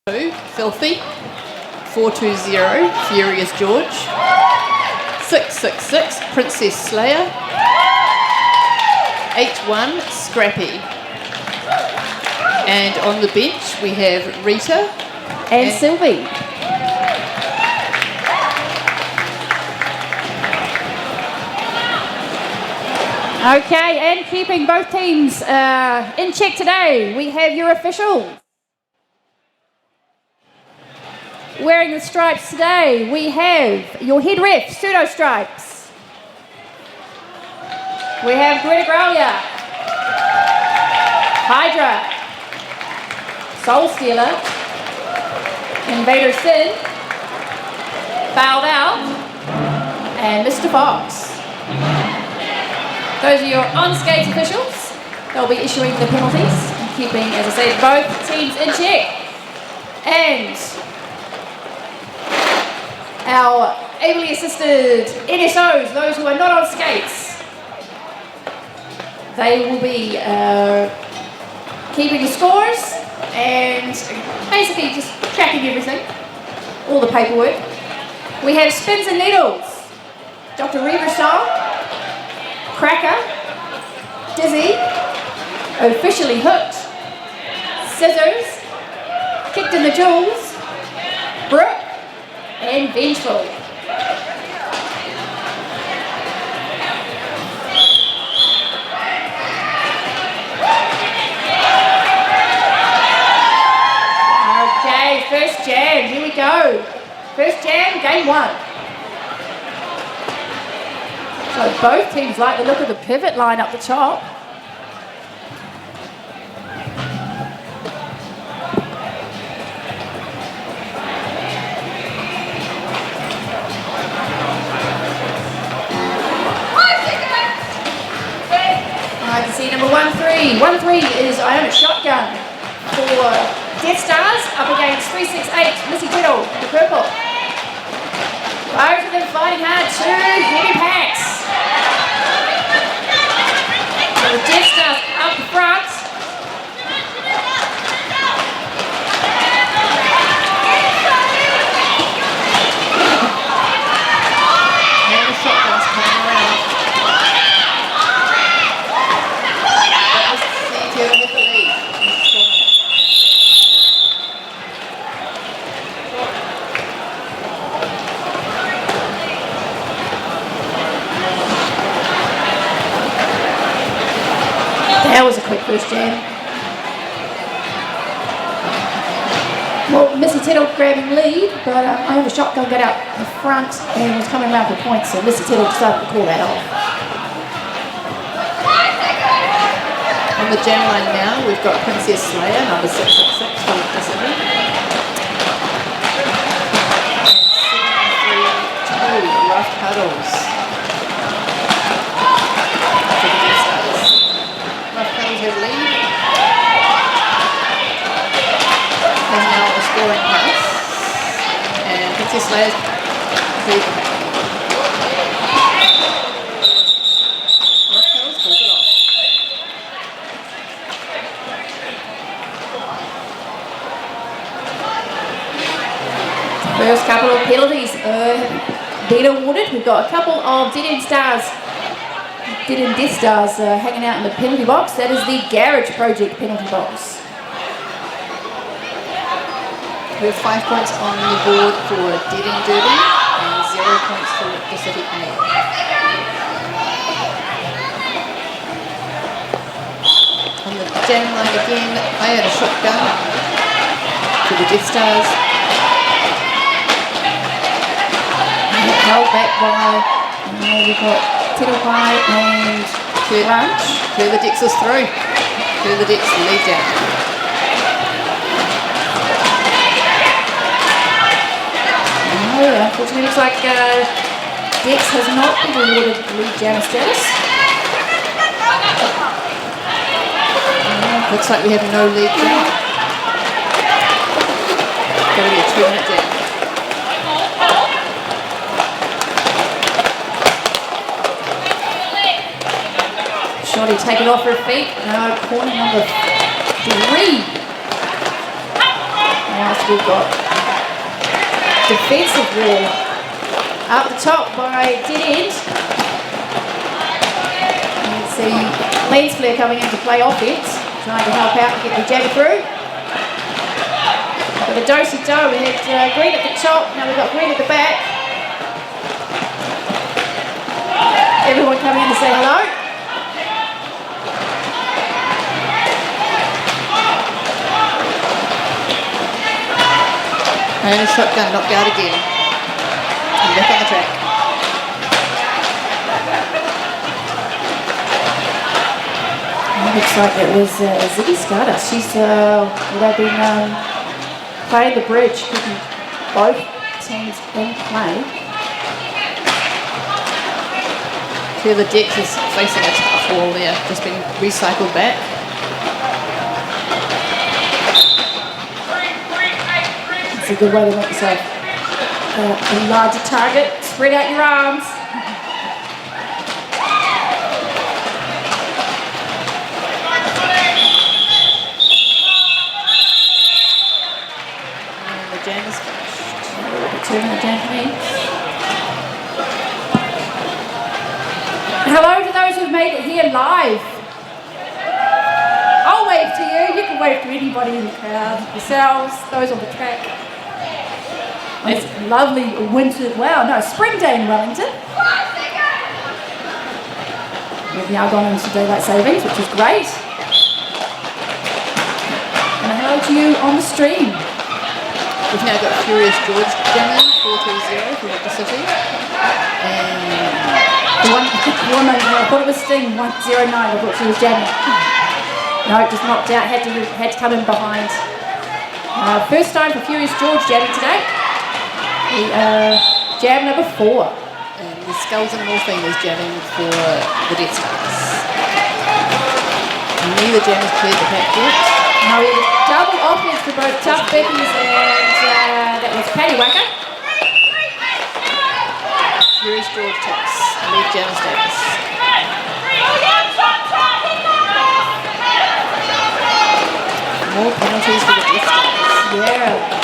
Filthy. 420, Furious George. 666, Princess Slayer. 81, Scrappy. And on the bench we have Richter and Sylvie. Okay, and keeping both teams in check today, we have your officials. Wearing the stripes today, we have your head ref, Pseudo Stripes. We have Greta Growlia, Hydra, Soul Stealer, Invader Sin, Fouled Out, and Mr. Fox. Those are your on-skates officials. They'll be issuing the penalties and keeping, as I said, both teams in check. And our ably assisted NSOs, those who are not on skates, they will be keeping the scores and basically just tracking everything, all the paperwork. We have Spins and Needles, Dr. Reaver Song, Cracker, Dizzy, Officially Hooked, Scissors, Kicked in the Jewels, Brooke, and Vengeful. Okay, first jam, here we go. First jam, game one. So both teams like the look of the pivot line up the top. I can see number 1-3. 1-3 is Iona Shotgun for Death Stars up against 368 Missy Tittle, the purple. Both of them fighting hard, two heavy packs. So the Death Stars up front. And the shotguns coming around. That was the CTO with the lead. That was a quick first jam. Well, Missy Tittle grabbing lead, but I have a shotgun got out the front and was coming around for points, so Missy Tittle decided to call that off. On the jam line now, we've got Princess Slayer, number 666 from Pacific. And 732, Rough Puddles. Have lead. And now a scoring pass. And Princess Slayer's lead. Rough Puddles pulls it off. First couple of penalties been awarded. We've got a couple of Dead End Stars, Dead End Death Stars hanging out in the penalty box. That is the Garage Project penalty box. We have 5 points on the board for Dead End Derby and 0 points for Pacific A. On the jam line again, I had a shotgun to the Death Stars. Held back by, we've got Tittle Pie and Crunch. Curl the decks is through. Curl the decks, lead down. Oh, unfortunately, looks like Dex has not been awarded lead jammer status. Looks like we have no lead jam. Gotta be a 2-minute jam. Shotty taken off her feet. Corner number 3. Whilst we've got defensive wall up the top by Dead End. You can see Lens Flare coming in to play offense, trying to help out and get the jabber through. But a do-si-do, we had Green at the top, now we've got Green at the back. Everyone coming in to say hello. And a shotgun knocked out again. And back on the track. Looks like it was Ziggy Stardust. She's they've been playing the bridge, keeping both teams in play. Here the deck is facing a tough wall there, just been recycled back. It's a good way to make yourself a larger target. Spread out your arms. And the jam is finished. Turn the jam for me. Hello to those who've made it here live. I'll wave to you. You can wave to anybody in the crowd. Yourselves, those on the track. It's lovely winter, spring day in Wellington. We've now gone into daylight savings, which is great. And hello to you on the stream. We've now got Furious George jamming 420 from the city. And the one I thought it was Sting 109. I thought she was jamming. No, just knocked out. Had to come in behind. First time for Furious George jamming today. Jam number 4. And the Skulls and Morphine is jamming for the Death Stars. Neither jam has cleared the pack yet. Now we have a double offense for both Tough Beckies and that was Paddy Wacker. Furious George takes lead jam status. More penalties for the Death Stars. Yeah.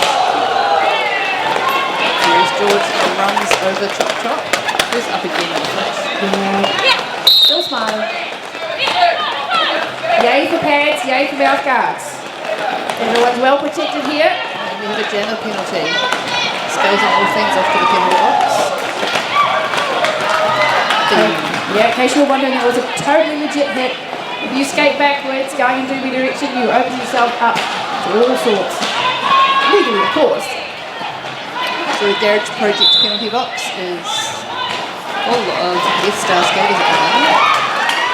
George runs over Chop. Who's up again on the flash? Yeah. Still smiling. Yay for pads, yay for mouth guards. Everyone's well protected here. And we have a jammer penalty. Scales and all things off to the penalty box. Yeah, in case you were wondering, it was a totally legit hit. If you skate backwards, going in doobie direction, you open yourself up to all sorts. Legally, of course. So the Garage Project penalty box is full of Death Star skaters at the moment.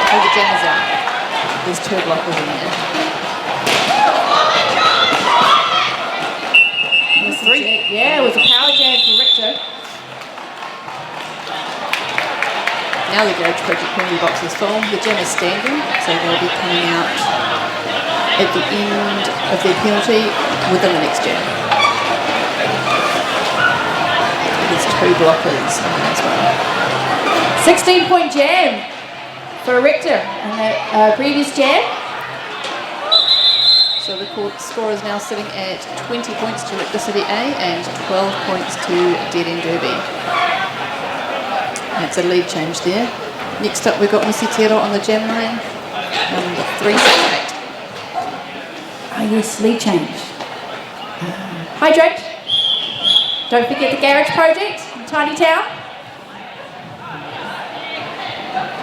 Oh, the jam is out. There's 2 blockers in there. It was 3. Yeah, it was a power jam for Richter. Now the Garage Project penalty box is full. The jam is standing, so they'll be coming out at the end of their penalty within the next jam. 2 blockers as well. 16-point jam for Richter in that previous jam. So the score is now sitting at 20 points to Richter City A and 12 points to Dead End Derby. That's a lead change there. Next up we've got Missy Tero on the jam line, number 368. Ah yes, lead change. Hydrate. Don't forget the Garage Project in Tiny Town.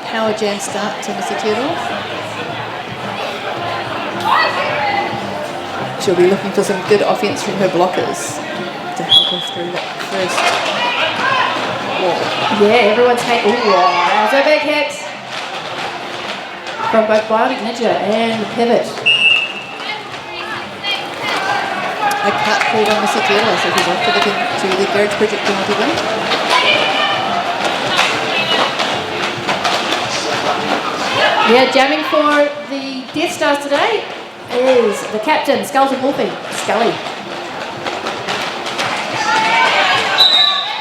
Power jam start to Missy Tero. She'll be looking for some good offense from her blockers to help her through that first wall. Yeah, everyone's hating. Ooh, wow, so big hits from both Bionic Ninja and the Pivot. A cut called on Missy Tero, so she's off to the Garage Project penalty win. Yeah, jamming for the Death Stars today is the captain, Skulls and Wolfing, Scully.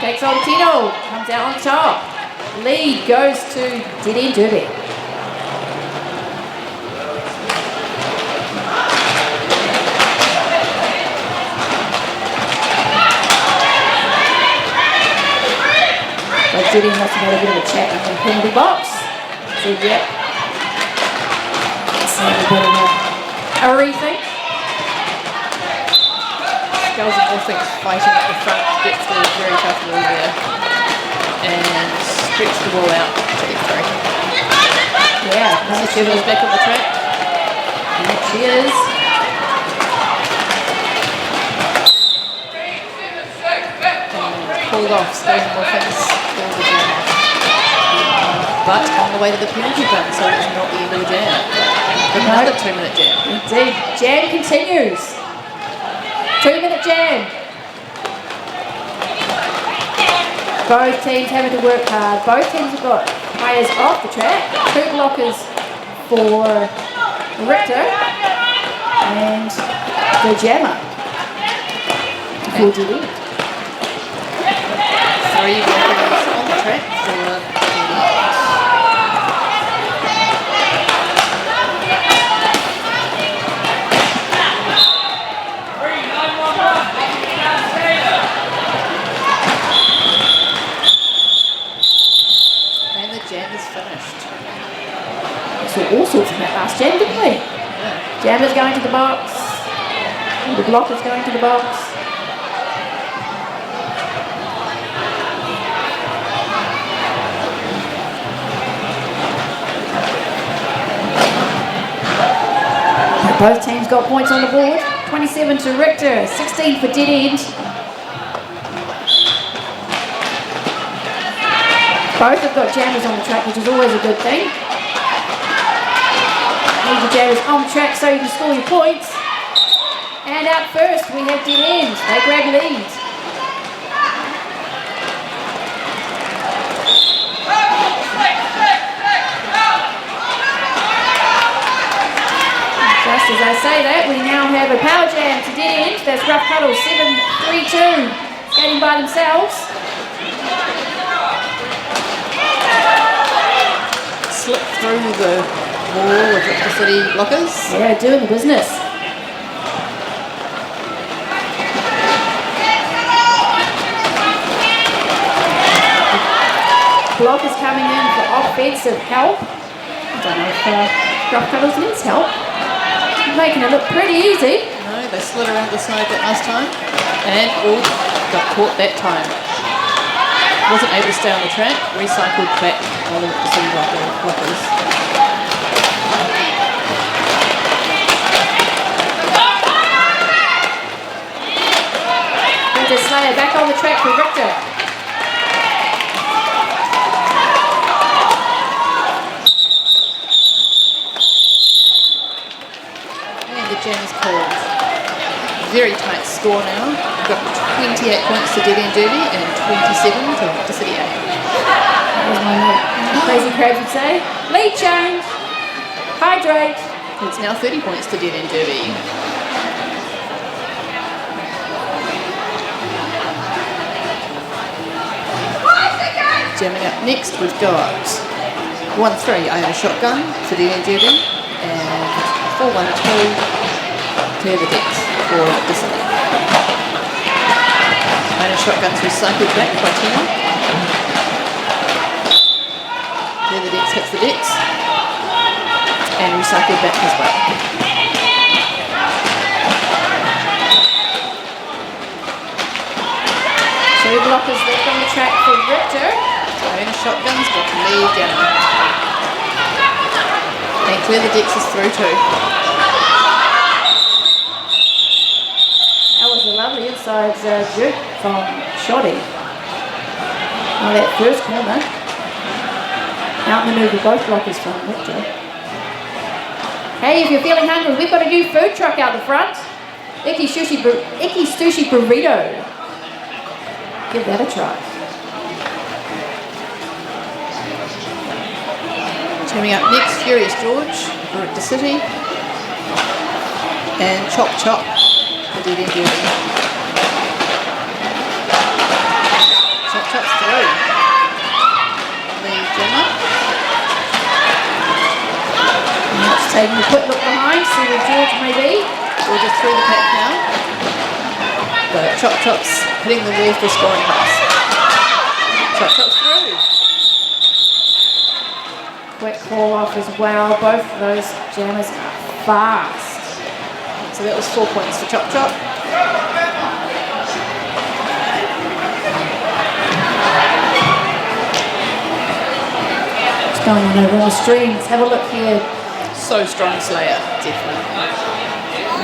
Takes on Tino, comes out on top. Lead goes to Dead End Derby. Judy must have had a bit of a chat in the penalty box. Said, yep. Let's have a bit of a rethink. Girls and Orphans fighting at the front to get through a very tough wall there. And stretch the ball out to X3. Yeah. Mrs. Chevel's back on the track. And she is. Pulled off, Girls and Orphans for the jam. But on the way to the penalty bin, so it's not the end of the jam. Another 2-minute jam. Indeed. Jam continues. 2-minute jam. Both teams having to work hard. Both teams have got players off the track. 2 blockers for Richter and the jammer for Judy. 3 blockers on the track for Judy. Jam is finished. We saw all sorts in that last jam, didn't we? Yeah. Jammer's going to the box. The blocker's going to the box. Both teams got points on the board. 27 to Richter, 16 for Dead End. Both have got jammers on the track, which is always a good thing. Need your jammers on track so you can score your points. And out first we have Dead End. They grab lead. Just as I say that, we now have a power jam to Dead End. That's Rough Cuddle 7-3-2, skating by themselves. Slip through the wall with the city blockers. Yeah, doing the business. Blockers coming in for offensive help. I don't know if Rough Cuddles needs help. Making it look pretty easy. No, they slid around the side that last time. And got caught that time. Wasn't able to stay on the track, recycled back by the city blockers. Peter Slayer back on the track for Richter. And the jam is called. Very tight score now. We've got 28 points to Dead End Derby and 27 to Richter City A. As my crazy crabs would say, lead change, hydrate. It's now 30 points to Dead End Derby. Jamming up next, we've got 1-3 Iona Shotgun for Dead End Derby and 4-1-2 Clear the Decks for Richter City. Iona Shotgun's recycled back by Tina. Clear the Decks hits the decks and recycled back as well. Two blockers left on the track for Richter. Iona Shotgun's got the lead down. And Clear the Decks is through too. That was a lovely inside jerk from Shoddy. Oh, that first corner. Outmaneuver both blockers from Richter. Hey, if you're feeling hungry, we've got a new food truck out the front. Icky Sushi Burrito. Give that a try. Coming up next, Furious George for Richter City. And Chop Chop for Dead End Derby. Chop Chop's through. The jammer. Just taking a quick look behind, see where George may be. We're just through the pack now. But Chop Chop's hitting the wall for scoring pass. Chop Chop's through. fall off as well. Both of those jammers are fast. So that was 4 points for Chop Chop. What's going on over on the stream? Let's have a look here. So strong Slayer, definitely.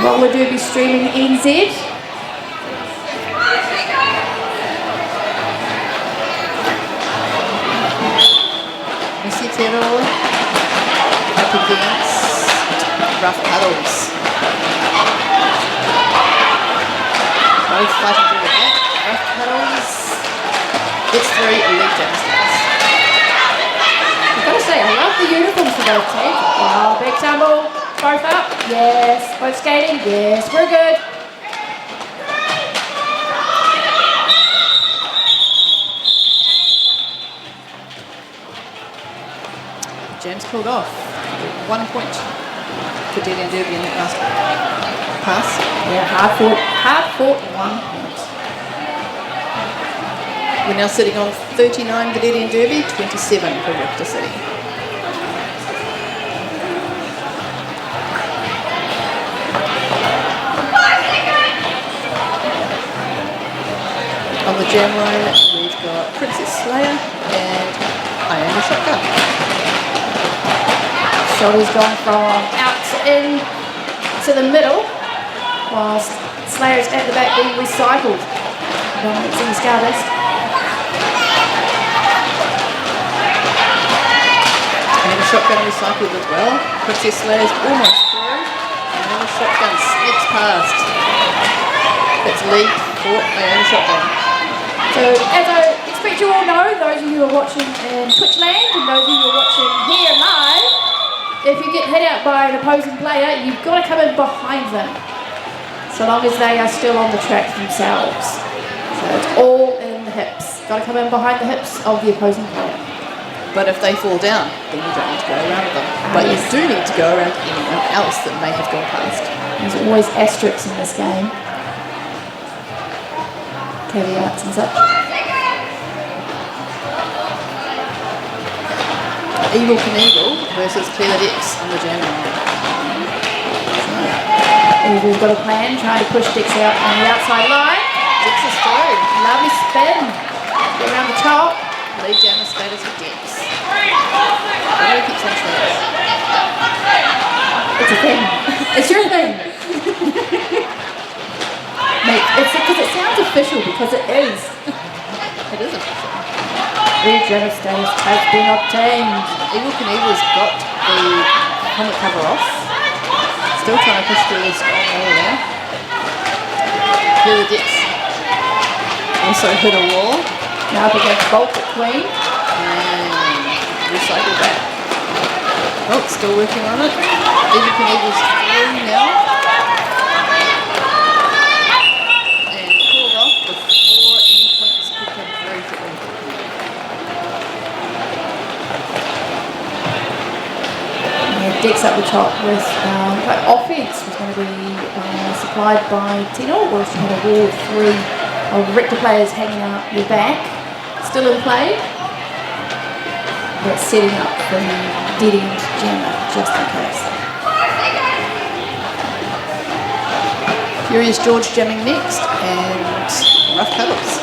Roller Derby streaming NZ. Tero up against Rough Cuddles. Both fighting through the back. Rough Cuddles gets through elite downstairs. I've got to say, I love the uniforms for both teams. Wow, big tumble. Both up. Yes. Both skating. Yes, we're good. James pulled off. 1 point for Delia and Derby in that last pass. Yeah, hard fought 1 point. We're now sitting on 39 for Delia and Derby, 27 for Richter City. On the jam line, we've got Princess Slayer and Iona Shotgun. Shotty's gone from out to in to the middle, whilst Slayer's at the back being recycled. It's in the Stardust. And a shotgun recycled as well. Princess Slayer's almost through. And then a shotgun sneaks past. It's lead for Iona Shotgun. So, as I expect you all know, those of you who are watching in Twitch land and those of you who are watching here live, if you get hit out by an opposing player, you've got to come in behind them, so long as they are still on the track themselves. So it's all in the hips. Got to come in behind the hips of the opposing player. But if they fall down, then you don't need to go around them. But you do need to go around anyone else that may have gone past. There's always asterisks in this game. Caveats and such. Evil Knievel versus Clear Dix on the jam line. We've got a plan, trying to push Dix out on the outside line. Dix is through. Lovely spin. Get around the top. Lead jammer status for Dix. Really keeps on status. It's a thing. It's your thing. Mate, it's because it sounds official, because it is. It is official. Lead jammer status has been obtained. Evil Knievel's got the helmet cover off. Still trying to push through this strong wall there. Clear Dix also hit a wall. Now up against Baltic Queen. And recycle back. Oh, still working on it. Evil Knievel's through now. And called off before any points could come through for Evil Knievel. Yeah, Dix up the top with offense was going to be supplied by Tino, or she had a wall of 3 of Richter players hanging out the back. Still in play, but setting up for the dead end jammer just in case. Furious George jamming next, and Rough Cuddles.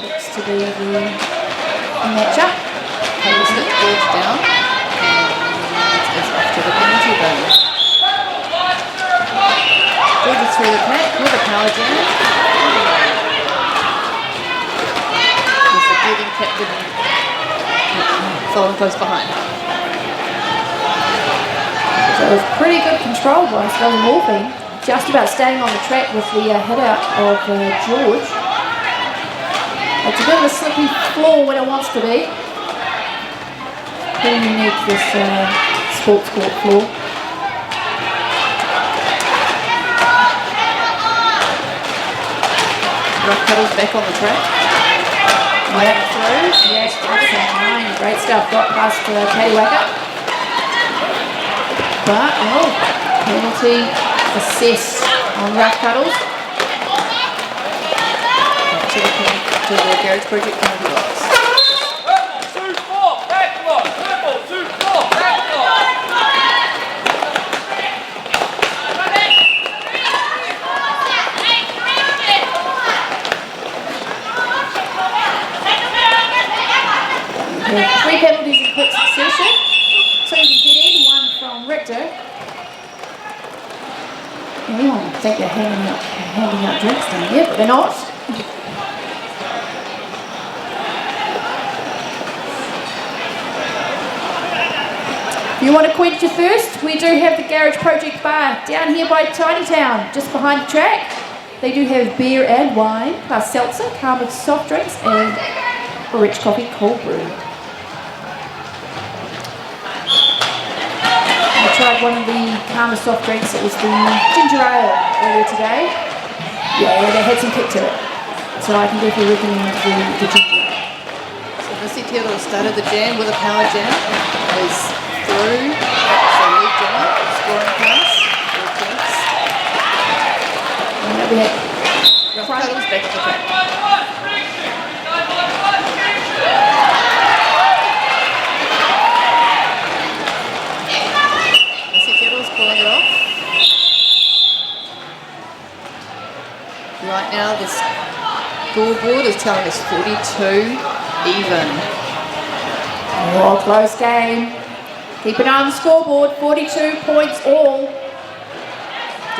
Looks to be the matchup. Cuddles hit George down, and is off to the penalty zone. George is through the pack with a power jam. With the getting captain following close behind. So it was pretty good control by Scully Morphine, just about staying on the track with the hit out of George. It's a bit of a slippy floor when it wants to be. Pretty unique, this sports court floor. Rough Cuddles back on the track. Yep. Through. Yes, that's fine. Great stuff. Got past Katie Wacker. But, penalty assessed on Rough Cuddles. To the Garage Project penalty box. Richter. Anyone would think they're handing out drinks down here, but they're not. If you want to quench your thirst, we do have the Garage Project Bar down here by Tiny Town, just behind the track. They do have beer and wine, plus seltzer, come with soft drinks, and a rich coffee cold brew. I tried one of the Karma soft drinks. It was the ginger ale earlier today. Yeah, they had some kick to it. So I can definitely recommend the ginger ale. So Missy Turtle started the jam with a power jam. Is through, so lead jammer, scoring pass, 4 points. And we had Rough Cuddles back at the track. Pulling it off. Right now the scoreboard is telling us 42 even. Oh, close game. Keep an eye on the scoreboard, 42 points all. Do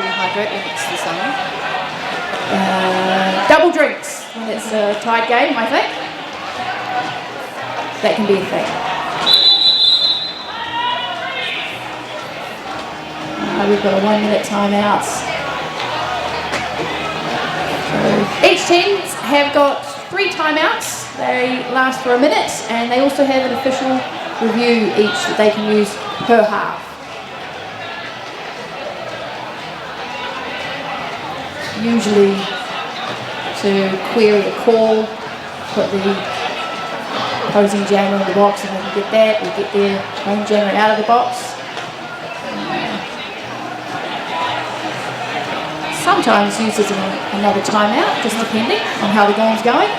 we hydrate when it's the summer? Double drinks when it's a tied game, I think. That can be a thing. We've got a 1 minute timeout. So each team have got 3 timeouts. They last for a minute, and they also have an official review each that they can use per half. Usually to query a call, put the opposing jammer in the box, and they can get that, or get their own jammer out of the box. Sometimes used as another timeout, just depending on how the game's going.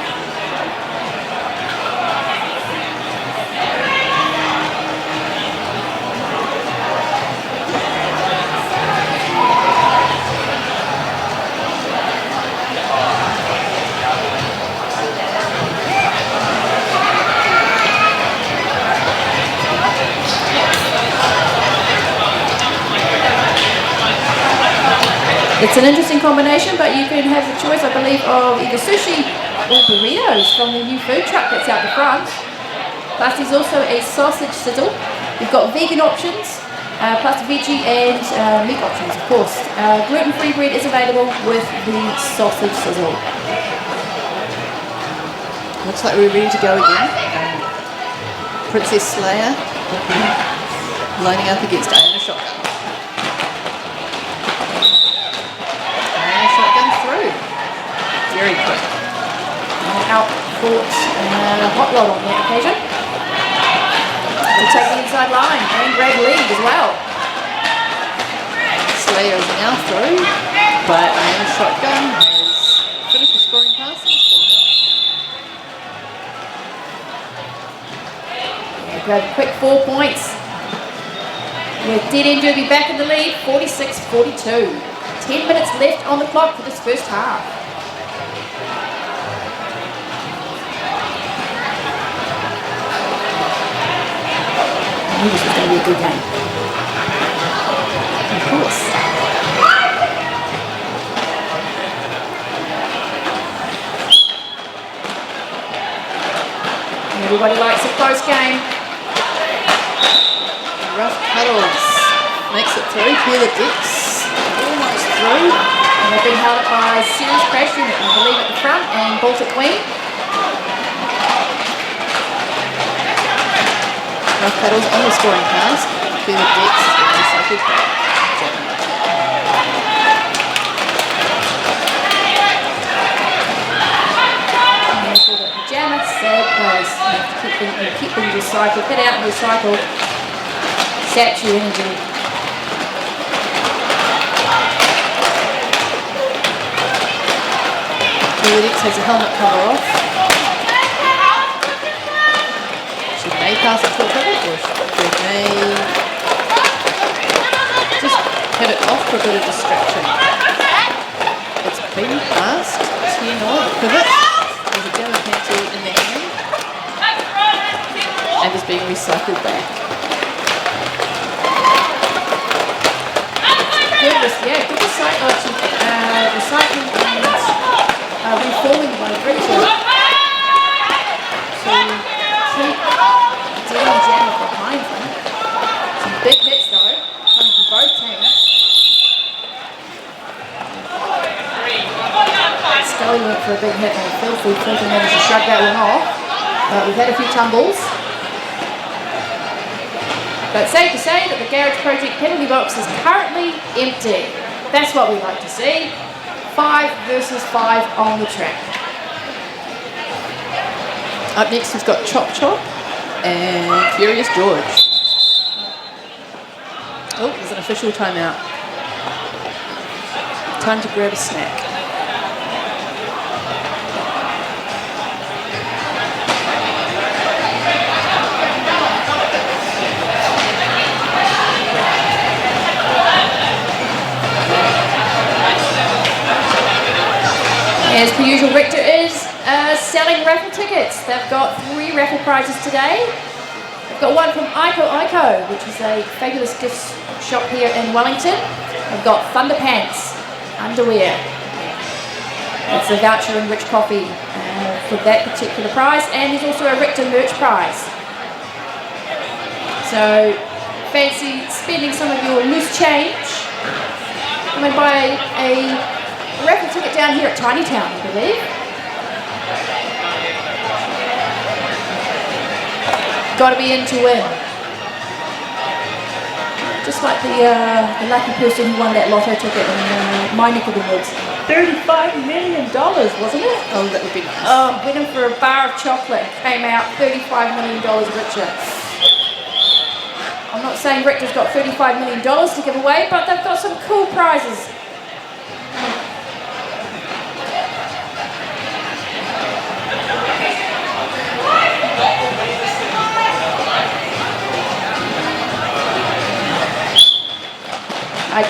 It's an interesting combination, but you can have the choice, I believe, of either sushi or burritos from the new food truck that's out the front. Plus there's also a sausage sizzle. We've got vegan options, plus veggie and meat options, of course. Gluten-free bread is available with the sausage sizzle. Looks like we're ready to go again. Princess Slayer lining up against Iona Shotgun. Very quick. Out fought Hot Rod on that occasion. We'll take the inside line and grab lead as well. Slayer is now through, but Iona Shotgun has finished the scoring pass and scored it. Grab a quick 4 points. With Dead End Derby back in the lead, 46-42. 10 minutes left on the clock for this first half. I knew this was going to be a good game. Of course. Everybody likes a close game. Rough Cuddles makes it through. Clear the decks. Almost through. And they've been held up by Series Crash Unit, I believe, at the front, and Baltic Queen. Rough Cuddles on the scoring pass. Clear the decks. Recycled back. Jammer, sad place. You have to keep them recycled. Get out and recycle. Saps your energy. Felix has a helmet cover off. She may pass it to a pivot, or she may just hit it off for a bit of distraction. It's been passed. 10 on the pivot. There's a jammer pencil in the hand. And is being recycled back. for a big hit on Filthy. Filthy managed to shrug that one off. But we've had a few tumbles. But safe to say that the Garage Project penalty box is currently empty. That's what we like to see. 5 versus 5 on the track. Up next we've got Chop Chop and Furious George. Oh, there's an official timeout. Time to grab a snack. As per usual, Richter is selling raffle tickets. They've got 3 raffle prizes today. They've got one from Ico, which is a fabulous gift shop here in Wellington. They've got Thunder Pants, underwear. It's a voucher and rich coffee for that particular prize. And there's also a Richter merch prize. So, fancy spending some of your loose change? I'm going to buy a raffle ticket down here at Tiny Town, I believe. Got to be in to win. Just like the lucky person who won that lotto ticket in my neck of the woods. $35 million, wasn't it? Oh, that would be nice. Oh, went in for a bar of chocolate. Came out $35 million richer. I'm not saying Richter's got $35 million to give away, but they've got some cool prizes.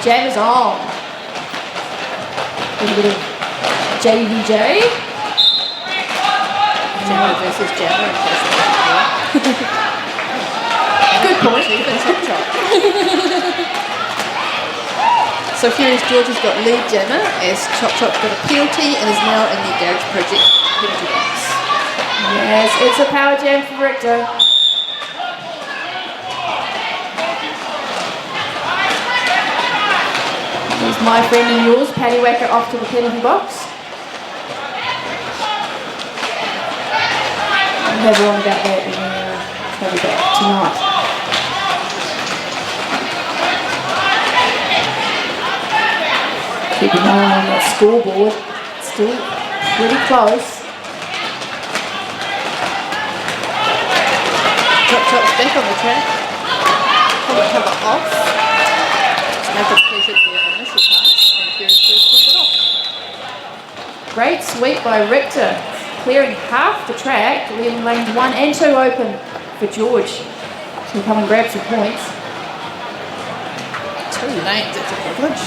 Jam is on. A bit of JVJ. Jammer versus Jammer. Good point. Even Chop Chop. So Furious George has got lead Jammer as Chop Chop got a penalty and is now in the Garage Project penalty box. Yes, it's a power jam for Richter. There's my friend and yours, Paddy Wacker, off to the penalty box. I'll have her on about that when we cover that tonight. Keep an eye on that scoreboard. It's still pretty close. Chop Chop's back on the track. Cover off. Make a pleasure there. Great sweep by Richter, clearing half the track, leaving lanes 1 and 2 open for George to come and grab some points. 2 lanes, that's a privilege.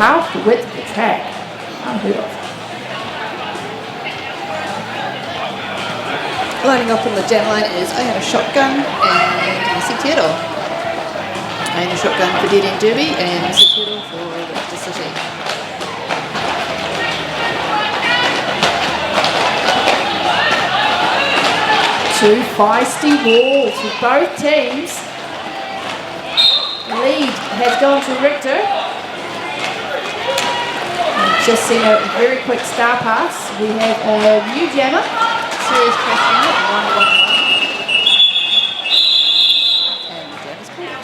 Half the width of the track, unheard of. Lining up on the jam line is I Had a Shotgun and Missy Tero. I Had a Shotgun for Dead End Derby and Missy Tero for Richter City. 2 feisty walls with both teams. Lead has gone to Richter. We've just seen a very quick star pass. We have a new jammer. Serious question at 1-1-1. And the jam is called.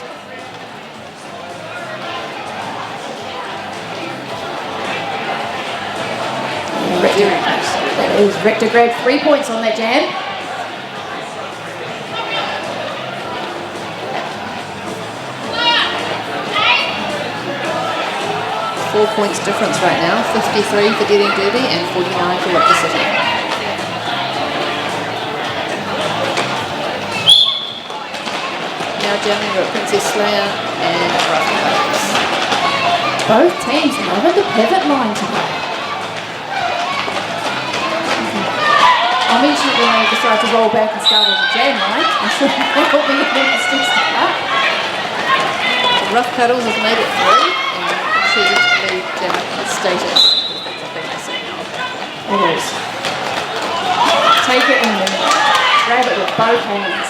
Very nice. That is Richter grabbed 3 points on that jam. 4 points difference right now, 53 for Dead End Derby and 49 for Richter City. Now jamming got Princess Slayer and Rough Cutters. Both teams loving the pivot line today. I'll mention it when they decide to roll back and start on the jam line. I'm sure that will be an interesting start. Rough Cuddles has made it through and achieved the jammer status. It is. Take it in there. Grab it with both hands.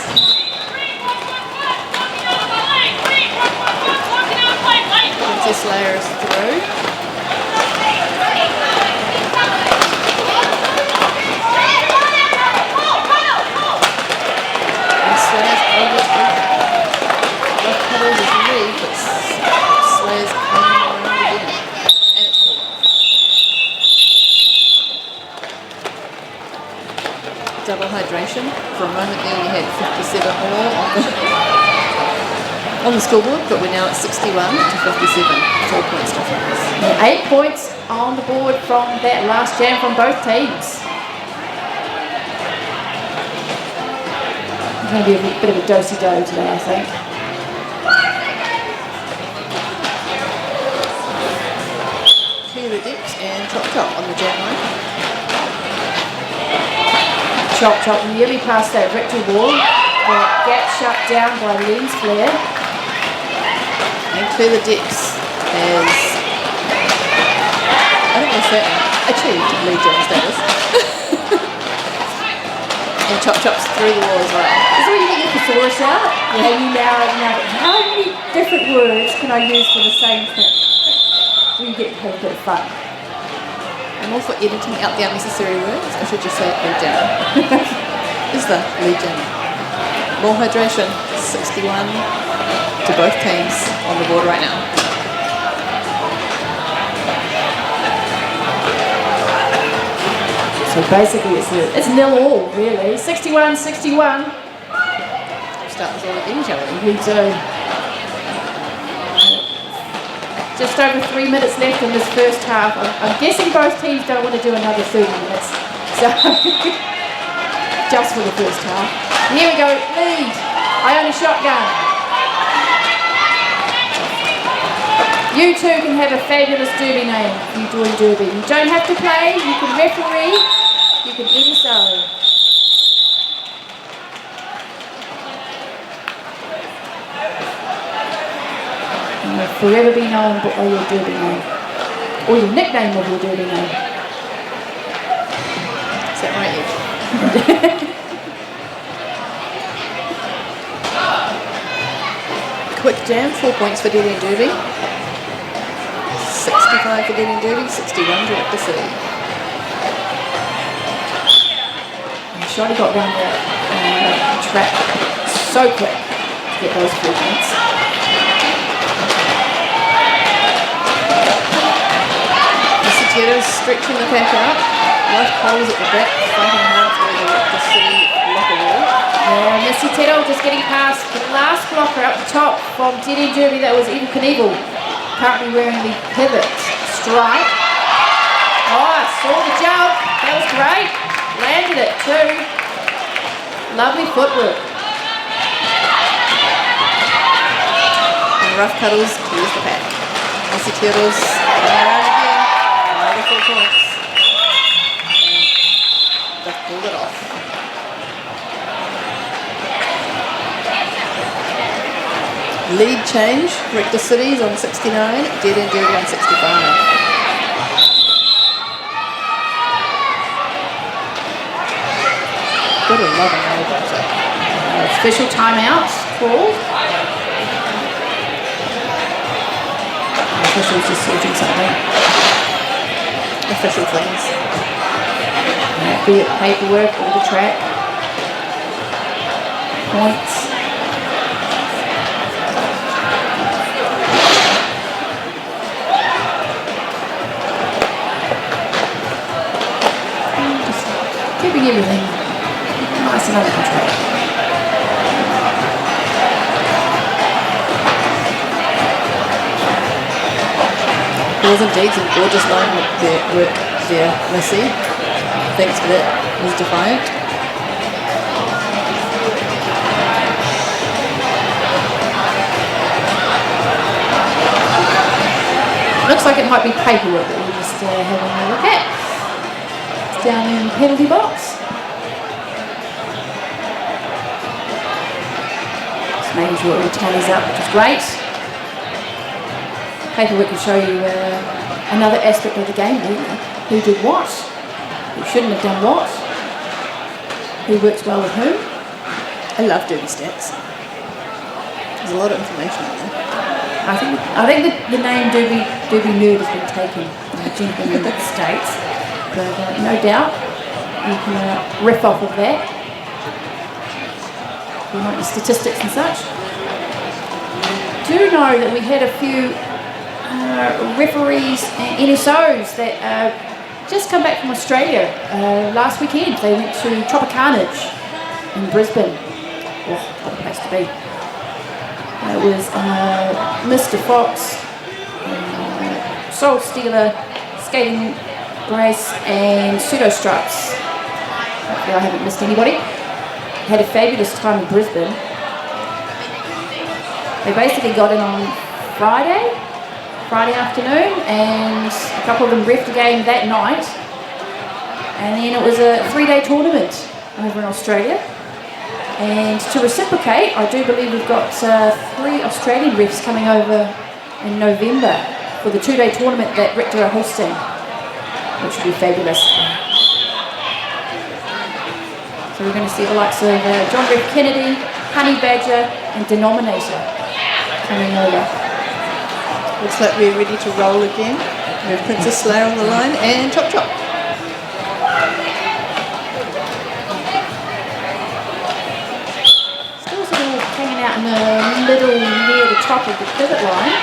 Princess Slayer is through. hydration. For a moment there, we had 57 more on the scoreboard, but we're now at 61 to 57, 4 points difference. And 8 points on the board from that last jam from both teams. It's going to be a bit of a do-si-do today, I think. Clear the dips and chop on the jam line. Chop nearly past that Richter wall. The gap shut down by Lee's flare. And clear the dips as I think that's it. Achieved lead jam status. And chop's through the wall as well. This is where you get your thesaurus out. Yeah, you now, how many different words can I use for the same thing? So you get to have a bit of fun. I'm all for editing out the unnecessary words. I should just say lead jam. Is the lead jam. More hydration. 61 to both teams on the board right now. So basically it's nil all, really. 61-61. Start this all again, shall we? We do. Just over 3 minutes left in this first half. I'm guessing both teams don't want to do another 30 minutes. So, just for the first half. Here we go, lead. I own a shotgun. You two can have a fabulous derby name if you join derby. You don't have to play, you can referee, you can even so. You will forever be known by your derby name. Or your nickname of your derby name. Is that right, Ed? Quick jam, 4 points for Derby and Derby. 65 for Derby and Derby, 61 to Richter City. Shotty got down the track so quick to get those 4 points. Missy stretching the pack out. Light poles at the back, fighting hard for the Richter City blocker wall. Yeah, Missy Teddo just getting past the last blocker up the top from Teddy and Derby. That was Evil Knievel. Currently wearing the pivot stripe. Oh, I saw the jump. That was great. Landed it too. Lovely footwork. And Rough Cuddles clears the pack. Missy Teddo's around again. Another 4 points. And they've pulled it off. Lead change, Richter City's on 69, Dead and Derby on 65. Good 11 over. Official timeout called. Officials just sorting something. Official things. Be it paperwork or the track. Points. Keeping everything nice and under control. There was indeed some gorgeous line work there, Missy. Thanks for that. It was defiant. Looks like it might be paperwork that we're just having a look at. It's down in the penalty box. Just making sure it all tallies up, which is great. Paperwork will show you another aspect of the game, really. Who did what, who shouldn't have done what, who works well with whom. I love Derby stats. There's a lot of information in there. I think the name Derby Nerd has been taken by a gentleman in the States, but no doubt you can riff off of that. You want your statistics and such. Do know that we had a few referees and NSOs that just come back from Australia last weekend. They went to Tropicarnage in Brisbane. Oh, what a place to be. It was Mr. Fox, Soul Stealer, Skating Grace, and Pseudo Stripes. Hopefully I haven't missed anybody. Had a fabulous time in Brisbane. They basically got in on Friday afternoon, and a couple of them reffed a game that night. And then it was a 3-day tournament over in Australia. And to reciprocate, I do believe we've got 3 Australian refs coming over in November for the 2-day tournament that Richter are hosting, which would be fabulous. So we're going to see the likes of John Ref Kennedy, Honey Badger, and Denominator coming over. Looks like we're ready to roll again. We have Princess Slayer on the line and Chop Chop. Still sort of hanging out in the middle near the top of the pivot line.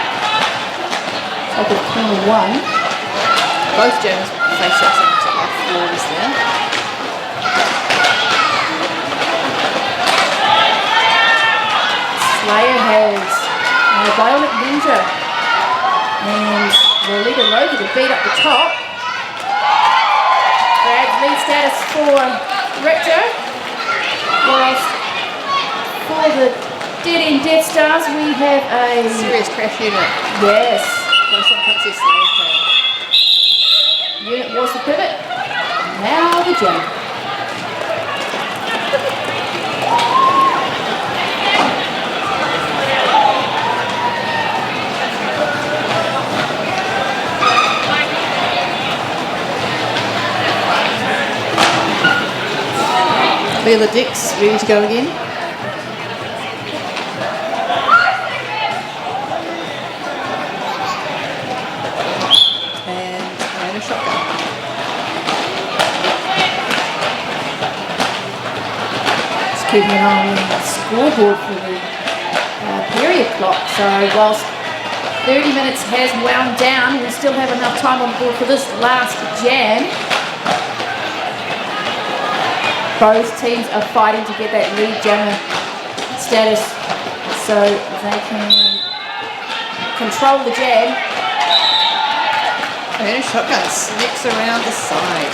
Top of corner 1. Both jammers face up to off floors there. Slayer has Bionic Ninja and Lolita Logan to beat up the top. Grabs lead status for Richter. Whilst for the Dead End Death Stars we have a Serious crash unit. Yes. Close on Princess Slayer's tail. Unit was the pivot. Now the jam. Clear the decks, ready to go again. And a shotgun. Just keeping an eye on the scoreboard for the period clock. So whilst 30 minutes has wound down, we still have enough time on the board for this last jam. Both teams are fighting to get that lead jammer status so they can control the jam. And a shotgun sneaks around the side.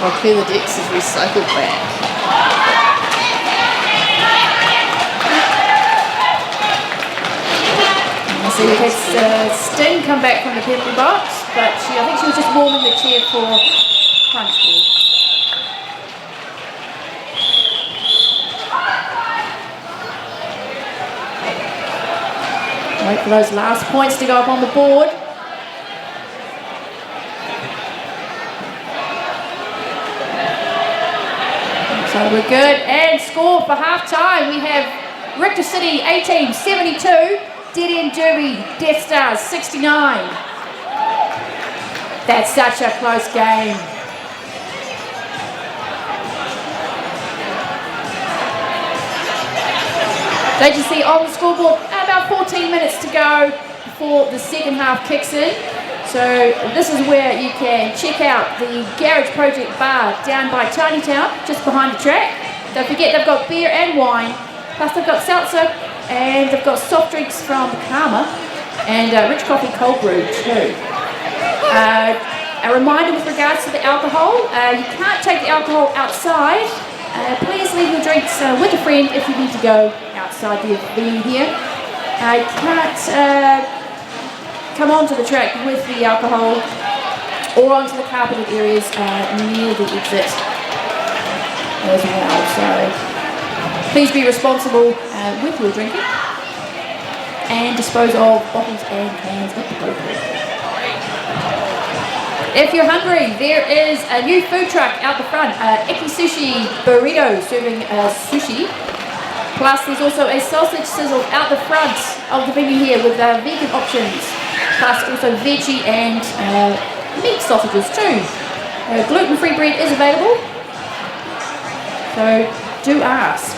While Clear the Decks is recycled back. So we had Sting come back from the penalty box, but I think she was just warming the chair for crunch ball. Wait for those last points to go up on the board. So we're good. And score for half time. We have Richter City 18, 72. Dead End Derby, Death Stars 69. That's such a close game. So you see on the scoreboard, about 14 minutes to go before the second half kicks in. So this is where you can check out the Garage Project Bar down by Tiny Town, just behind the track. Don't forget they've got beer and wine, plus they've got seltzer, and they've got soft drinks from Karma, and rich coffee cold brew too. A reminder with regards to the alcohol, you can't take the alcohol outside. Please leave your drinks with a friend if you need to go outside the venue here. You can't come onto the track with the alcohol or onto the carpeted areas near the exit as well. So please be responsible with your drinking and dispose of bottles and cans appropriately. If you're hungry, there is a new food truck out the front, Eki Sushi Burrito serving sushi. Plus there's also a sausage sizzle out the front of the venue here with vegan options. Plus also veggie and meat sausages too. Gluten-free bread is available. So do ask.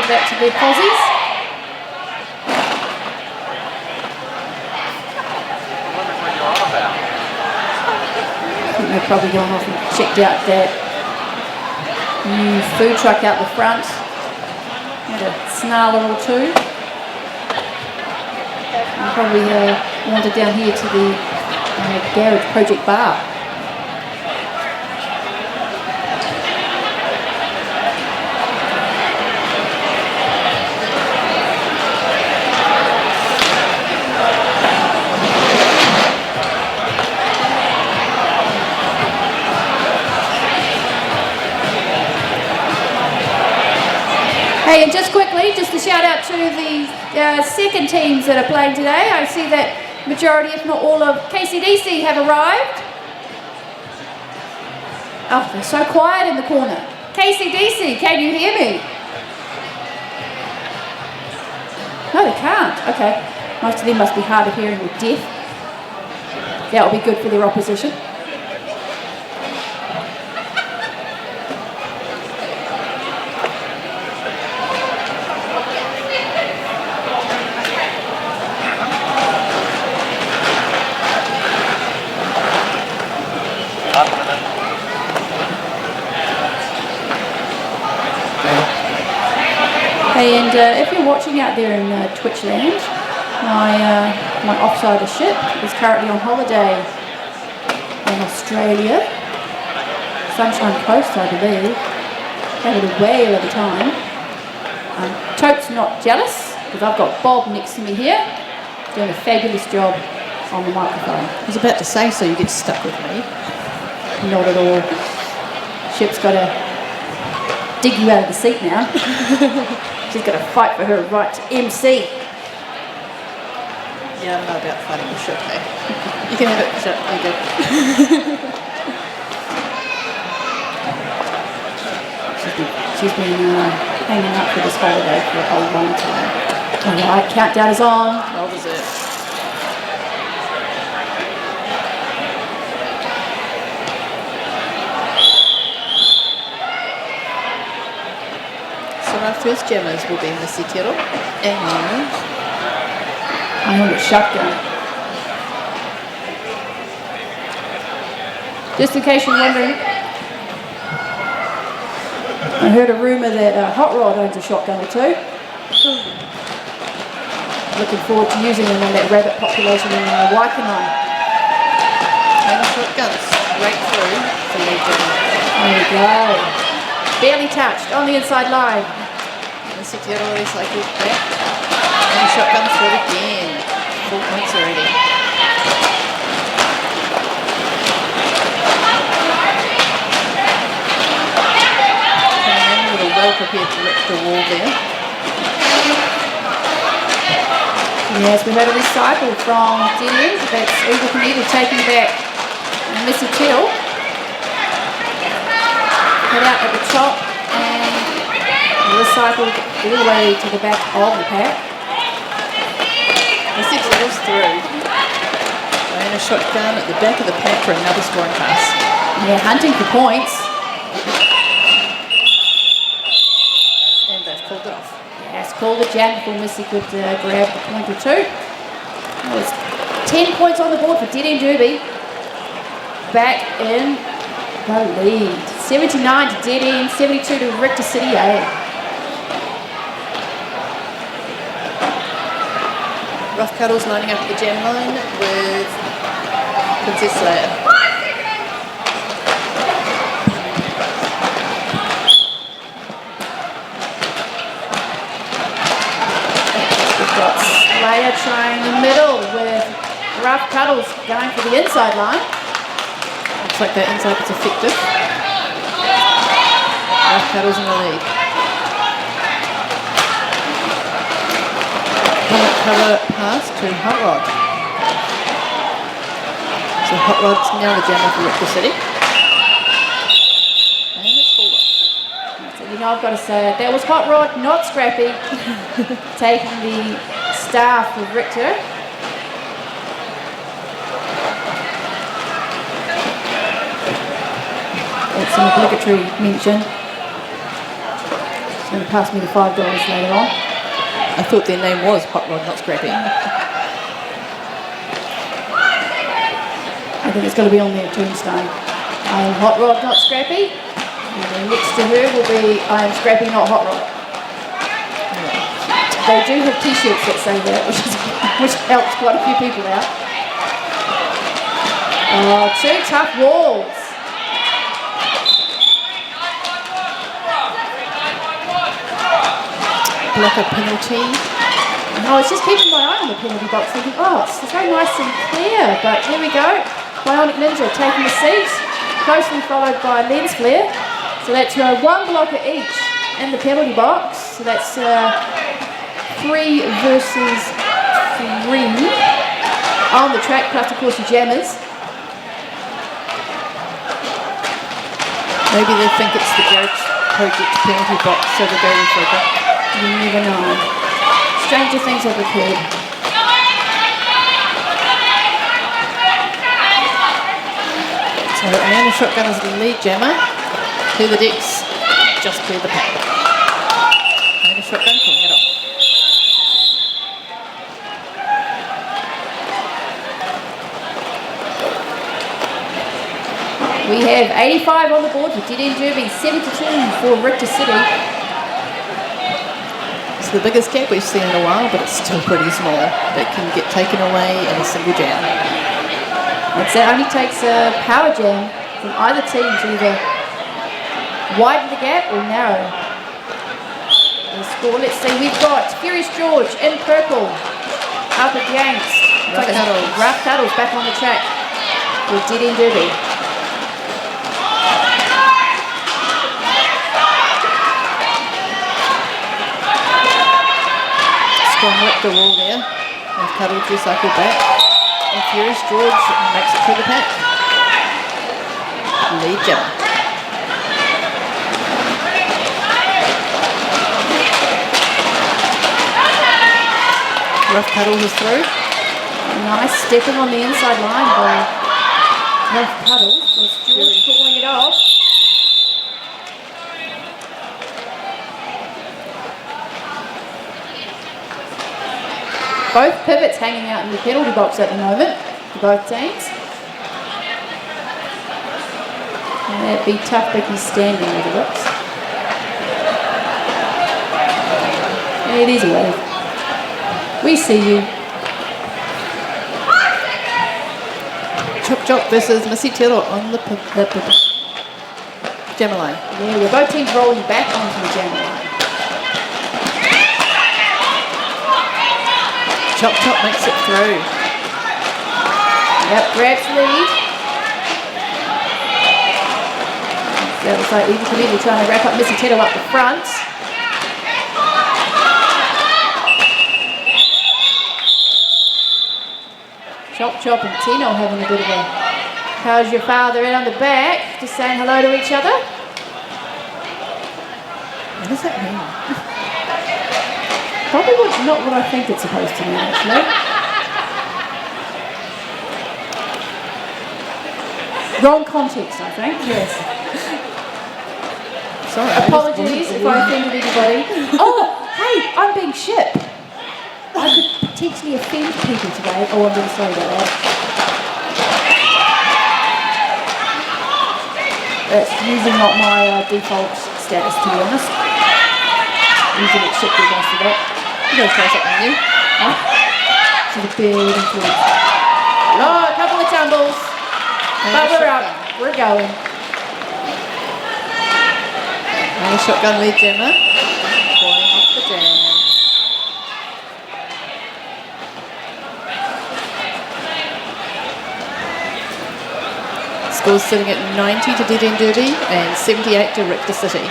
give that to the Aussies. I think they've probably gone off and checked out that new food truck out the front. Had a snarler or two. And probably wandered down here to the Garage Project Bar. Hey, and just quickly, just a shout out to the second teams that are playing today. I see that majority, if not all, of KCDC have arrived. Oh, they're so quiet in the corner. KCDC, can you hear me? No, they can't. Okay. Most of them must be hard of hearing or deaf. That will be good for their opposition. Hey, and if you're watching out there in Twitch land, my offsider ship is currently on holiday in Australia. Sunshine Coast, I believe. Having a whale of a time. Tope's not jealous, because I've got Bob next to me here, doing a fabulous job on the microphone. I was about to say, so you get stuck with me. Not at all. Ship's got to dig you out of the seat now. She's got to fight for her right to MC. Yeah, I don't know about fighting the ship, hey? You can have it shut, you're good. She's been hanging up for this holiday for a long time. Alright, countdown is on. Well deserved. So our first jammers will be Missy Tero and I'm on the shotgun. Just in case you're wondering, I heard a rumour that Hot Rod owns a shotgun or two. Looking forward to using them on that rabbit population in Waikanae. and the shotguns right through the Richter. There we go. Barely touched on the inside line. Missy Tero recycled back. And the shotgun through again. 4 points already. Coming in with a well-prepared Richter wall there. Yes, we had a recycle from Denny. That's Eagle Canoe taking back Missy Tero. Head out at the top and recycled all the way to the back of the pack. Missy Tero's through. Laying a shotgun at the back of the pack for another scoring pass. Yeah, hunting for points. And they've pulled it off. Yes, called the jam before Missy could grab the point or two. That was 10 points on the board for Dead End Derby. Back in the lead. 79 to Dead End, 72 to Richter City A. Rough Cuddles lining up at the jam line with Princess Leia. Leia trying the middle with Rough Cuddles going for the inside line. Looks like that inside is effective. Rough Cuddles in the lead. Cover pass to Hot Rod. So Hot Rod's now the jammer for Richter City. And it's pulled off. So, you know, I've got to say it. That was Hot Rod, not Scrappy, taking the staff of Richter. It's an obligatory mention. So going to pass me the $5 later on. I thought their name was Hot Rod, not Scrappy. I think it's going to be on their tombstone. I am Hot Rod, not Scrappy. And then next to her will be I am Scrappy, not Hot Rod. They do have t-shirts that say that, which helps quite a few people out. Oh, two tough walls. Blocker penalty. I was just keeping my eye on the penalty box thinking, oh, it's so nice and clear. But here we go. Bionic Ninja taking the seat, closely followed by Lens Flare. So that's one blocker each in the penalty box. So that's 3 versus 3 on the track, plus of course the jammers. Maybe they think it's the Garage Project penalty box, so they're going for it. You never know. Stranger things have occurred. So Anna Shotgun is the lead jammer. Clear the decks, just clear the pack. Anna Shotgun pulling it off. We have 85 on the board for Dead End Derby, 72 for Richter City. It's the biggest gap we've seen in a while, but it's still pretty small. It can get taken away in a single jam. It only takes a power jam from either team to either widen the gap or narrow the score. Let's see, we've got Furious George in purple up against Rough Cuddles back on the track with Dead End Derby. Strong Richter wall there. And Cuddle recycled back. And Furious George makes it through the pack. Lead jammer. Rough Cuddle is through. Nice stepping on the inside line by Rough Cuddle. Was George pulling it off. Both pivots hanging out in the penalty box at the moment for both teams. And that'd be Tough Bicky standing with the looks. It is a wave. We see you. Chop Chop versus Missy Tero on the jammer line. Yeah, we're both teams rolling back onto the jammer line. Chop Chop makes it through. Yep, grabs lead. So it looks like Evil Knievel trying to wrap up Missy Tero up the front. Chop Chop and Tino having a bit of a how's your father in on the back, just saying hello to each other. What does that mean? Probably not what I think it's supposed to mean, actually. Wrong context, I think. Yes. Sorry. Apologies if I offended anybody. Oh, hey, I'm being shit. I could potentially offend people today. Oh, I'm really sorry about that. That's usually not my default status, to be honest. Usually it's shit good after that. You gotta try something new. Huh? She's a big influence. Oh, a couple of tumbles. But we're up. We're going. And a shotgun lead jammer. Going off the jam. Scores sitting at 90 to Dead End Derby and 78 to Richter City.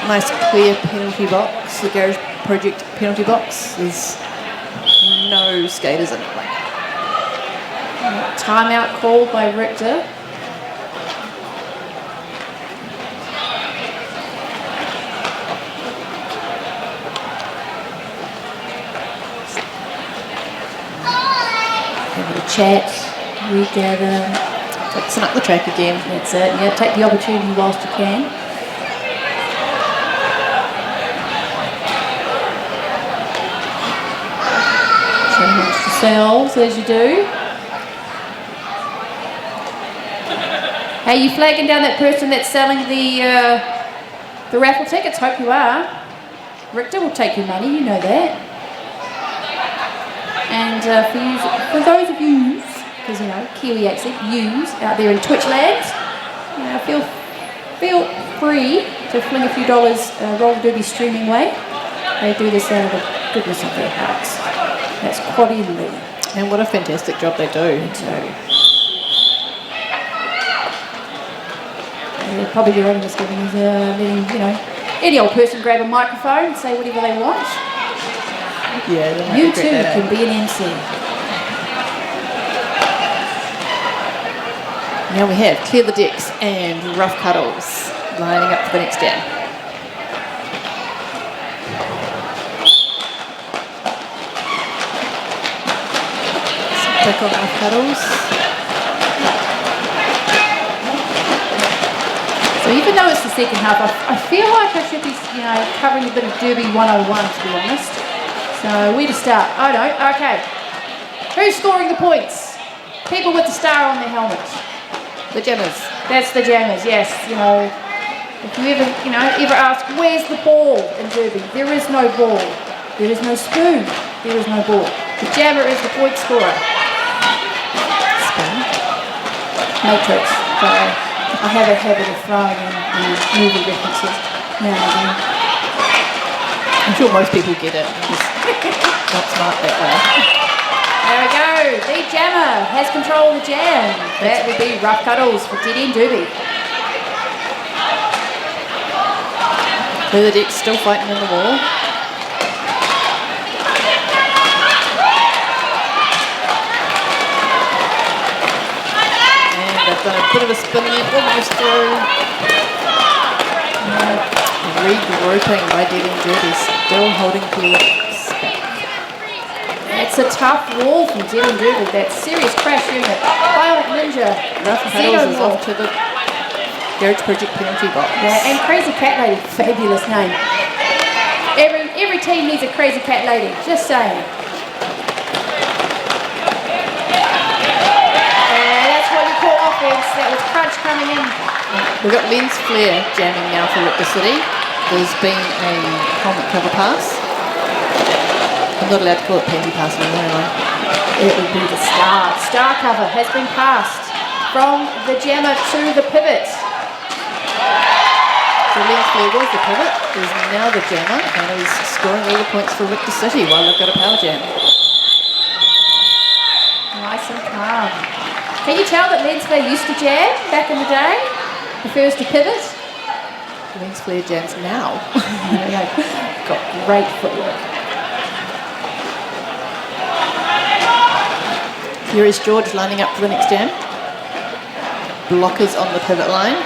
Nice clear penalty box. The Garage Project penalty box. There's no skaters in it. Timeout called by Richter. Have a chat, regather. Fixing up the track again. That's it. Yeah, take the opportunity whilst you can. yourselves as you do. Hey, you flagging down that person that's selling the raffle tickets? Hope you are. Richter will take your money, you know that. And for those of you, because you know, Kiwi accent, yous out there in Twitch land, feel free to fling a few dollars roller derby streaming way. They do this out of the goodness of their hearts. That's quality and Lee. And what a fantastic job they do. Probably their only misgiving is letting, any old person grab a microphone and say whatever they want. Yeah, you too can be an MC. Now we have Clear the Decks and Rough Cuddles lining up for the next jam. Back on Rough Cuddles. So even though it's the second half, I feel like I should be, covering a bit of Derby 101 to be honest. So where to start? I don't. Okay. Who's scoring the points? People with the star on their helmet. The Jammers. That's the Jammers, yes. If you ever ask, where's the ball in Derby? There is no ball. There is no spoon. There is no ball. The Jammer is the point scorer. Spoon? Matrix. I have a habit of throwing in movie references now and again. I'm sure most people get it. Just not smart that way. There we go. The Jammer has control of the jam. That would be Rough Cuddles for Dead End Derby. So the Deck's still fighting in the wall. And they've done a bit of a spin there, almost through. Regrouping by Dead End Derby, still holding Clear back. It's a tough wall from Dead End Derby. That serious crash unit. Violent Ninja. Rough Cuddles is off to the Garage Project penalty box. Yeah, and Crazy Cat Lady, fabulous name. Every team needs a Crazy Cat Lady, just saying. And that's what you call offense. That was Crunch coming in. We've got Lens Flare jamming now for Richter City. There's been a helmet cover pass. I'm not allowed to call it penalty pass anymore, am I? It would be the star. Star cover has been passed from the Jammer to the pivot. So Lens Flare was the pivot, is now the Jammer, and is scoring all the points for Richter City while they've got a power jam. Nice and calm. Can you tell that Lens Flare used to jam back in the day? Prefers to pivot? Lens Flare jams now. Got great footwork. Here is George lining up for the next jam. Blockers on the pivot line.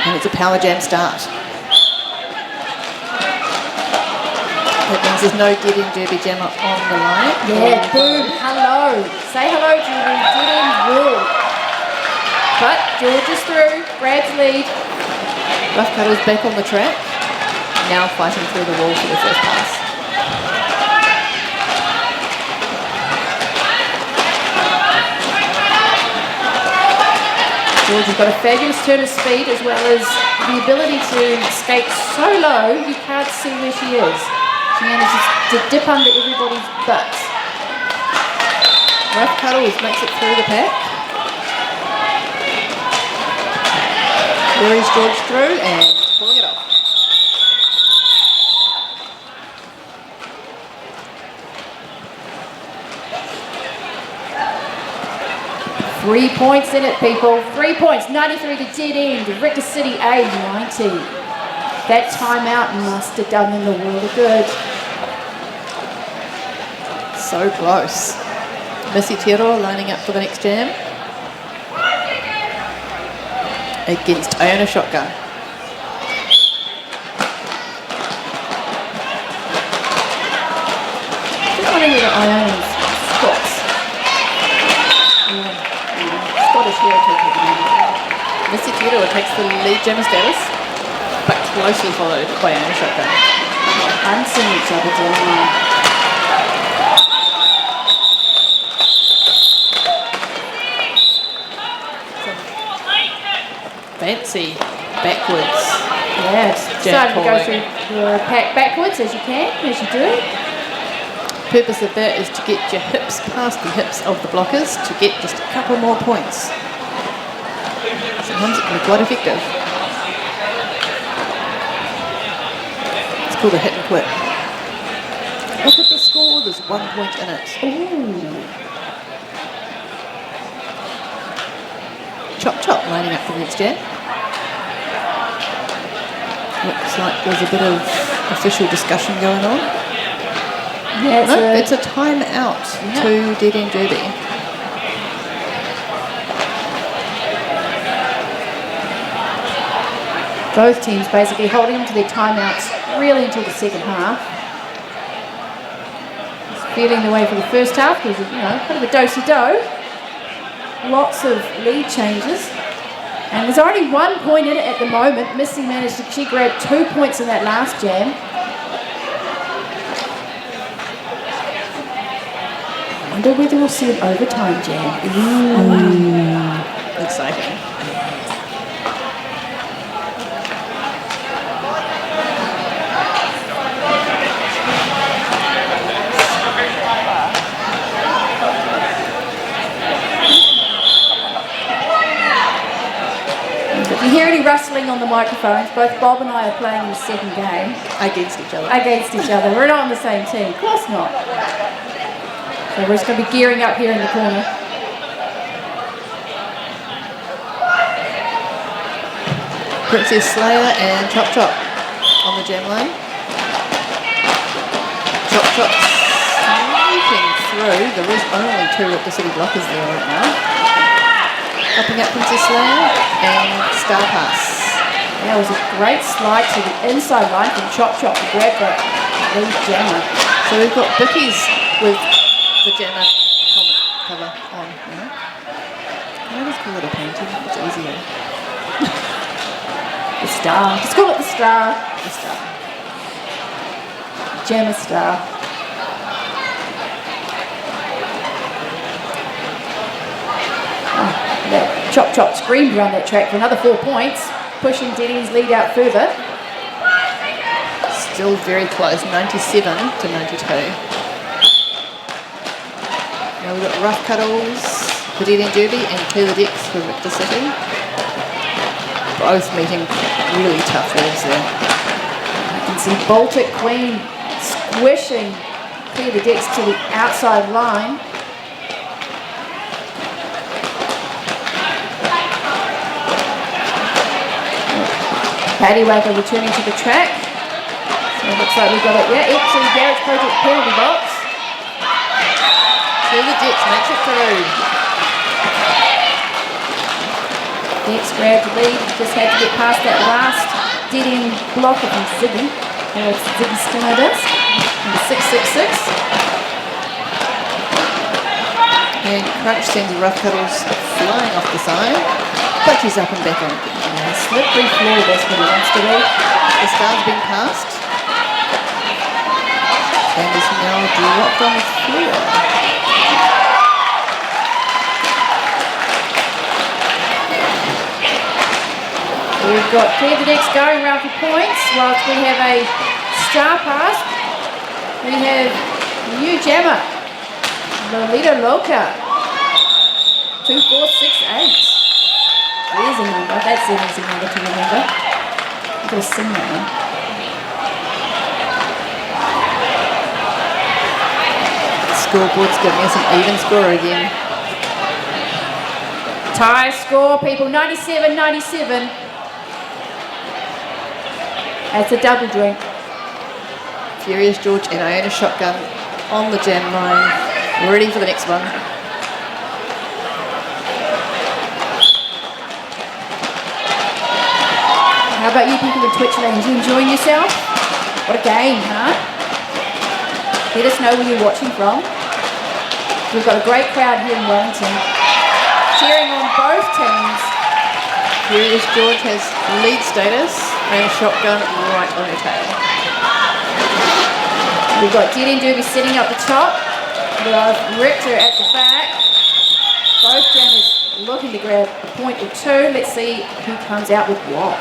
And it's a power jam start. That means there's no Dead End Derby jammer on the line. Yeah, boom, hello. Say hello to the Dead End wall. But George is through, grabs lead. Rough Cuddles back on the track. Now fighting through the wall for the first pass. George has got a fabulous turn of speed as well as the ability to skate so low you can't see where she is. She manages to dip under everybody's butts. Rough Cuddles makes it through the pack. There is George through and pulling it off. Three points in it, people. 3 points. 93 to Dead End. Richter City A 90. That timeout must have done them the world of good. So close. Missy Tero lining up for the next jam. Against Iona Shotgun. Just wondering whether Iona's Scots. Scottish heritage. Missy Tero takes the lead jammer status, but closely followed by Iona Shotgun. Hadn't seen each other down line. Fancy backwards. Yeah, it's starting to go through the pack backwards as you can, as you do. Purpose of that is to get your hips past the hips of the blockers to get just a couple more points. Sometimes it can be quite effective. It's called a hit and quit. Look at the score, there's 1 point in it. Ooh. Chop Chop lining up for the next jab. Looks like there's a bit of official discussion going on. Yeah, it's a timeout to Dead End Derby. Both teams basically holding them to their timeouts really until the second half. Just feeling the way for the first half because, you know, a bit of a do-si-do. Lots of lead changes. And there's already 1 point in it at the moment. Missy managed to, she grabbed 2 points in that last jam. I wonder whether we'll see an overtime jam. Ooh. Exciting. If you hear any rustling on the microphones, both Bob and I are playing the second game. Against each other. Against each other. We're not on the same team. Of course not. So we're just going to be gearing up here in the corner. Princess Slayer and Chop Chop on the jam line. Chop Chop sneaking through. There is only 2 of the city blockers there right now. Upping up Princess Slayer and Star Pass. That was a great slide to the inside line from Chop Chop to grab that lead jammer. So we've got Bickies with the jammer helmet cover on now. Can I just call it a painting? It's easier. The star. Let's call it the star. The star. Jammer star. Chop Chop screamed around that track for another 4 points, pushing Denny's lead out further. Still very close, 97 to 92. Now we've got Rough Cuddles for Dead End Derby and Clear the Decks for Richter City. Both meeting really tough legs there. You can see Baltic Queen squishing Clear the Decks to the outside line. Paddy Wagger returning to the track. So it looks like we've got it. Yeah, Epsom Garage Project penalty box. Clear the Decks makes it through. Decks grabbed the lead, just had to get past that last dead end blocker from Ziggy. It's Ziggy Stardust, number 666. And Crunch sends Rough Cuddles flying off the side. But she's up and back on again. Yeah, slippery floor, that's what he wants to do. The star's been passed. And is now dropped on the floor. We've got Clear the Decks going round for points, whilst we have a star pass. We have new jammer, Lolita Loca, 2468. There's a number, that's an easy number to remember. I've got to sing that one. The scoreboard's giving us an even score again. Tie score, people, 97-97. That's a double drink. Furious George and Iona Shotgun on the jam line, ready for the next one. How about you people in Twitch land? You enjoying yourself? What a game, huh? Let us know where you're watching from. We've got a great crowd here in Wellington, cheering on both teams. Furious George has lead status and Shotgun right on her tail. We've got Dead End Derby setting up the top. We have Richter at the back. Both jammers looking to grab a point or two. Let's see who comes out with what.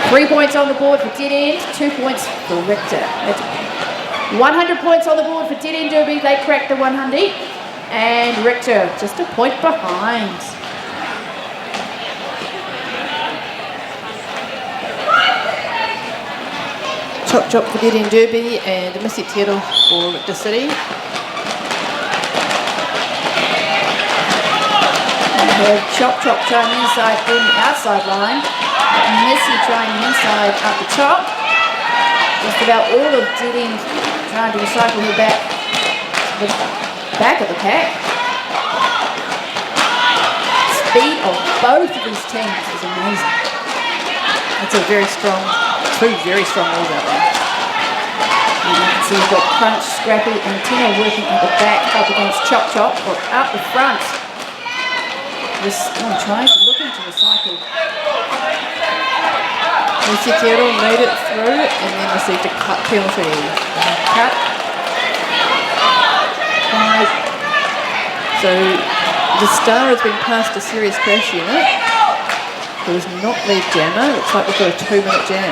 Three points on the board for Dead End, 2 points for Richter. That's 100 points on the board for Dead End Derby. They cracked the 100. And Richter just a point behind. Chop Chop for Dead End Derby and Missy Tero for Richter City. We have Chop Chop trying inside in the outside line. Missy trying inside up the top. Just about all of Dead End trying to recycle her back to the back of the pack. Speed of both of these teams is amazing. It's a very strong, two very strong balls out there. And you can see we've got Crunch, Scrappy and Tino working at the back up against Chop Chop or out the front. Just trying to look into recycle. Missy Tero made it through and then received a cut penalty. Cut. 5. So the star has been passed to Serious Crash Unit. It was not lead jammer. Looks like we've got a 2-minute jam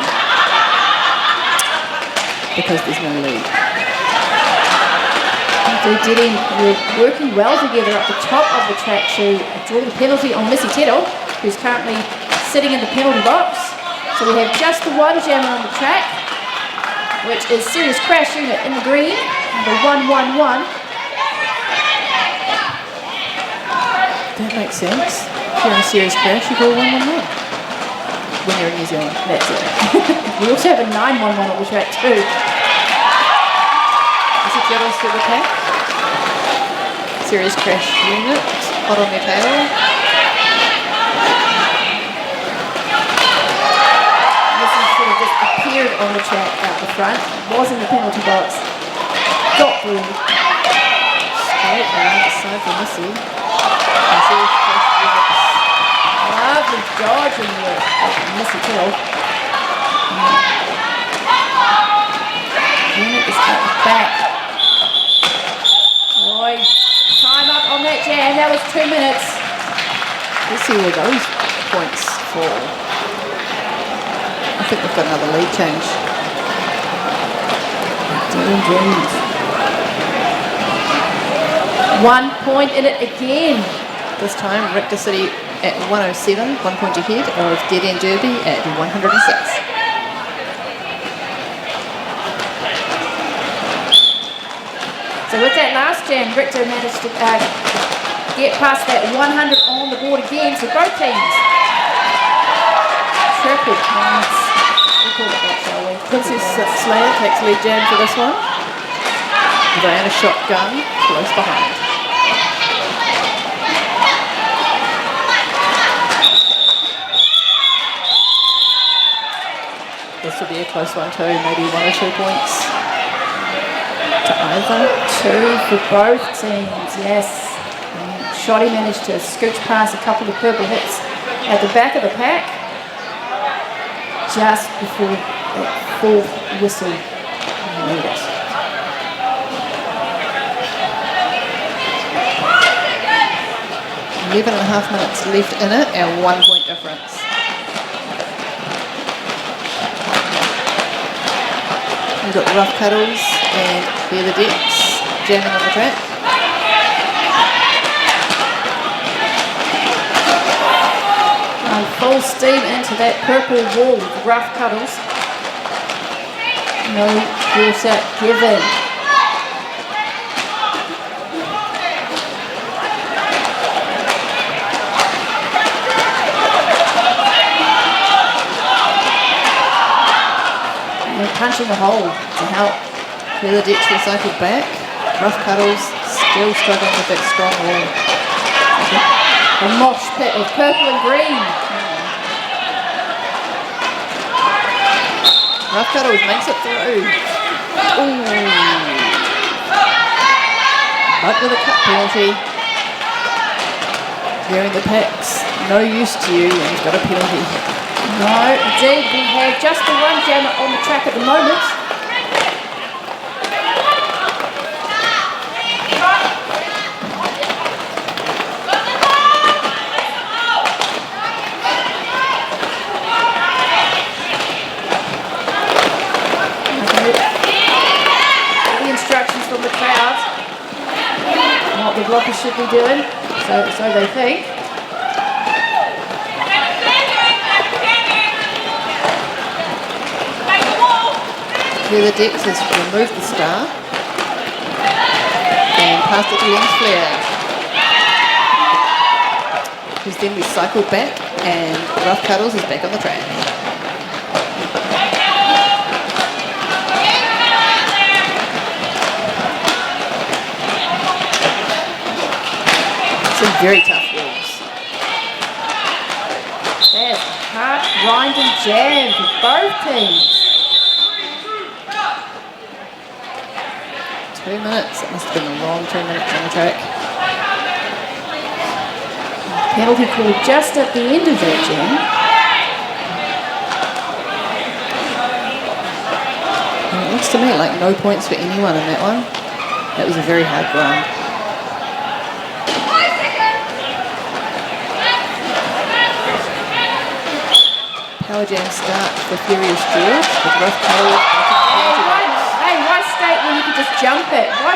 because there's no lead. Dead End were working well together up the top of the track to draw the penalty on Missy Tero, who's currently sitting in the penalty box. So we have just the one jammer on the track, which is Serious Crash Unit in the green, number 111. That makes sense. If you're in a Serious Crash, you go 111 when you're in New Zealand. That's it. We also have a 911 on the track too. Missy Tero through the pack. Serious Crash Unit, hot on their tail. Sort of just appeared on the track out the front, was in the penalty box, got through. Straight around the side for Missy. And Serious Crash Units. Lovely dodge in there, Missy Tero. Unit is at the back. Boy, time up on that jam, that was 2 minutes. Let's see where those points fall. I think we've got another lead change. Indeed. 1 point in it again. This time, Richter City at 107, 1 point ahead of Dead End Derby at 106. So with that last jam, Richter managed to get past that 100 on the board again. So both teams triple points. We'll call it that, shall we? Princess Slayer takes lead jam for this one. Diana Shotgun close behind. This will be a close one too, maybe 1 or 2 points to either. 2 for both teams, yes. And Shotty managed to scooch past a couple of purple hits at the back of the pack just before that 4th whistle made it. – 11.5 minutes left in it and 1 point difference. We've got Rough Cuddles and Clear the Decks jamming on the track. Full steam into that purple wall with Rough Cuddles. No water given. And they're punching a hole to help. Clear the Decks recycled back. Rough Cuddles still struggling with that strong wall. A mosh pit of purple and green. Rough Cuddles makes it through. Ooh. But with a cut penalty. Clearing the packs. No use to you when you've got a penalty. No, indeed, we have just the one jammer on the track at the moment. The instructions from the crowd, what the blockers should be doing, so they think. Here the Dex has removed the star and passed it to Lens Flair, who's then recycled back, and Rough Cuddles is back on the track. Some very tough walls. There's a hard grinding jam for both teams. 2 minutes. It must have been a long 2 minutes on the track. Penalty called just at the end of that jam. And it looks to me like no points for anyone in that one. That was a very hard grind. Power jam start for Furious George with Rough Cuddles. Hey, why state when you could just jump it? Why?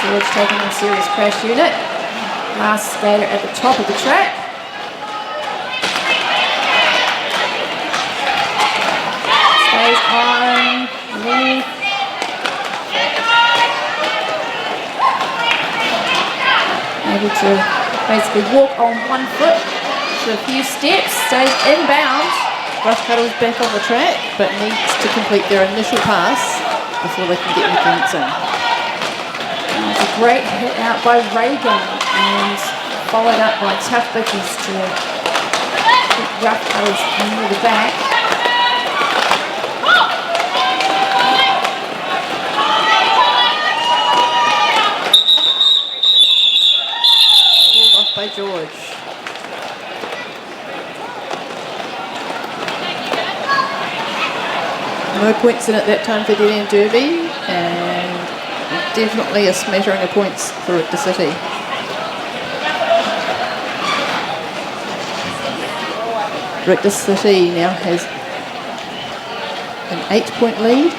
George taking a serious crash unit. Last skater at the top of the track. Stays on. Lead. Able to basically walk on one foot for a few steps, stays inbound. Rough Cuddles back on the track, but needs to complete their initial pass before they can get mechanics in. It's a great hit out by Reagan and followed up by Tough Bickies to keep Rough Cuddles near the back. By George. No points in at that time for Dead End Derby, and definitely a smattering of points for Richter City. Richter City now has an 8-point lead.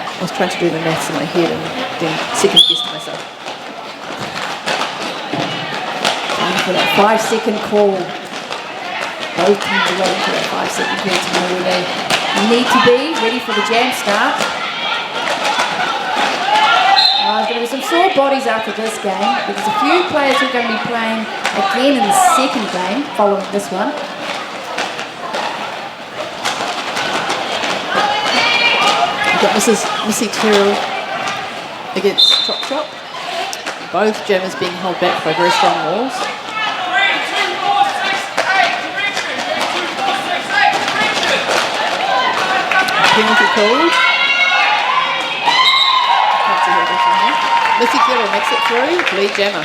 I was trying to do the maths in my head and then second guessed myself. For that 5-second call. Both teams are waiting for that 5-second call to know where they need to be, ready for the jam start. There's going to be some sore bodies after this game. There's a few players who are going to be playing again in the second game following this one. We've got Missy Terrell against Chop Chop. Both jammers being held back by very strong walls. Penalty called. Can't see her different here. Missy Terrell makes it through. Lead jammer.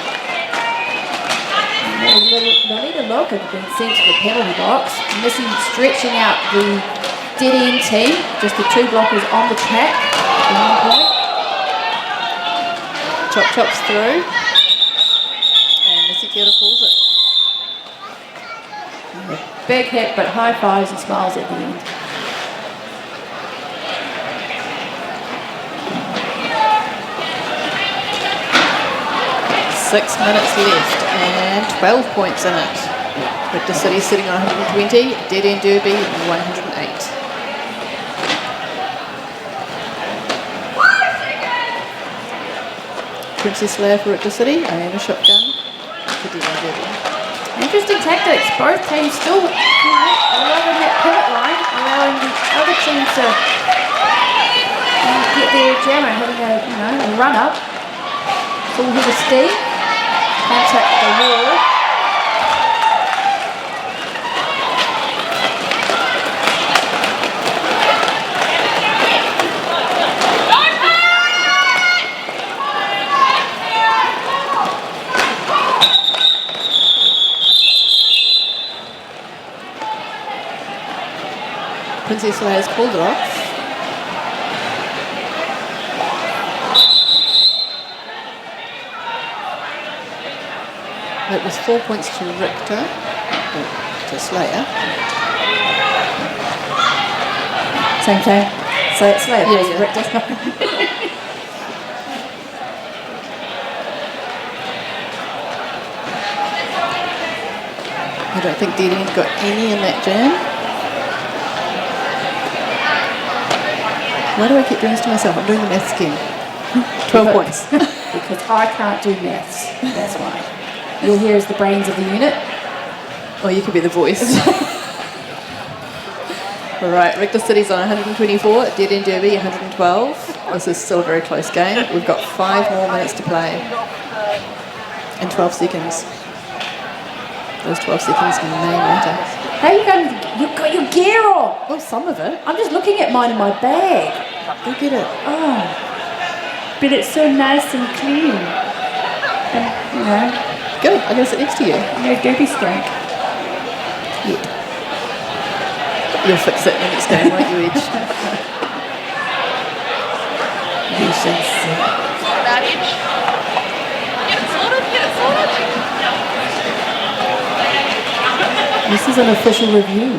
Lolita Lock has been sent to the penalty box. Missy stretching out the dead end team. Just the two blockers on the track. At 1 point. Chop Chop's through. And Missy Terrell pulls it. Big hit, but high fives and smiles at the end. Six minutes left and 12 points in it. Richter City sitting on 120, Dead End Derby 108. Princess Leia for Richter City, I am a shotgun for Dead End Derby. Interesting tactics. Both teams still allowing that pivot line, allowing the other team to get their jammer, having a run up. Full head of steam. Contact the wall. Princess Leia's called it off. It was 4 points to Richter, to Slayer. Same. So it's Slayer. Yeah. Richter. I don't think Dedean's got any in that jam. Why do I keep doing this to myself? I'm doing the maths again. 12 points. Because I can't do maths. That's why. You're here as the brains of the unit. Or you could be the voice. Right, Richter City's on 124, Dedean Derby 112. This is still a very close game. We've got 5 more minutes to play. And 12 seconds. Those 12 seconds may matter. How are you going? You've got your gear on. Well, some of it. I'm just looking at mine in my bag. Go get it. Oh. But it's so nice and clean. And, you know, Good, I'm going to sit next to you. no derby stank. Yet. You'll fix it in the next game, won't you, Edge? You shall see. That Edge. Get it sorted. This is an official review.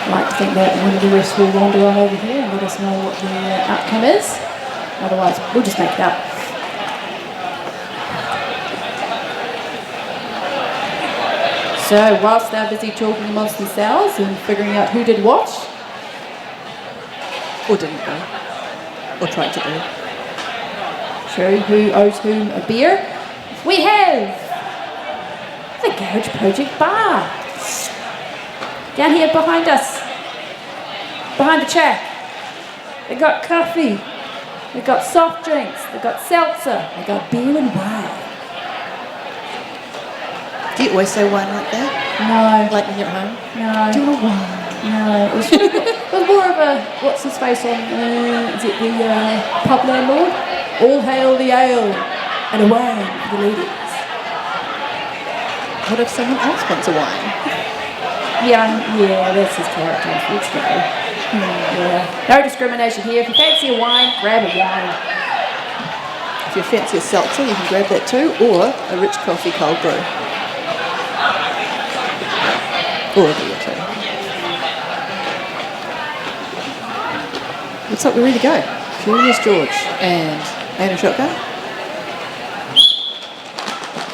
I'd like to think that one of the refs will wander on over here and let us know what the outcome is. Otherwise, we'll just make it up. So, whilst they're busy talking amongst themselves and figuring out who did what, Or didn't go. Or tried to do. true, who owes whom a beer, we have the Garage Project Bar. Down here behind us, behind the track. They got coffee, they got soft drinks, they got seltzer, they got beer and wine. Do you always say wine like that? No, Like when you're at home? no. Do you want wine? No, it was more of a, what's his face on, is it the pub landlord? All hail the ale and a wine for the ladies. What if someone else wants a wine? Yeah, that's his character, unfortunately. Yeah. No discrimination here. If you fancy a wine, grab a wine. If you fancy a seltzer, you can grab that too, or a rich coffee cold brew. Or a beer too. Looks like we're ready to go. Furious George and aim a shotgun.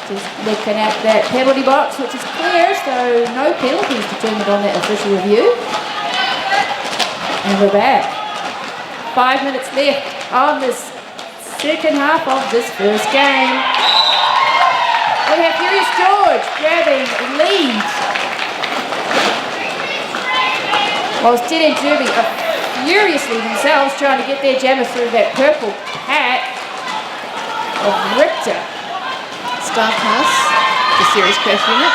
Just looking at that penalty box, which is clear, so no penalties determined on that official review. And we're back. 5 minutes left on this second half of this first game. We have Furious George grabbing lead. Whilst Dedean Derby are furiously themselves trying to get their jammer through that purple pack of Richter. Star Pass, the series crash unit.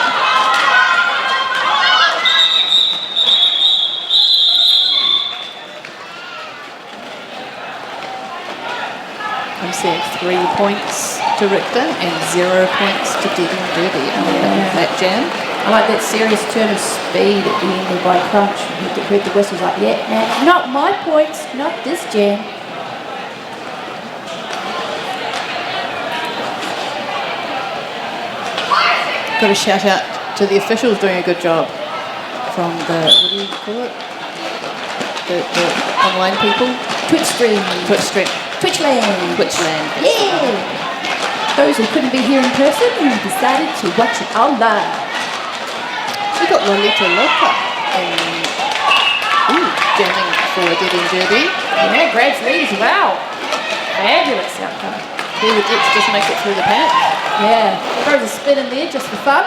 I'm seeing 3 points to Richter and 0 points to Dedean Derby on that jam. I like that serious turn of speed at the end of by Crunch. You heard the whistles like, yeah, nah, not my points, not this jam. Got a shout out to the officials doing a good job from the, what do you call it? The online people? Twitch stream. Twitchland. Yeah. Those who couldn't be here in person who decided to watch it online. We got Lolita Loca jamming for Dedean Derby. Yeah, grabs lead as well. Fabulous outcome. Here with X just make it through the pack. Yeah, throws a spin in there just for fun.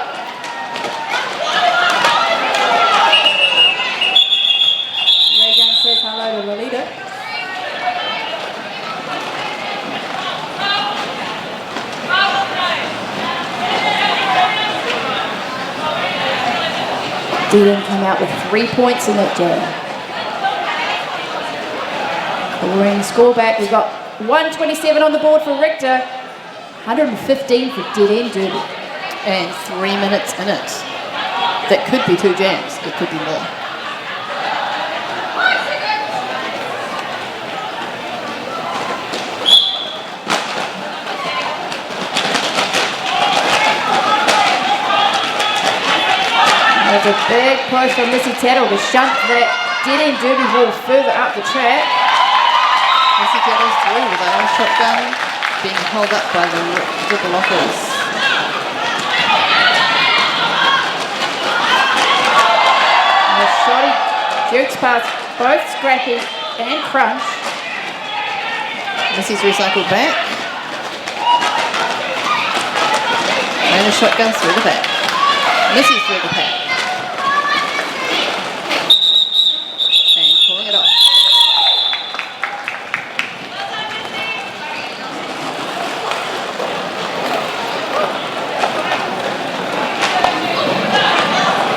Reagan says hello to Lolita. Dedean came out with 3 points in that jam. Scoring score back. We've got 127 on the board for Richter. 115 for dead end derby. And 3 minutes in it. That could be 2 jams. It could be more. There's a big push from Missy Tattle to shunt that dead end derby ball further up the track. Missy Tattle's through with our shotgun being held up by the blockers. And the shotty jerks past both Scrappy and Crunch. Missy's recycled back. And a shotgun through the pack. Missy's through the pack. And pulling it off.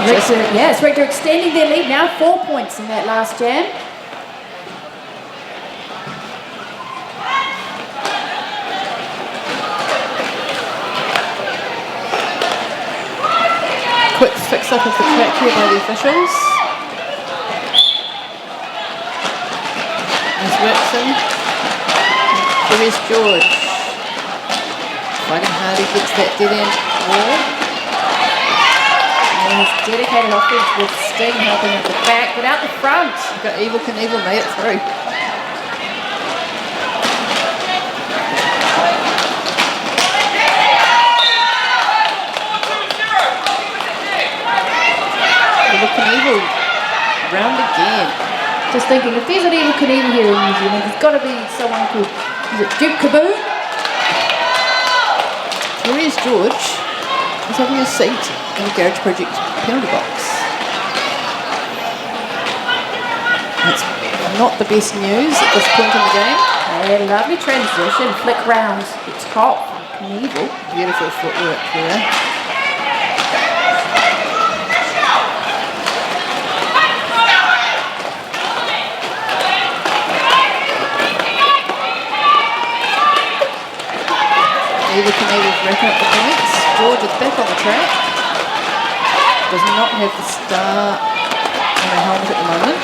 Richter, yes, Richter extending their lead now, 4 points in that last jam. Quick fix up of the track here by the officials. There's Watson. Here's George. Fighting hard, he gets that dead end wall. And his dedicated offense with Sting helping at the back, but out the front. We've got Evil Knievel made it through. Evil Knievel round again. Just thinking, if there's an Evil Knievel here in New Zealand, there's got to be someone called, is it Duke Kaboom? Here's George. He's having a seat in the Garage Project penalty box. That's not the best news at this point in the game. A lovely transition, flick round the top. Knievel. Beautiful footwork there. Evil Knievel's wrapping up the points. George is back on the track. Does not have the star on her helmet at the moment.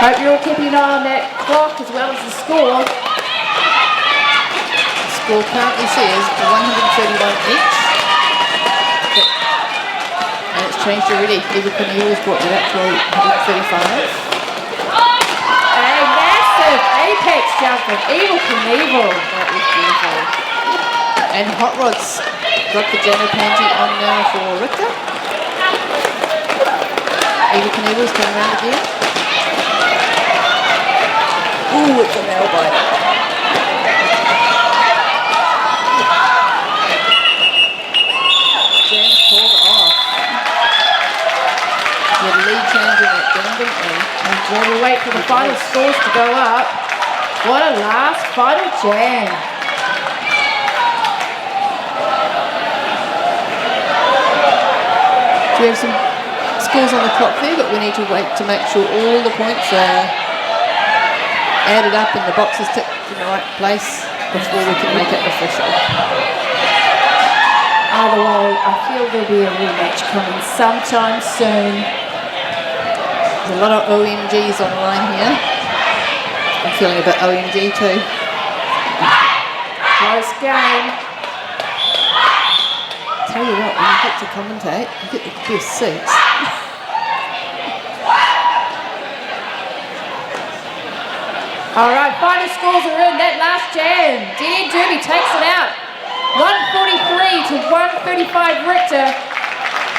Hope you're all keeping an eye on that clock as well as the score. The score currently says 131 each. And it's changed already. Evil Knievel's brought it up to 135. A massive apex jump from Evil Knievel. That was beautiful. And Hot Rod's got the Jano Panty on now for Richter. Evil Knievel's coming around again. Ooh, it's a nail biter. Jan pulled off. The lead change in that jam, didn't we? And we'll wait for the final scores to go up. What a last final jam. We have some scores on the clock there, but we need to wait to make sure all the points are added up and the boxes ticked in the right place before we can make it official. Either way, I feel there'll be a rematch coming sometime soon. There's a lot of OMGs on the line here. I'm feeling a bit OMG too. Close game. Tell you what, when you get to commentate, you get the best seats. All right, final scores are in. That last jam. Dead End Derby takes it out. 143 to 135 Richter.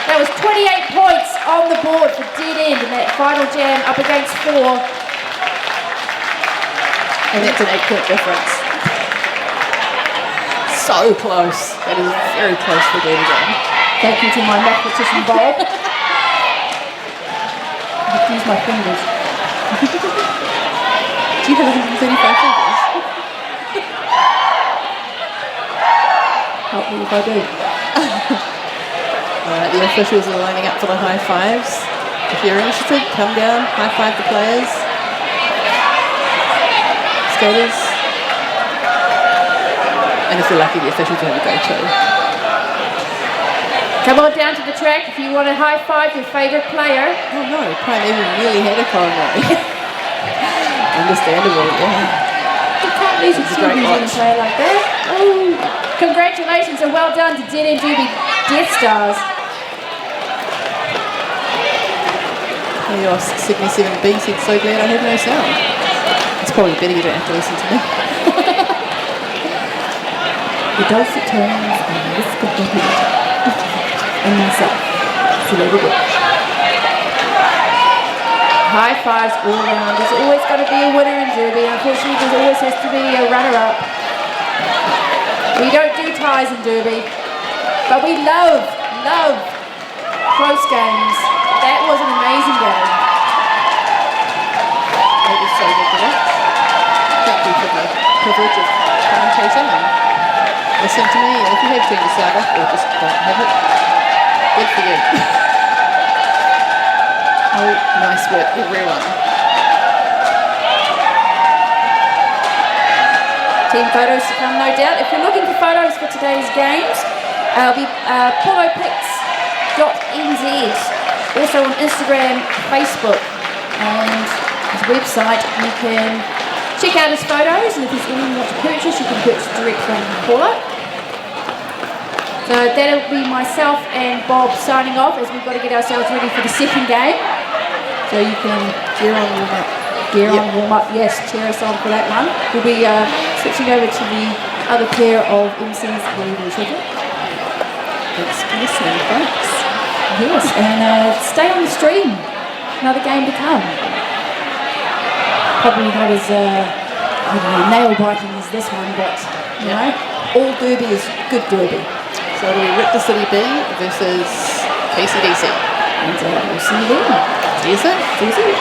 That was 28 points on the board for Dead End in that final jam up against 4. And that's an 8-point difference. So close. That is very close for Dead End. Thank you to my mathematician Bob. I have to use my fingers. Do you have 135 fingers? Help me if I do. Alright, the officials are lining up for the high fives. If you're interested, come down, high five the players. Skaters. And if you're lucky, the officials will have a go too. Come on down to the track if you want to high five your favourite player. Oh no, Primeval nearly had a coronary. Understandable, yeah. You can't lose a It's a New great Zealand watch. player like that. Oh, congratulations and well done to Dead End Derby Death Stars. Chaos 77B said, so glad I have no sound. It's probably better you don't have to listen to me. The dulcet tones and the whisk of the heat. And myself, Philippa Welch. High fives all around. There's always got to be a winner in Derby. Unfortunately, there always has to be a runner-up. We don't do ties in Derby, but we love close games. That was an amazing game. It was so good to watch. Thank you for the privilege of commentating and listening to me. And if you have turned the sound off or just don't have it, good for you. Oh, nice work, everyone. Team photos to come, no doubt. If you're looking for photos for today's games, it'll be polopics.nz. Also on Instagram, Facebook, and his website. You can check out his photos, and if there's anything you want to purchase, you can purchase direct from Paulo. So that'll be myself and Bob signing off as we've got to get ourselves ready for the second game. So you can Gear on, warm up. gear on, warm up, yes, cheer us on for that one. We'll be switching over to the other pair of MCs with Richter. Thanks for listening, folks. Yes, and stay on the stream. Another game to come. Probably not as nail biting as this one, but you know, all Derby is good Derby. So it'll be Richter City B versus KCDC. And we'll see you then. See you soon. See you soon.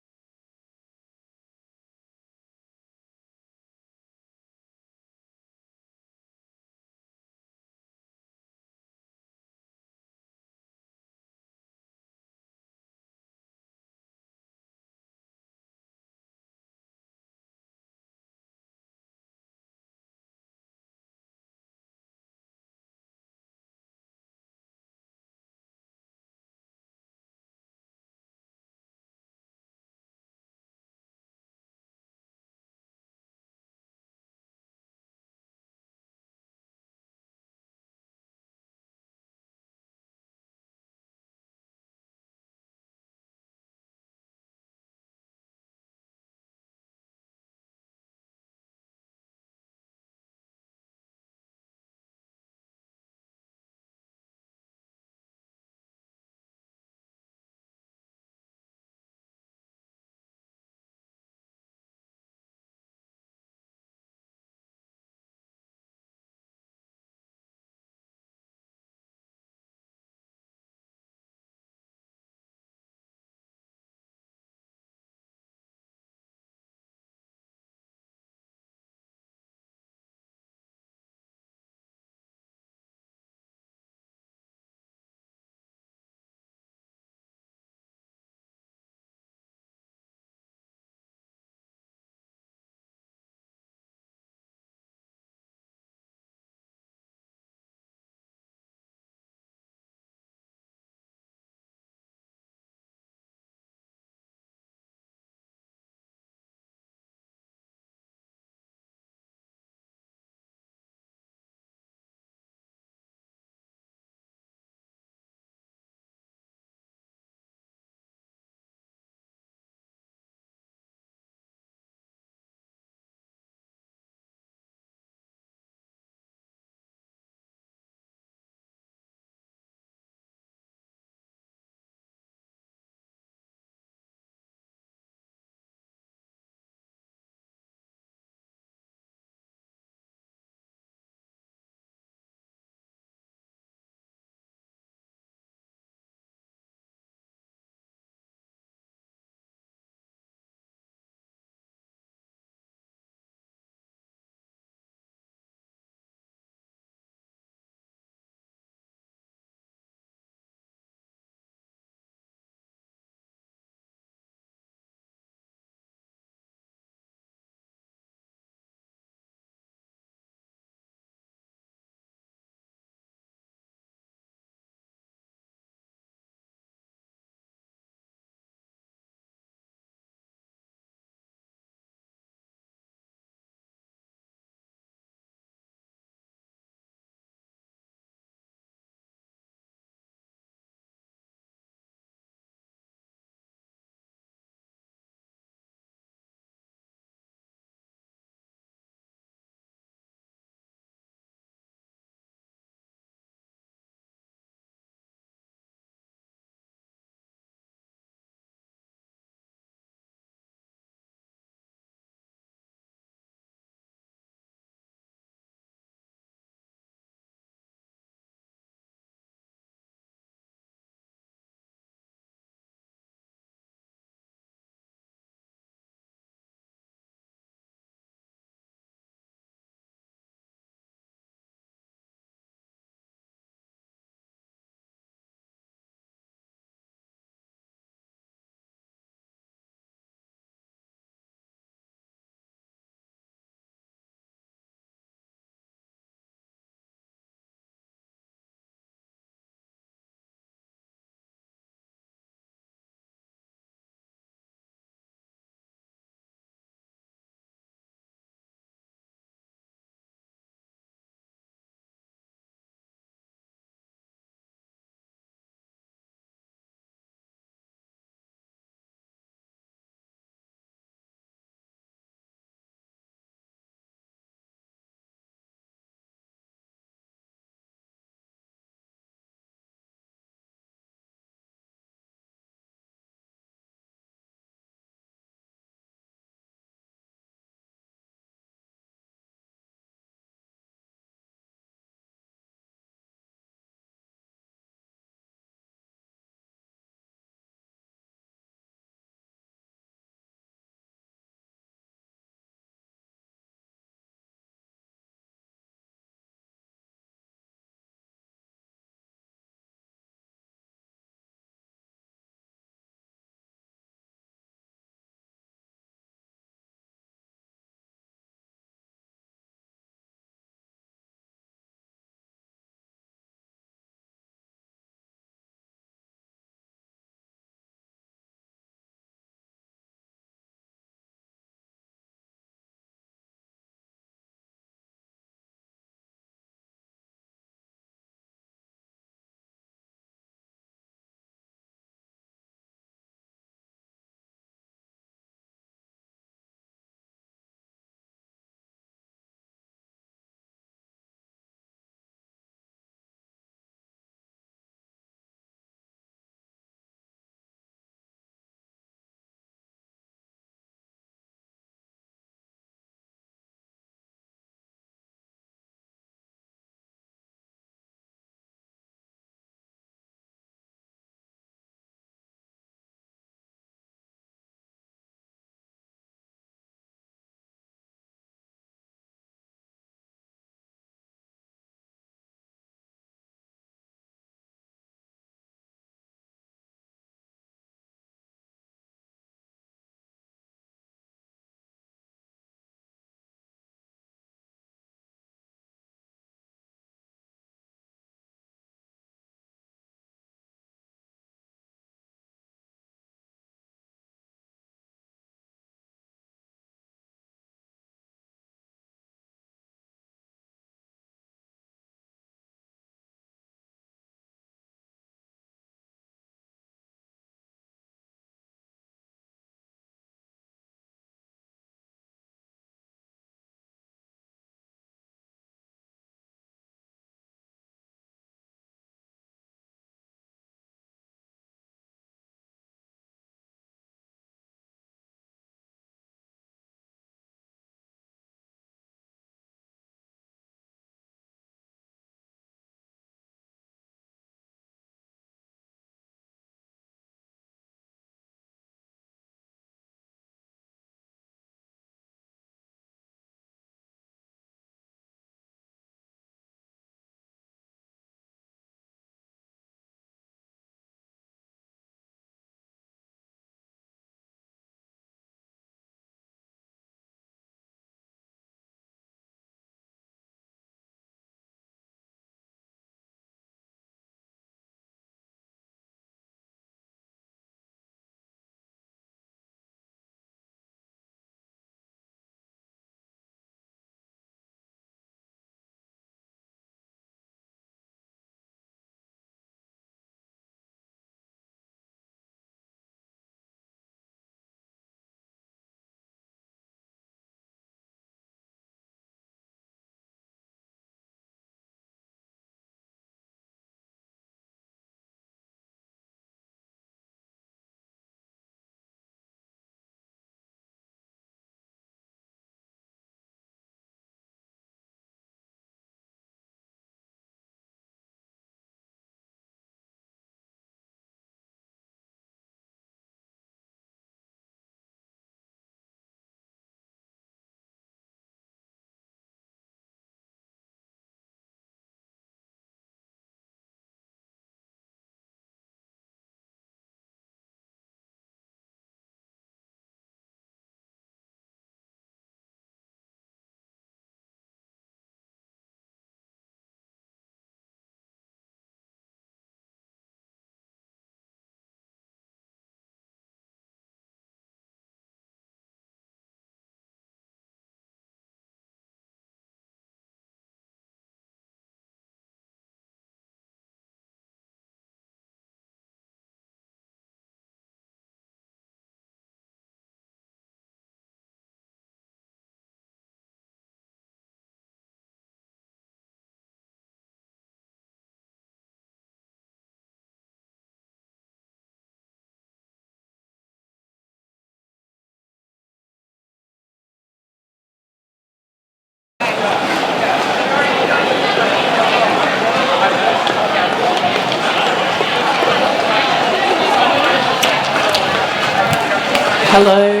Hello,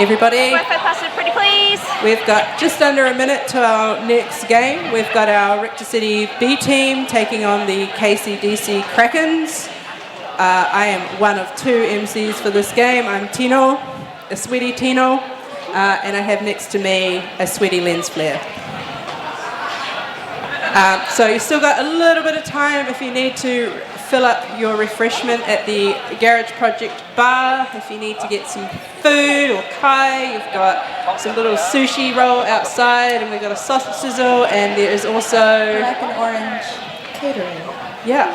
everybody. Wi-Fi password, pretty please. We've got just under a minute to our next game. We've got our Richter City B team taking on the KCDC Krakens. I am one of two MCs for this game. I'm Tino, a sweaty Tino, and I have next to me a sweaty lens flare. So you've still got a little bit of time if you need to fill up your refreshment at the Garage Project bar. If you need to get some food or kai, you've got some little sushi roll outside, and we've got a sausage sizzle, and there is also Black and orange catering. Yeah,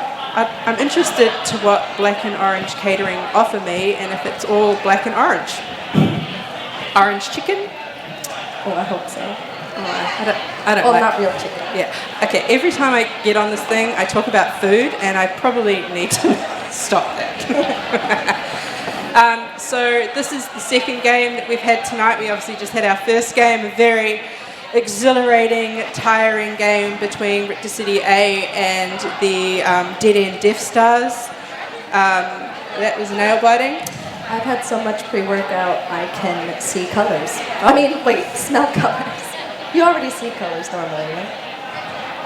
I'm interested to what Black and Orange catering offer me, and if it's all black and orange. Orange chicken? Oh, I hope so. I don't Well, like. not real chicken. Yeah. Okay. Every time I get on this thing, I talk about food, and I probably need to stop that. So this is the second game that we've had tonight. We obviously just had our first game, a very exhilarating, tiring game between Richter City A and the Dead End Death Stars. That was nail biting. I've had so much pre-workout, I can see colors. I mean, wait, smell colors. You already see colors normally,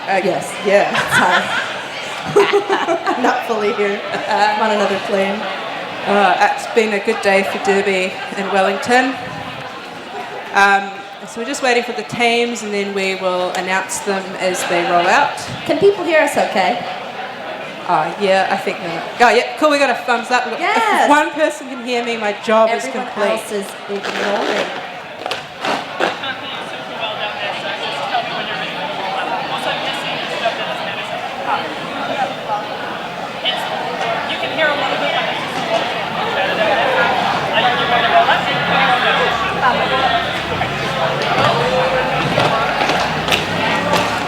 right? Yes. Yeah. Sorry. I'm not fully here. I'm on another plane. It's been a good day for Derby and Wellington. So we're just waiting for the teams, and then we will announce them as they roll out. Can people hear us okay? Yeah, I think they're... Oh, yeah, cool, we got a thumbs up. Yes. If one person can hear me, my job is Everyone complete. else is ignoring. You can hear a little bit when it's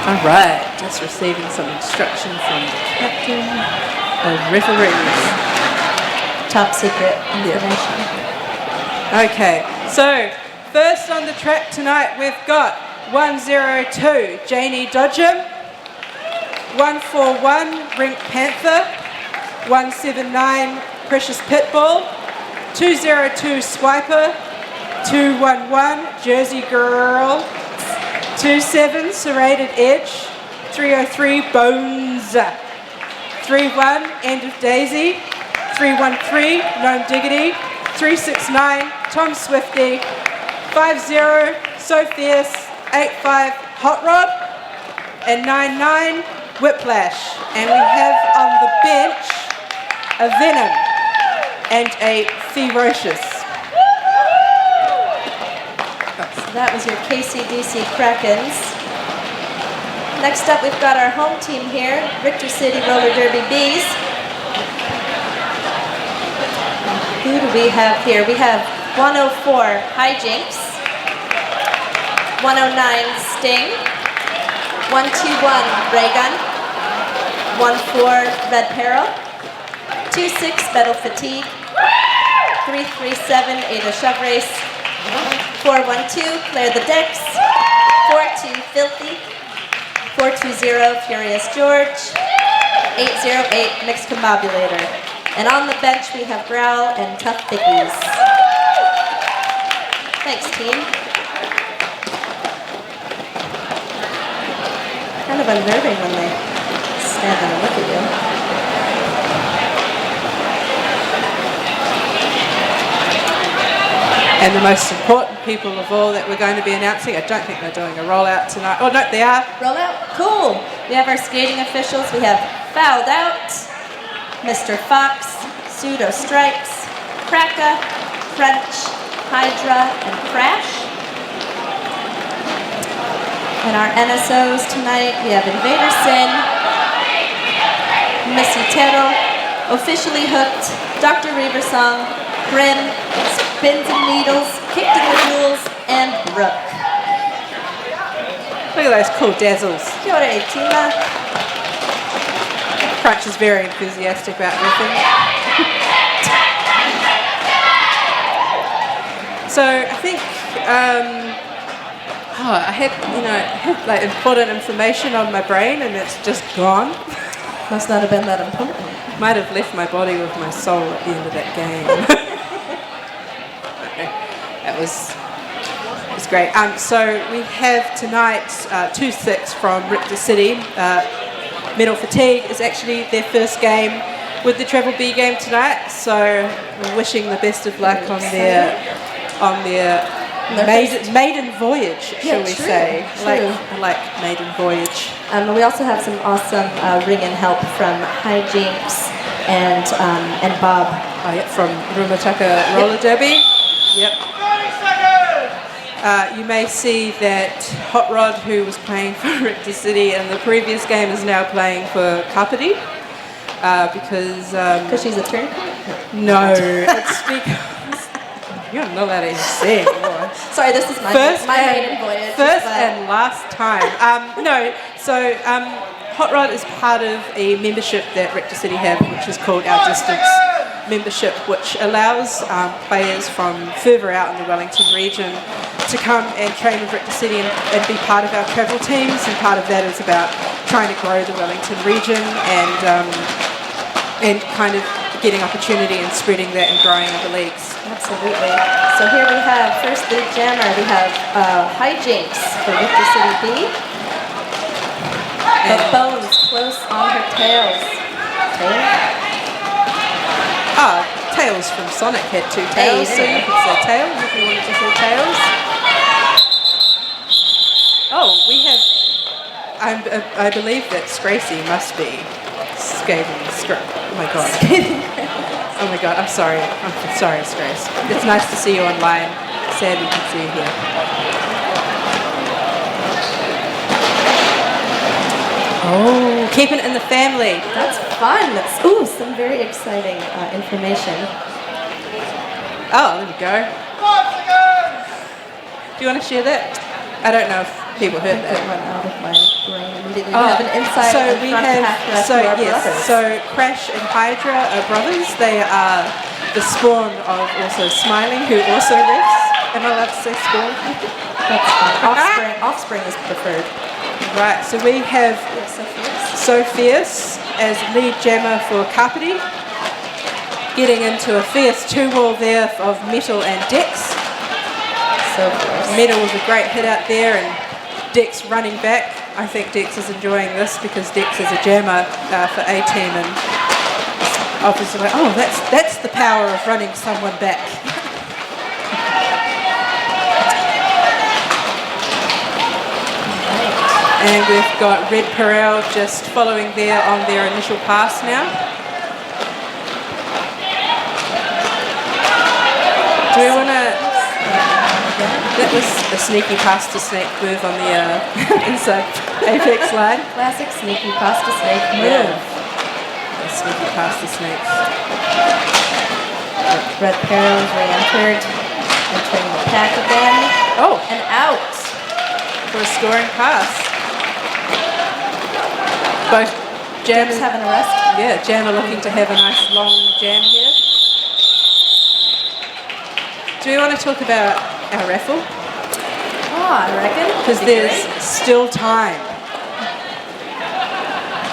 All right, just receiving some instruction from the captain of referees. Top secret information. Okay, so first on the track tonight we've got 102 Janie Dodgem, 141 Rink Panther, 179 Precious Pitbull, 202 Swiper, 211 Jersey Girl, 27 Serrated Edge, 303 Bones, 31 End of Daisy, 313 Gnome Diggity, 369 Tom Swifty, 50 So Fierce, 85 Hot Rod, and 99 Whiplash. And we have on the bench a Venom and a Ferocious. So that was your KCDC Krakens. Next up, we've got our home team here, Richter City Roller Derby Bees. Who do we have here? We have 104 Hijinks, 109 Sting, 121 Raygun, 14 Red Peril, 26 Battle Fatigue, 337 Ada Shove Race, 412 Clear the Decks, 42 Filthy, 420 Furious George, 808 Mixed Combobulator. And on the bench we have Growl and Tough Biggies. Thanks, team. Kind of unnerving when they stand and look at you. And the most important people of all that we're going to be announcing, I don't think they're doing a rollout tonight. Oh, no, they are. Roll out. Cool. We have our skating officials. We have Fouled Out, Mr. Fox, Pseudo Strikes, Kraka, French, Hydra, and Crash. And our NSOs tonight, we have Invader Sin, Missy Tero, Officially Hooked, Dr. Reaversong, Grim, Spins and Needles, Kicked in the Jewels, and Brooke. Look at those cool dazzles. Kia ora, Tina. Crunch is very enthusiastic about everything. So I think I had like important information on my brain, and it's just gone. Must not have been that important. Might have left my body with my soul at the end of that game. It was great. So we have tonight 2-6 from Richter City. Medal Fatigue is actually their first game with the Travel B game tonight, so we're wishing the best of luck on their maiden voyage, shall we say. I like maiden voyage. We also have some awesome ring-in help from Hijinks and Bob. Oh, yeah, from Rumataka Roller Derby. Yep. You may see that Hot Rod, who was playing for Richter City in the previous game, is now playing for Kapiti. Because she's a turncoat? No, it's because you're not allowed to say anymore. Sorry, this is my maiden voyage. First and last time. Hot Rod is part of a membership that Richter City have, which is called our Distance membership, which allows players from further out in the Wellington region to come and train with Richter City and be part of our travel teams, and part of that is about trying to grow the Wellington region and kind of getting opportunity and spreading that and growing other leagues. Absolutely. So here we have, first league jammer, we have Hijinks for Richter City B. But Bones close on her tails. Tails from Sonic had 2 tails, so you could say tails if you wanted to say tails. Oh, we have, I believe that Scracy must be scathing script. Oh my god. Oh my god, I'm sorry, Scrace. It's nice to see you online. Sad we can see you here. Oh, keeping it in the family. That's fun. Some very exciting information. Oh, there we go. Do you want to share that? I don't know if people heard that. Went out of my brain immediately. We have an insight. So Crash and Hydra are brothers. They are the spawn of also Smiling, who also refs. Am I allowed to say spawn? That's fine. Offspring is preferred. Right, so we have So Fierce as lead jammer for Kapiti, getting into a fierce 2-wall there of Metal and Dex. So fierce. Metal was a great hit out there, and Dex running back. I think Dex is enjoying this because Dex is a jammer for A-Team, and obviously like, oh, that's the power of running someone back. And we've got Red Perel just following there on their initial pass now. Do we want to... That was a sneaky pass to snake move on the inside apex line. Classic sneaky pass to snake move. A sneaky pass to snake. Red Perel is re-entered. Entering the pack again. Oh! And out. For a scoring pass. Both jammers having a rest. Yeah, jammer looking to have a nice long jam here. Do we want to talk about our raffle? I reckon. Because there's still time.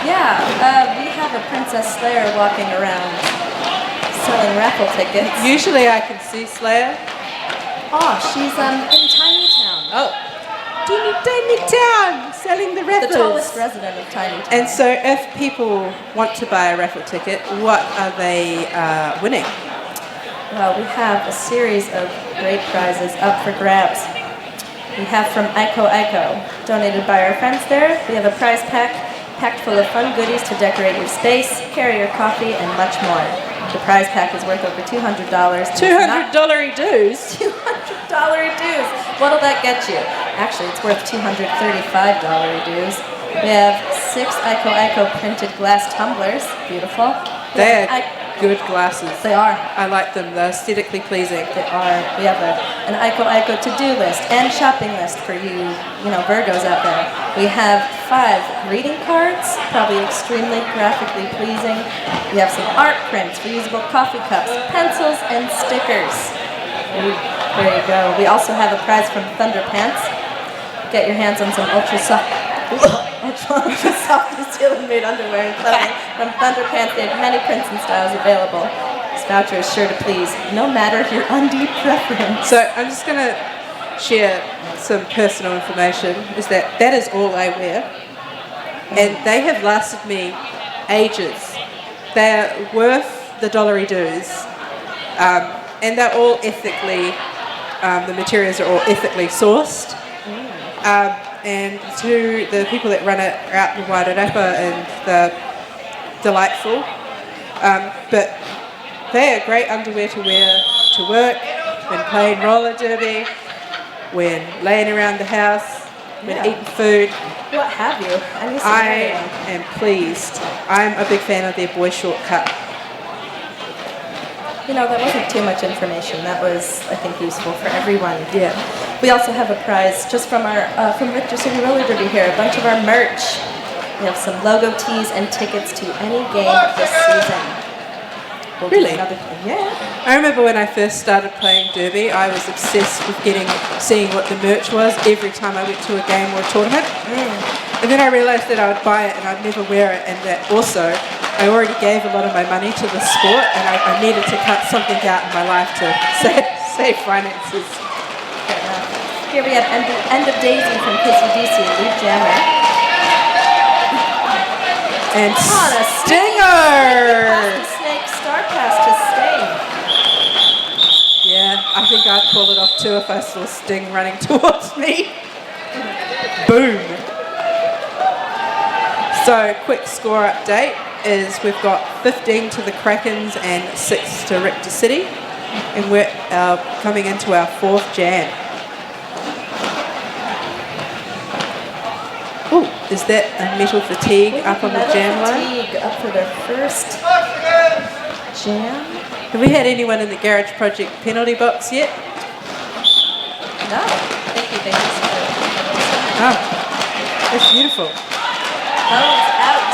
Yeah, we have a Princess Slayer walking around selling raffle tickets. Usually I can see Slayer. She's in Tiny Town. Oh. Tiny Town, selling the raffles. The tallest resident of Tiny Town. And so if people want to buy a raffle ticket, what are they winning? Well, we have a series of great prizes up for grabs. We have from Aiko Aiko, donated by our friends there. We have a prize pack packed full of fun goodies to decorate your space, carry your coffee, and much more. The prize pack is worth over $200. $200 dues? $200 dues. What'll that get you? Actually, it's worth $235 dues. We have 6 Aiko Aiko printed glass tumblers. Beautiful. They're good glasses. They are. I like them. They're aesthetically pleasing. They are. We have an Aiko Aiko to-do list and shopping list for you Virgos out there. We have 5 greeting cards, probably extremely graphically pleasing. We have some art prints, reusable coffee cups, pencils, and stickers. There you go. We also have a prize from Thunder Pants. Get your hands on some ultra soft concealer made underwear and clothing from Thunder Pants. They have many prints and styles available. voucher is sure to please, no matter your undue preference. So I'm just going to share some personal information, is that is all I wear. And they have lasted me ages. They're worth the dollary dues. And they're all ethically, the materials are all ethically sourced. And to the people that run it out in Wairarapa and the delightful. But they are great underwear to wear to work, when playing roller derby, when laying around the house, when eating food. What have you? I am pleased. I'm a big fan of their boy shortcut. You know, that wasn't too much information. That was, I think, useful for everyone. Yeah. We also have a prize just from our from Richter City Roller Derby here. A bunch of our merch. We have some logo tees and tickets to any game this season. We'll do Really? Yeah. I remember when I first started playing derby, I was obsessed with seeing what the merch was every time I went to a game or a tournament. And then I realised that I would buy it and I'd never wear it, and that also I already gave a lot of my money to the sport, and I needed to cut something out in my life to save finances. Fair enough. Here we have End of Daisy from KCDC, Leaf Jammer. And On a Stinger! Snake Star Pass to Sting. Yeah, I think I'd pull it off too if I saw Sting running towards me. Boom! So, quick score update is we've got 15 to the Krakens and 6 to Richter City, and we're coming into our 4th jam. Oh, is that a Metal Fatigue up on the jam line? Fatigue up for their first jam. Have we had anyone in the Garage Project penalty box yet? No. Thank you. Oh, that's beautiful. Oh, it's out.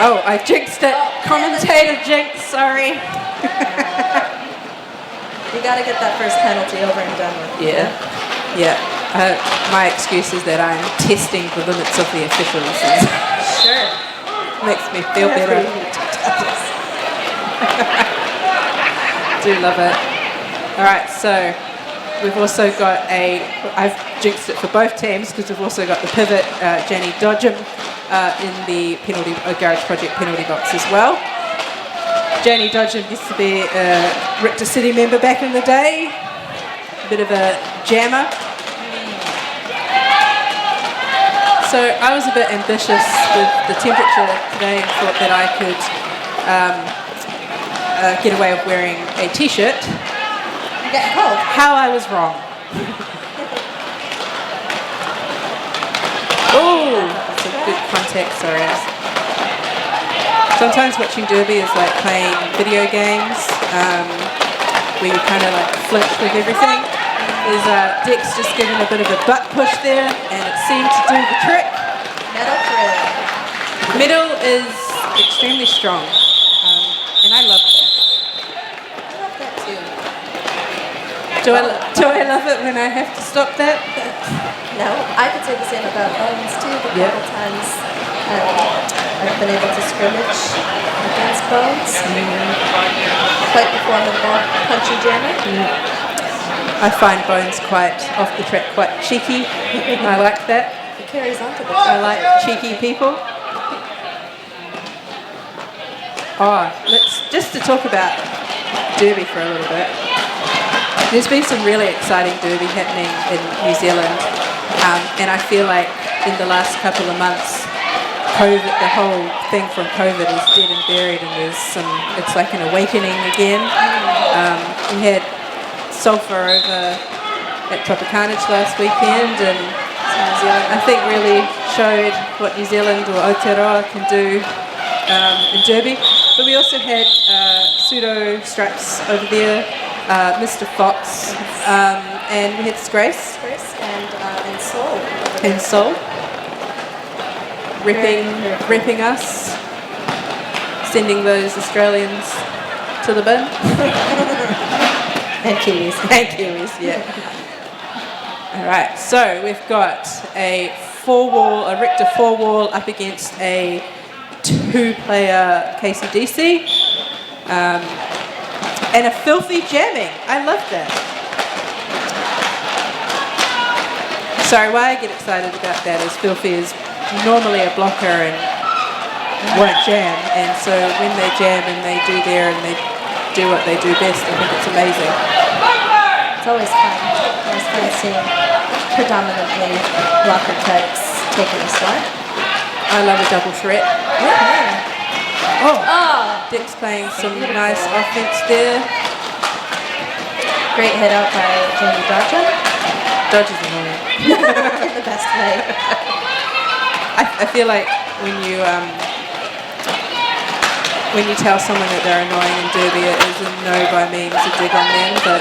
Oh, I jinxed it. Commentator jinx, sorry. You got to get that first penalty over and done with. Yeah. My excuse is that I'm testing the limits of the officials. Sure. Makes me feel better. Do love it. All right, so we've also got I've jinxed it for both teams because we've also got the pivot, Jenny Dodgem, in the Garage Project penalty box as well. Jenny Dodgem used to be a Richter City member back in the day, a bit of a jammer. So I was a bit ambitious with the temperature today and thought that I could get away with wearing a t-shirt. You're getting cold. How I was wrong. Oh, that's a good contact, sorry. Sometimes watching derby is like playing video games, where you kind of like flinch with everything. Is Dex just giving a bit of a butt push there, and it seemed to do the trick. Metal thrill. Middle is extremely strong, and I love that. I love that too. Do I love it when I have to stop that? No, I could say the same about Bones too. The Yeah. couple times I've been able to scrimmage against Bones. Quite the formidable punchy jammer. I find Bones quite off the track, quite cheeky. I like that. It carries on to the I like cheeky people. Let's just to talk about derby for a little bit. There's been some really exciting derby happening in New Zealand, and I feel like in the last couple of months, the whole thing from COVID is dead and buried, and it's like an awakening again. We had Sulphur over at Tropicanage last weekend, and New Zealand, I think, really showed what New Zealand or Aotearoa can do in derby. But we also had Pseudo Stripes over there, Mr. Fox, and we had Grace and Soul. and Soul repping us, sending those Australians to the bin. And Kiwis. And Kiwis, yeah. All right, so we've got a Richter 4-wall up against a 2-player KCDC. And a filthy jamming. I love that. Sorry, why I get excited about that is Filthy is normally a blocker and won't jam, and so when they jam and they do there and they do what they do best, I think it's amazing. It's always fun. Always fun seeing predominantly blocker types taking a start. I love a double threat. Okay. Oh, Dick's playing some nice offense there. Great hit out by Jamie Dodger. Dodger's annoying. In the best way. I feel like when you tell someone that they're annoying and dirty, it is a no by means a dig on them. But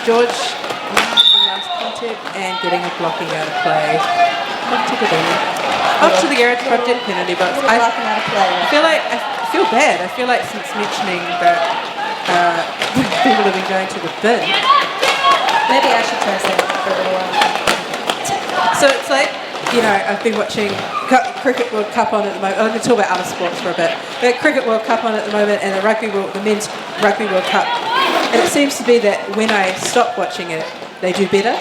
George, the last contact and getting a blocking out of play. Off to the Garage Project penalty box. I feel bad. I feel like since mentioning that people have been going to the bin. Maybe I should try something for a little while. So it's like, you know, I've been watching Cricket World Cup on at the moment. I'm going to talk about other sports for a bit. The Cricket World Cup on at the moment and the Men's Rugby World Cup. And it seems to be that when I stop watching it, they do better.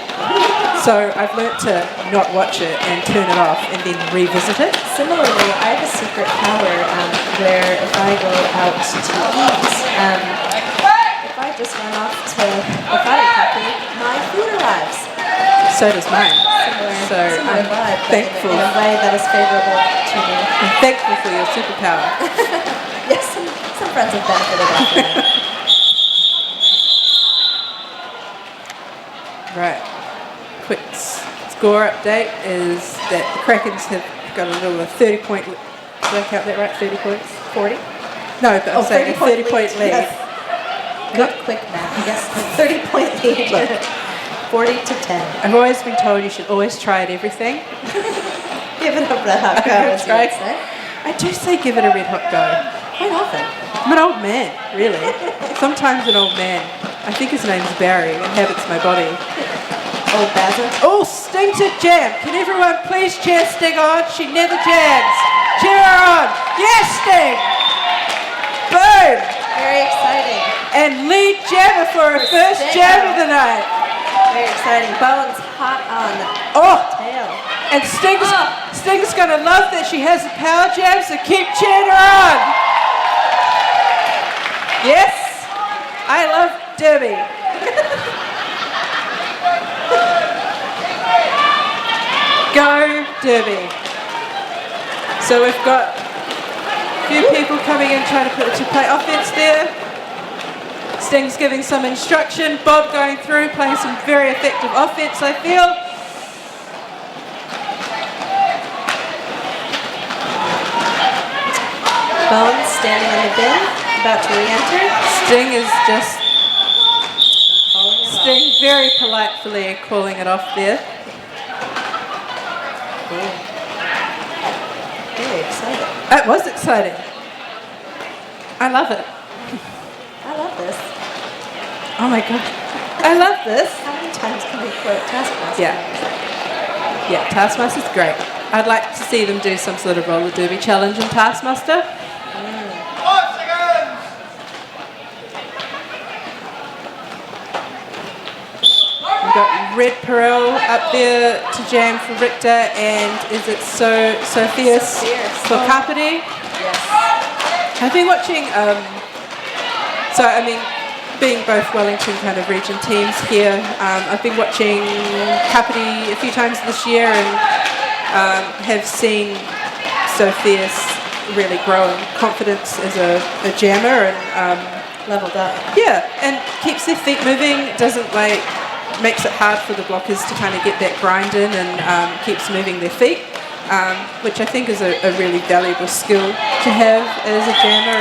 So I've learnt to not watch it and turn it off and then revisit it. Similarly, I have a secret power where if I go out to eat, if I just run off to the fire cookie, my food arrives. So does mine. Similar I'm vibe, but thankful. in a way that is favorable to me. I'm thankful for your superpower. Yes, some friends have benefited off of that. Right. Quick score update is that the Krakens have got a little 30-point. Did I count that right? 30 points? 40? No, but I'm saying a 30-point lead. Yes. Good quick math. Yes, 30-point lead. 40 to 10. I've always been told you should always try at everything. Give it a red hot go, as you would say. I do say give it a red hot go. Quite often. I'm an old man, really. Sometimes an old man. I think his name's Barry, inhabits my body. Old Bazza. Oh, Sting to jam. Can everyone please cheer Sting on? She never jams. Cheer her on. Yes, Sting. Boom. Very exciting. And lead jammer for her first Sting. jam of the night. Very exciting. Bones hot on Oh, tail. and Sting's going to love that she has a power jam, so keep cheering her on. Yes, I love Derby. Go Derby. So we've got a few people coming in trying to play offense there. Sting's giving some instruction. Bob going through, playing some very effective offense, I feel. Bones standing in the bin, about to re-enter. Sting is just Calling it Sting very politely calling it off there. off. Very exciting. That was exciting. I love it. I love this. Oh my god. I love this. How many times can we quote Taskmaster? Yeah, Taskmaster's great. I'd like to see them do some sort of roller derby challenge in Taskmaster. 5 seconds! We've got Red Perel up there to jam for Richter, and is it Sophia's for Kapiti? Yes. I've been watching, being both Wellington kind of region teams here, I've been watching Kapiti a few times this year and have seen Sophia's really grow in confidence as a jammer and Leveled up. yeah, and keeps their feet moving, makes it hard for the blockers to kind of get that grind in and keeps moving their feet, which I think is a really valuable skill to have as a jammer.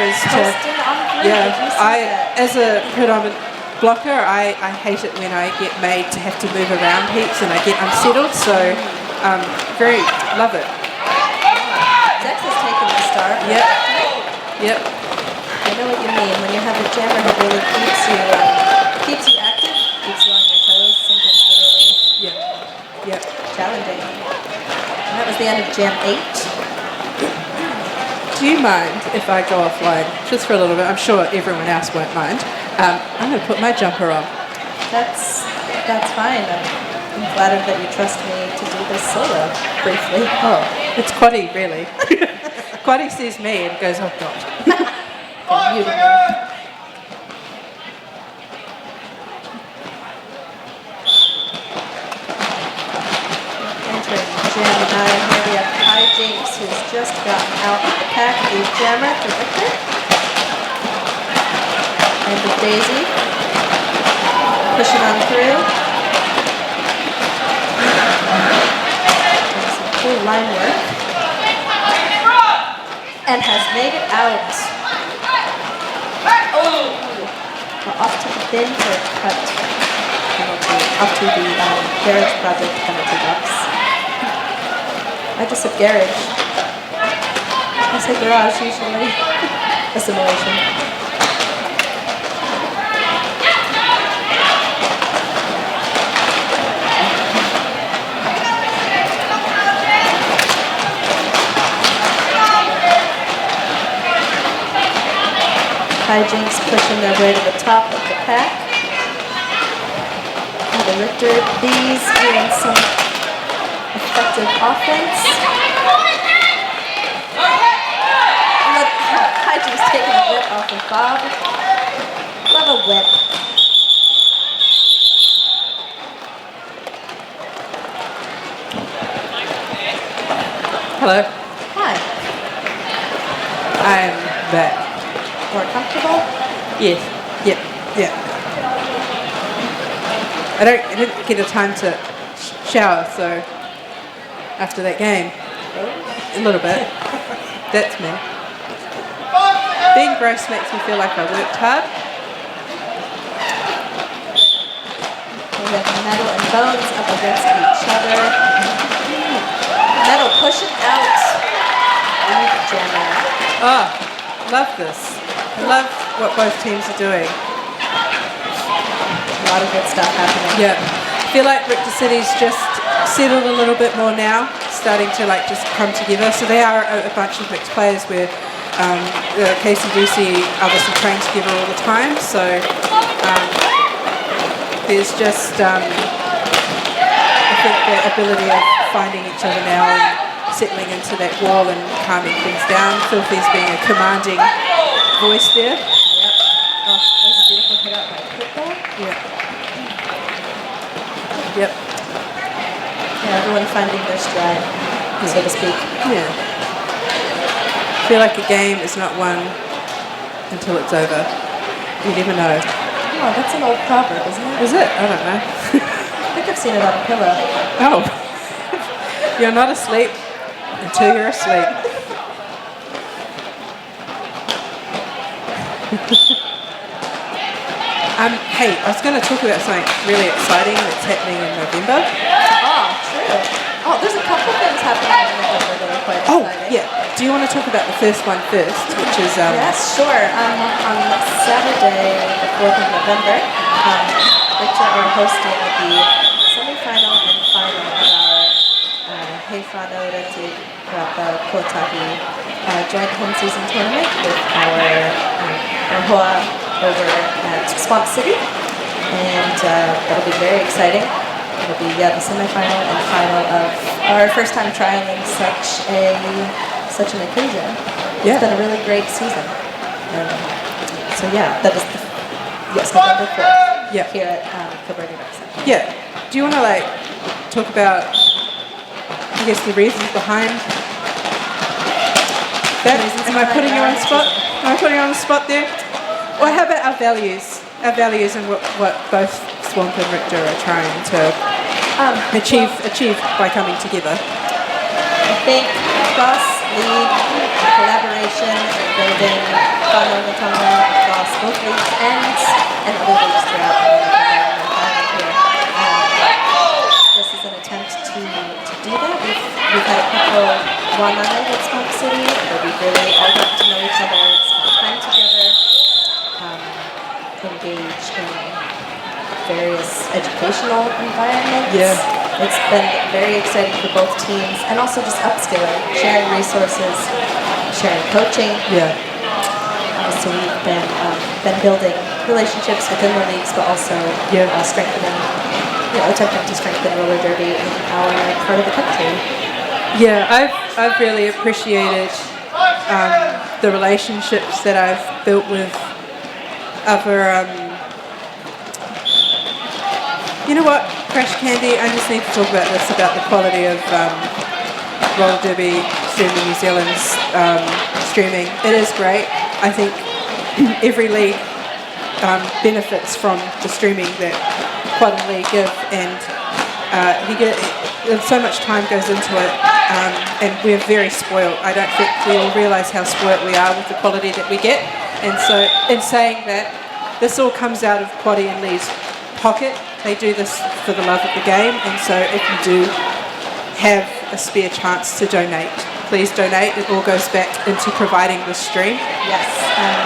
As a predominant blocker, I hate it when I get made to have to move around heaps and I get unsettled, so love it. Dex has taken the start. Yep. I know what you mean. When you have a jammer who really keeps you active, keeps you on your toes, sometimes literally Yep. challenging. And that was the end of Jam 8. Do do you mind if I go offline just for a little bit? I'm sure everyone else won't mind. I'm going to put my jumper on. That's fine. I'm flattered that you trust me to do this solo briefly. Oh, it's Quaddy, really. Quaddy sees me and goes, oh, God. Okay, you. Entering Jam 9, here we have Kai Jinx, who's just gotten out of the pack, the Jammer to Richter. And with Daisy, pushing on through. Doing some cool line work. And has made it out. Oh! Well, off to the bin for cut penalty, off to the Garage Project penalty box. I just said garage. I say garage usually. Assimilation. Hijinks pushing their way to the top of the pack. And the Richter, these doing some effective offense. Look, Hijinks taking a whip off of Bob. Love a whip. Hello. Hi. I'm back. More comfortable? Yes. Yep. Yeah. I didn't get a time to shower, so after that game, a little bit. That's me. Being gross makes me feel like I worked hard. We have Metal and Bones up against each other. Metal pushing out. And Jammer. Oh, love this. I love what both teams are doing. A lot of good stuff happening. Yeah. I feel like Richter City's just settled a little bit more now, starting to like just come together. So they are a bunch of mixed players where the KCDC obviously train together all the time. So there's just I think the ability of finding each other now and settling into that wall and calming things down. Filthy's being a commanding voice there. Yep. Oh, that was a beautiful hit out by Pitbull. Yeah. Yep. Yeah, everyone finding their stride, so to speak. Yeah. I feel like a game is not won until it's over. You never know. Oh, that's an old proverb, isn't it? Is it? I don't know. I think I've seen it on a pillow. Oh. You're not asleep until you're asleep. Hey, I was going to talk about something really exciting that's happening in November. Oh, true. Oh, there's a couple things happening in November that are quite exciting. Yeah. Do you want to talk about the first one first, which is... Yes, sure. On Saturday, the 4th of November, Richter are hosting the semi-final and final of our Heifano Reti Kotahi joint home season tournament with our Hoa over at Swamp City, and that'll be very exciting. It'll be the semifinal and final of our first time trialing such an occasion. Yeah. It's been a really great season. So yeah, that is November 4th. Yeah. Here at Kilburn Rec Center. Yeah. Do you want to talk about, I guess, the reasons behind that? Am I putting you on the spot? Am I putting you on the spot there? Or how about our values? Our values and what both Swamp and Richter are trying to achieve by coming together. I think cross-league collaboration, building fun on the tournament across both leagues and other leagues throughout the environment here. This is an attempt to do that. We've had a couple one-on-one at Swamp City where we've really all gotten to know each other, spend time together, engage in various educational environments. Yeah. It's been very exciting for both teams, and also just upskilling, sharing resources, sharing coaching. Yeah. So we've been building relationships within the leagues, but also strengthening, attempting to strengthen roller derby in our part of the country. Yeah, I've really appreciated the relationships that I've built with other. You know what, Crash Candy? I just need to talk about this, about the quality of roller derby streaming New Zealand's streaming. It is great. I think every league benefits from the streaming that Quad and League give, and so much time goes into it, and we're very spoiled. I don't think we all realise how spoiled we are with the quality that we get, and so in saying that, this all comes out of Quaddy and Lee's pocket. They do this for the love of the game, and so if you do have a spare chance to donate, please donate. It all goes back into providing the stream. Yes,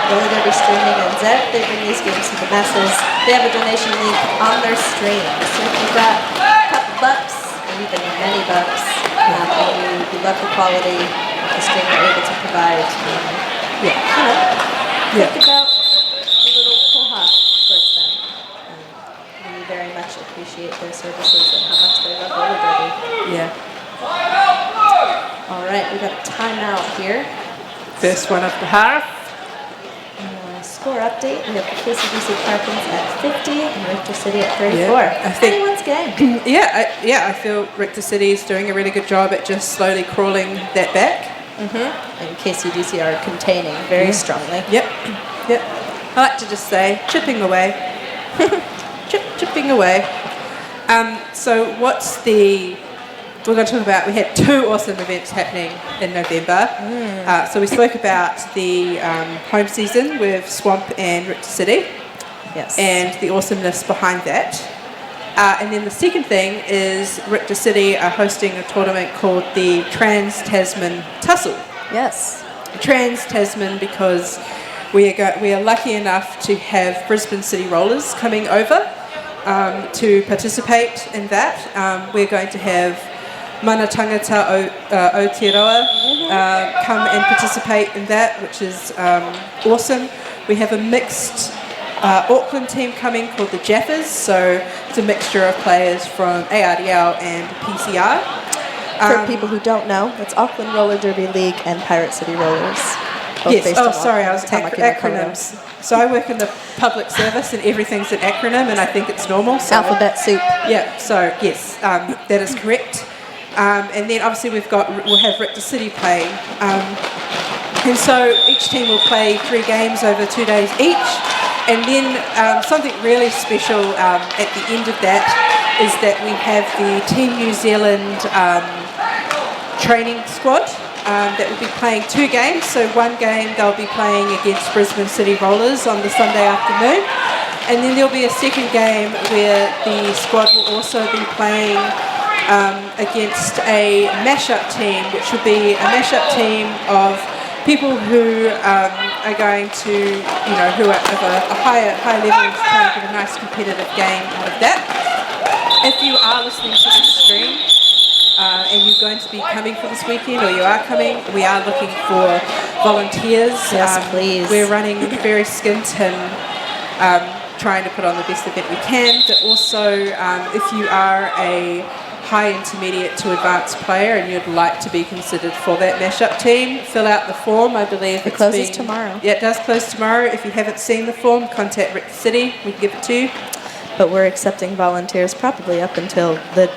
roller derby streaming and Zed, they bring these games to the masses. They have a donation link on their stream. So if you've got a couple bucks, or even many bucks, and you love the quality of the stream they're able to provide, think about a little koha towards them. We very much appreciate their services and how much they love roller derby. Yeah. All right, we got a timeout here. First one of the half. Score update. We have the KCDC Carpins at 50 and Richter City at 34. Yeah, I think anyone's game. I feel Richter City is doing a really good job at just slowly crawling that back. And KCDC are containing very strongly. Yep. I like to just say, chipping away. Chipping away. So we're going to talk about, we had 2 awesome events happening in November. So we spoke about the home season with Swamp and Richter City. Yes. And the awesomeness behind that. And then the second thing is Richter City are hosting a tournament called the Trans-Tasman Tussle. Yes. Trans-Tasman because we are lucky enough to have Brisbane City Rollers coming over to participate in that. We're going to have Mana Tangata Aotearoa come and participate in that, which is awesome. We have a mixed Auckland team coming called the Jaffers, so it's a mixture of players from ARDL and PCR. For people who don't know, it's Auckland Roller Derby League and Pirate City Rollers. Yes, I was acronyms. So I work in the public service and everything's an acronym and I think it's normal. So. Alphabet soup. Yeah, so yes, that is correct. And then obviously we'll have Richter City playing. And so each team will play 3 games over 2 days each. And then something really special at the end of that is that we have the Team New Zealand training squad that will be playing 2 games. So one game they'll be playing against Brisbane City Rollers on the Sunday afternoon. And then there'll be a second game where the squad will also be playing against a mashup team, which will be a mashup team of people who are going to, who are of a higher level, trying to get a nice competitive game out of that. If you are listening to this stream and you're going to be coming for this weekend, or you are coming, we are looking for volunteers. Yes, please. We're running very skint and trying to put on the best event we can, but also if you are a high intermediate to advanced player and you'd like to be considered for that mashup team, fill out the form. I believe it closes tomorrow. Yeah, it does close tomorrow. If you haven't seen the form, contact Richter City. We can give it to you. But we're accepting volunteers probably up until the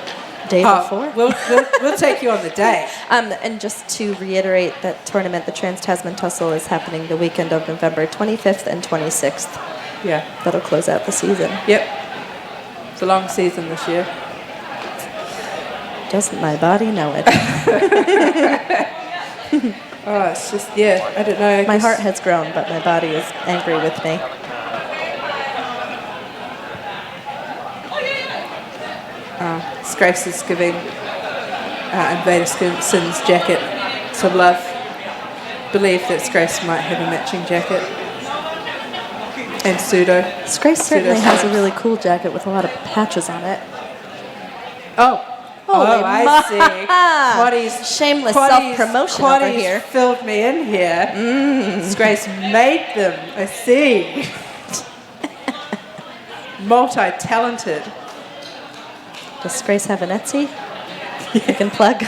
day before. We'll take you on the day. And just to reiterate, that tournament, the Trans-Tasman Tussle, is happening the weekend of November 25th and 26th. Yeah. That'll close out the season. Yep. It's a long season this year. Doesn't my body know it? Oh, it's just, I don't know. My heart has grown, but my body is angry with me. Grace is giving Invader Sin's jacket some love. Believe that Grace might have a matching jacket. And Pseudo. Grace certainly has a really cool jacket with a lot of patches on it. Oh, Holy I see. Quaddy's shameless self-promotion over Quaddy's here. filled me in here. Grace made them. I see. Multi-talented. Does Grace have an Etsy? You can plug.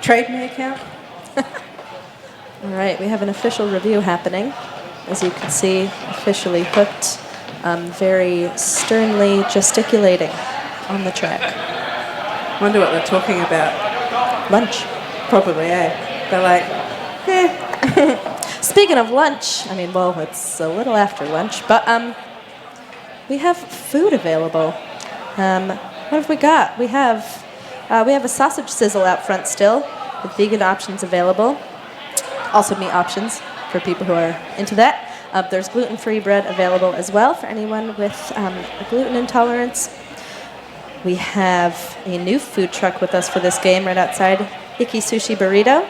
Trade me account. All right, we have an official review happening. As you can see, officially hooked, very sternly gesticulating on the track. Wonder what they're talking about. Lunch. Probably, eh? They're like, Speaking of lunch, I mean, well, it's a little after lunch, but we have food available. What have we got? We have a sausage sizzle out front still, with vegan options available. Also meat options for people who are into that. There's gluten-free bread available as well for anyone with a gluten intolerance. We have a new food truck with us for this game right outside, Icky Sushi Burrito,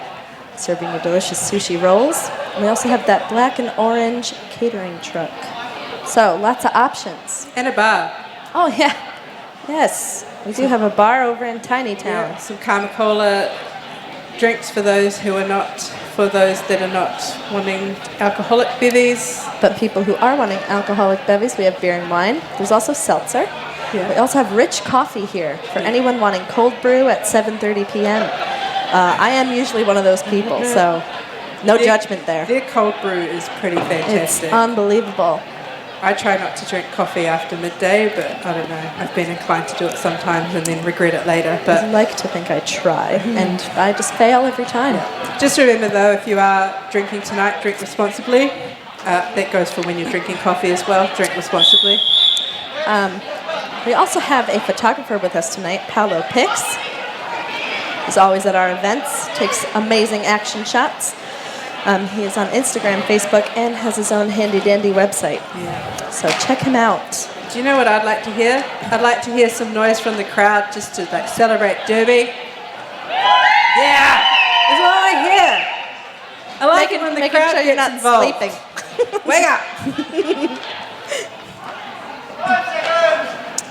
serving you delicious sushi rolls. And we also have that black and orange catering truck. So, lots of options. and a bar. Oh, yeah. Yes. We do have a bar over in Tiny Town. Yeah, some Coca-Cola drinks for those that are not wanting alcoholic bevies. But people who are wanting alcoholic bevies, we have beer and wine. There's also seltzer. Yeah. We also have rich coffee here for anyone wanting cold brew at 7:30 p.m. I am usually one of those people, so no judgment there. Their cold brew is pretty It's fantastic. unbelievable. I try not to drink coffee after midday, but I don't know. I've been inclined to do it sometimes and then regret it later. I'd But like to think I try, and I just fail every time. just remember, though, if you are drinking tonight, drink responsibly. That goes for when you're drinking coffee as well. Drink responsibly. We also have a photographer with us tonight, Paolo Pix. He's always at our events, takes amazing action shots. He is on Instagram, Facebook, and has his own handy-dandy website. Yeah. So check him out. Do you know what I'd like to hear? I'd like to hear some noise from the crowd just to like celebrate Derby. Yeah, that's all I hear. I like it when the crowd sure gets you're not involved. sleeping. Wake up!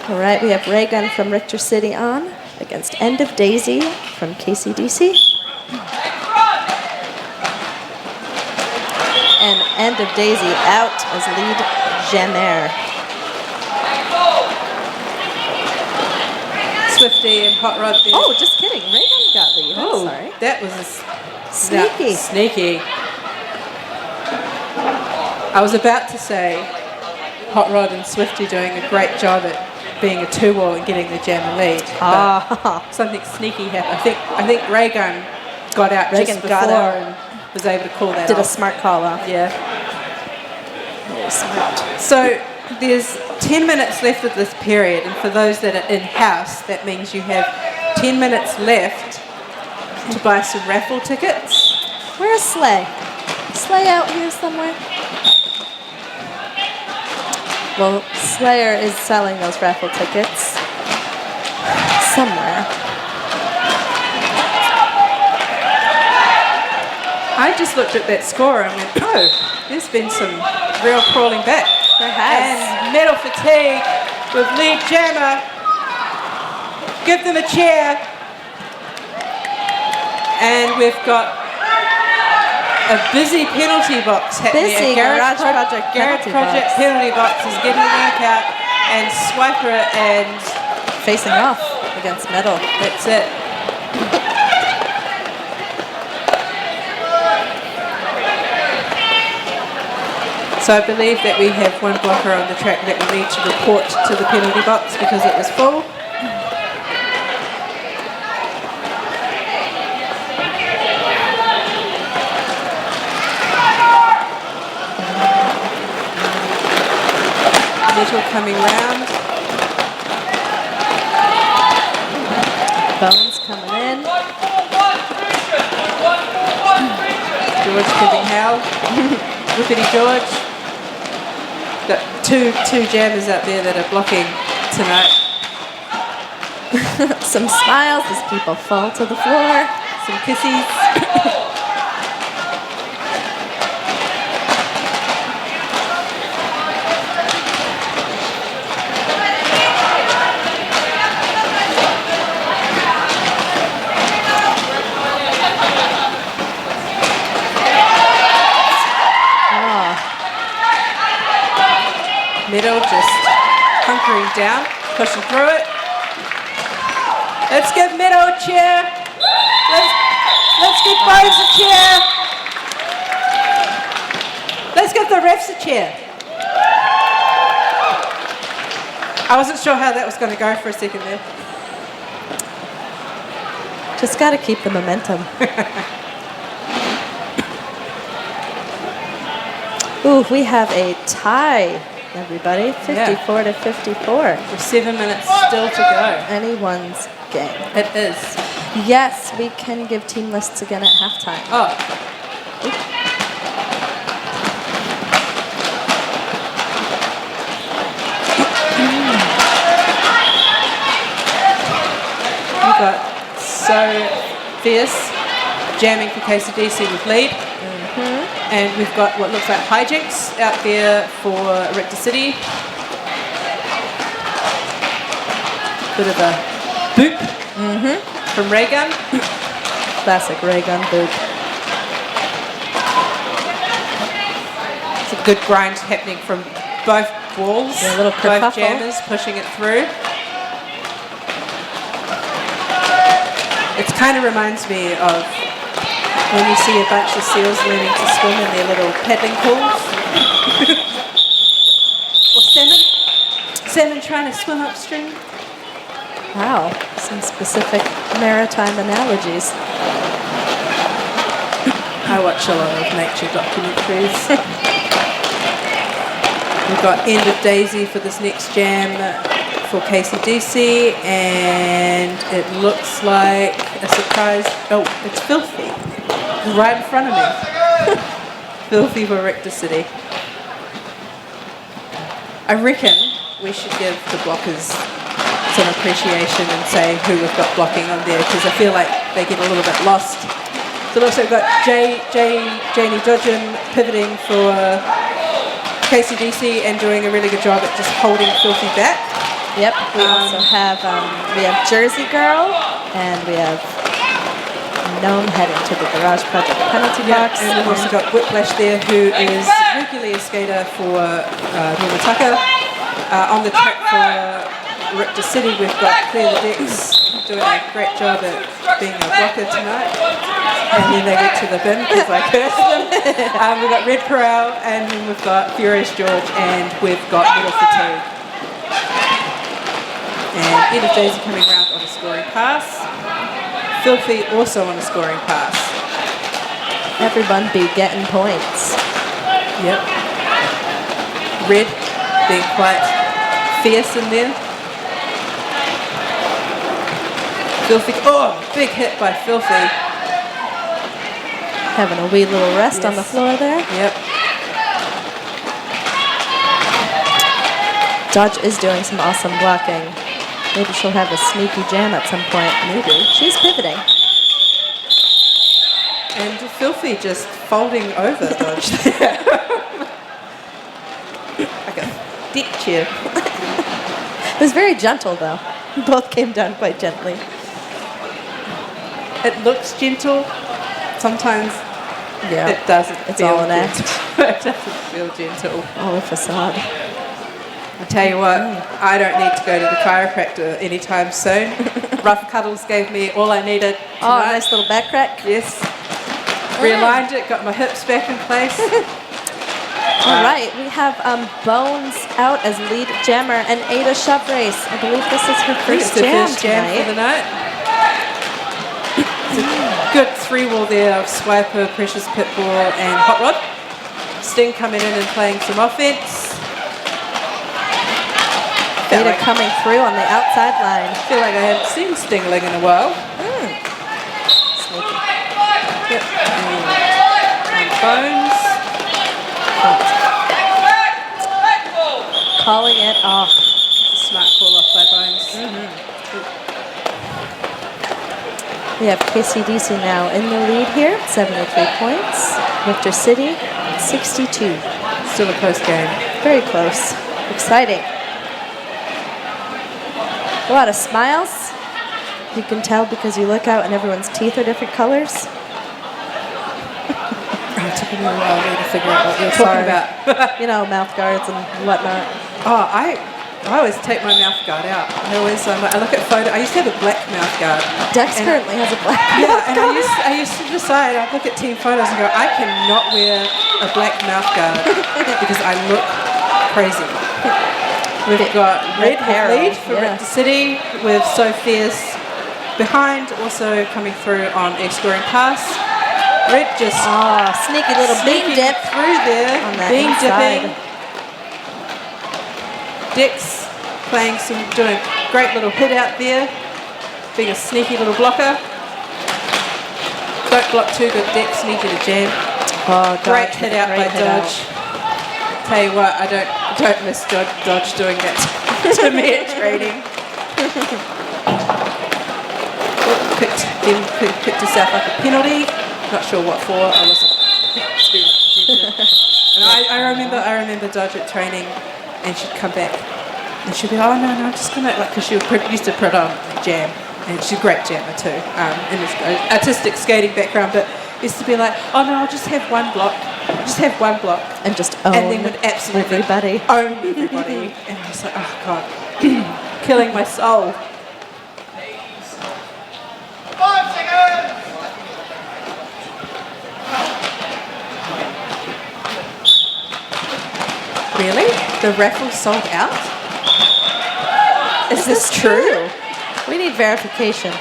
All right, we have Ray Gun from Richter City on against End of Daisy from KCDC. And End of Daisy out as lead jammer. Swifty and Hot Rod there. Oh, just kidding. Ray Gun got lead. I'm Oh, sorry. that was Sneaky. Sneaky. I was about to say Hot Rod and Swifty doing a great job at being a 2-wall and getting the jammer lead. Ah. But something sneaky happened. I think Ray Gun got out Ray just Gun before got out. and was able to call that Did a off. smart call off. Yeah. Very smart. So there's 10 minutes left of this period, and for those that are in-house, that means you have 10 minutes left to buy some raffle tickets. Where's Slay? Slay out here somewhere? Well, Slayer is selling those raffle tickets somewhere. I just looked at that score and went, oh, there's been some real crawling back. There has. And medal fatigue with lead jammer. Give them a cheer. And we've got a busy penalty box happening. Busy Garage Project Garage penalty Project box. penalty box is getting the ink out, and Swiper and Facing off against Metal. that's it. So I believe that we have one blocker on the track that will need to report to the penalty box because it was full. Metal coming round. Bones coming in. George giving hell. Whippity George. Got two jammers out there that are blocking tonight. Some smiles as people fall to the floor. Some kissies. Middle just hunkering down, pushing through it. Let's give Middle a cheer. Let's give Bones a cheer. Let's give the refs a cheer. I wasn't sure how that was going to go for a second there. Just got to keep the momentum. Ooh, we have a tie, everybody. 54 to 54. With 7 minutes still to go. Anyone's game. It is. Yes, we can give team lists again at halftime. Oh. We got So Fierce jamming for KCDC with lead. And we've got what looks like hijinks out there for Richter City. Bit of a boop from Raygun. Classic Raygun boot. It's a good grind happening from both balls. Yeah, a little both kerfuffle. jammers pushing it through. It kind of reminds me of when you see a bunch of seals learning to swim in their little paddling pools. Or salmon trying to swim upstream. Wow, some specific maritime analogies. I watch a lot of nature documentaries. We've got End of Daisy for this next jam for KCDC, and it looks like a surprise. Oh, it's Filthy. Right in front of me. Filthy for Richter City. I reckon we should give the blockers some appreciation and say who we've got blocking on there, because I feel like they get a little bit lost. So also we've got Janie Dodgen pivoting for KCDC and doing a really good job at just holding Filthy back. Yep, we also have Jersey Girl, and we have Gnome heading to the Garage Project penalty box. And we've also got Whiplash there, who is regularly a skater for Norma Tucker. On the track for Richter City, we've got Clear the Decks doing a great job at being a blocker tonight. And then they get to the bin because I cursed them. We've got Red Corral, and then we've got Furious George, and we've got Middle Fatigue. And End of Daisy coming round on a scoring pass. Filthy also on a scoring pass. Everyone be getting points. Yep. Red being quite fierce in there. Filthy. Oh, big hit by Filthy. Having a wee little rest on the floor there. Yep. Dodge is doing some awesome blocking. Maybe she'll have a sneaky jam at some point. Maybe. She's pivoting. And Filthy just folding over Dodge there. Like a deck chair. It was very gentle though. Both came down quite gently. It looks gentle. Sometimes Yeah. it doesn't It's feel all an act. gentle. It doesn't feel gentle. All a facade. I tell you what, I don't need to go to the chiropractor anytime soon. Rough Cuddles gave me all I needed tonight. Oh, nice little back crack. Yes. Realigned it, got my hips back in place. All right, we have Bones out as lead jammer and Ada Shove Race. I believe this is her first the jam first jam for the tonight. night. It's a good three-wall there of Swiper, Precious Pitbull, and Hot Rod. Sting coming in and playing some offense. Ada coming through on the outside line. I feel like I haven't seen Stingling in a while. Sneaky. Yep. And Bones. Calling it off. It's a smart call off by Bones. We have KCDC now in the lead here, 73 points. Richter City, 62. Still a close game. Very close. Exciting. A lot of smiles. You can tell because you look out and everyone's teeth are different colors. It took me a while to figure out what you're talking about. You know, mouth guards and whatnot. Oh, I always take my mouth guard out. I always I look at photo. I used to have a black mouth guard. Dex And- currently has a black. Yeah, and I used to decide. I'd look at team photos and go, I cannot wear a black mouth guard because I look crazy. We've got Red Harold, lead for yeah. Richter City with So Fierce behind, also coming through on a scoring pass. Red just Sneaky little bean sneaking dip. through there, on that bean inside. dipping. Dex doing a great little hit out there, being a sneaky little blocker. Don't block too good, Dex, need you to jam. Oh, Great hit out by Dodge. Tell you what, I don't miss Dodge doing that to me at training. Picked herself up a penalty. Not sure what for. I wasn't and I remember Dodge at training, and she'd come back and she'd be like, oh no, I'm just gonna because she used to put on jam, and she's a great jammer too, in this artistic skating background, but used to be like, oh no, I'll just have one block, And just own and then would absolutely everybody. own everybody, and I was like, oh god, killing my soul. 5 seconds. Really? The raffle sold out? Is this true? We need verification.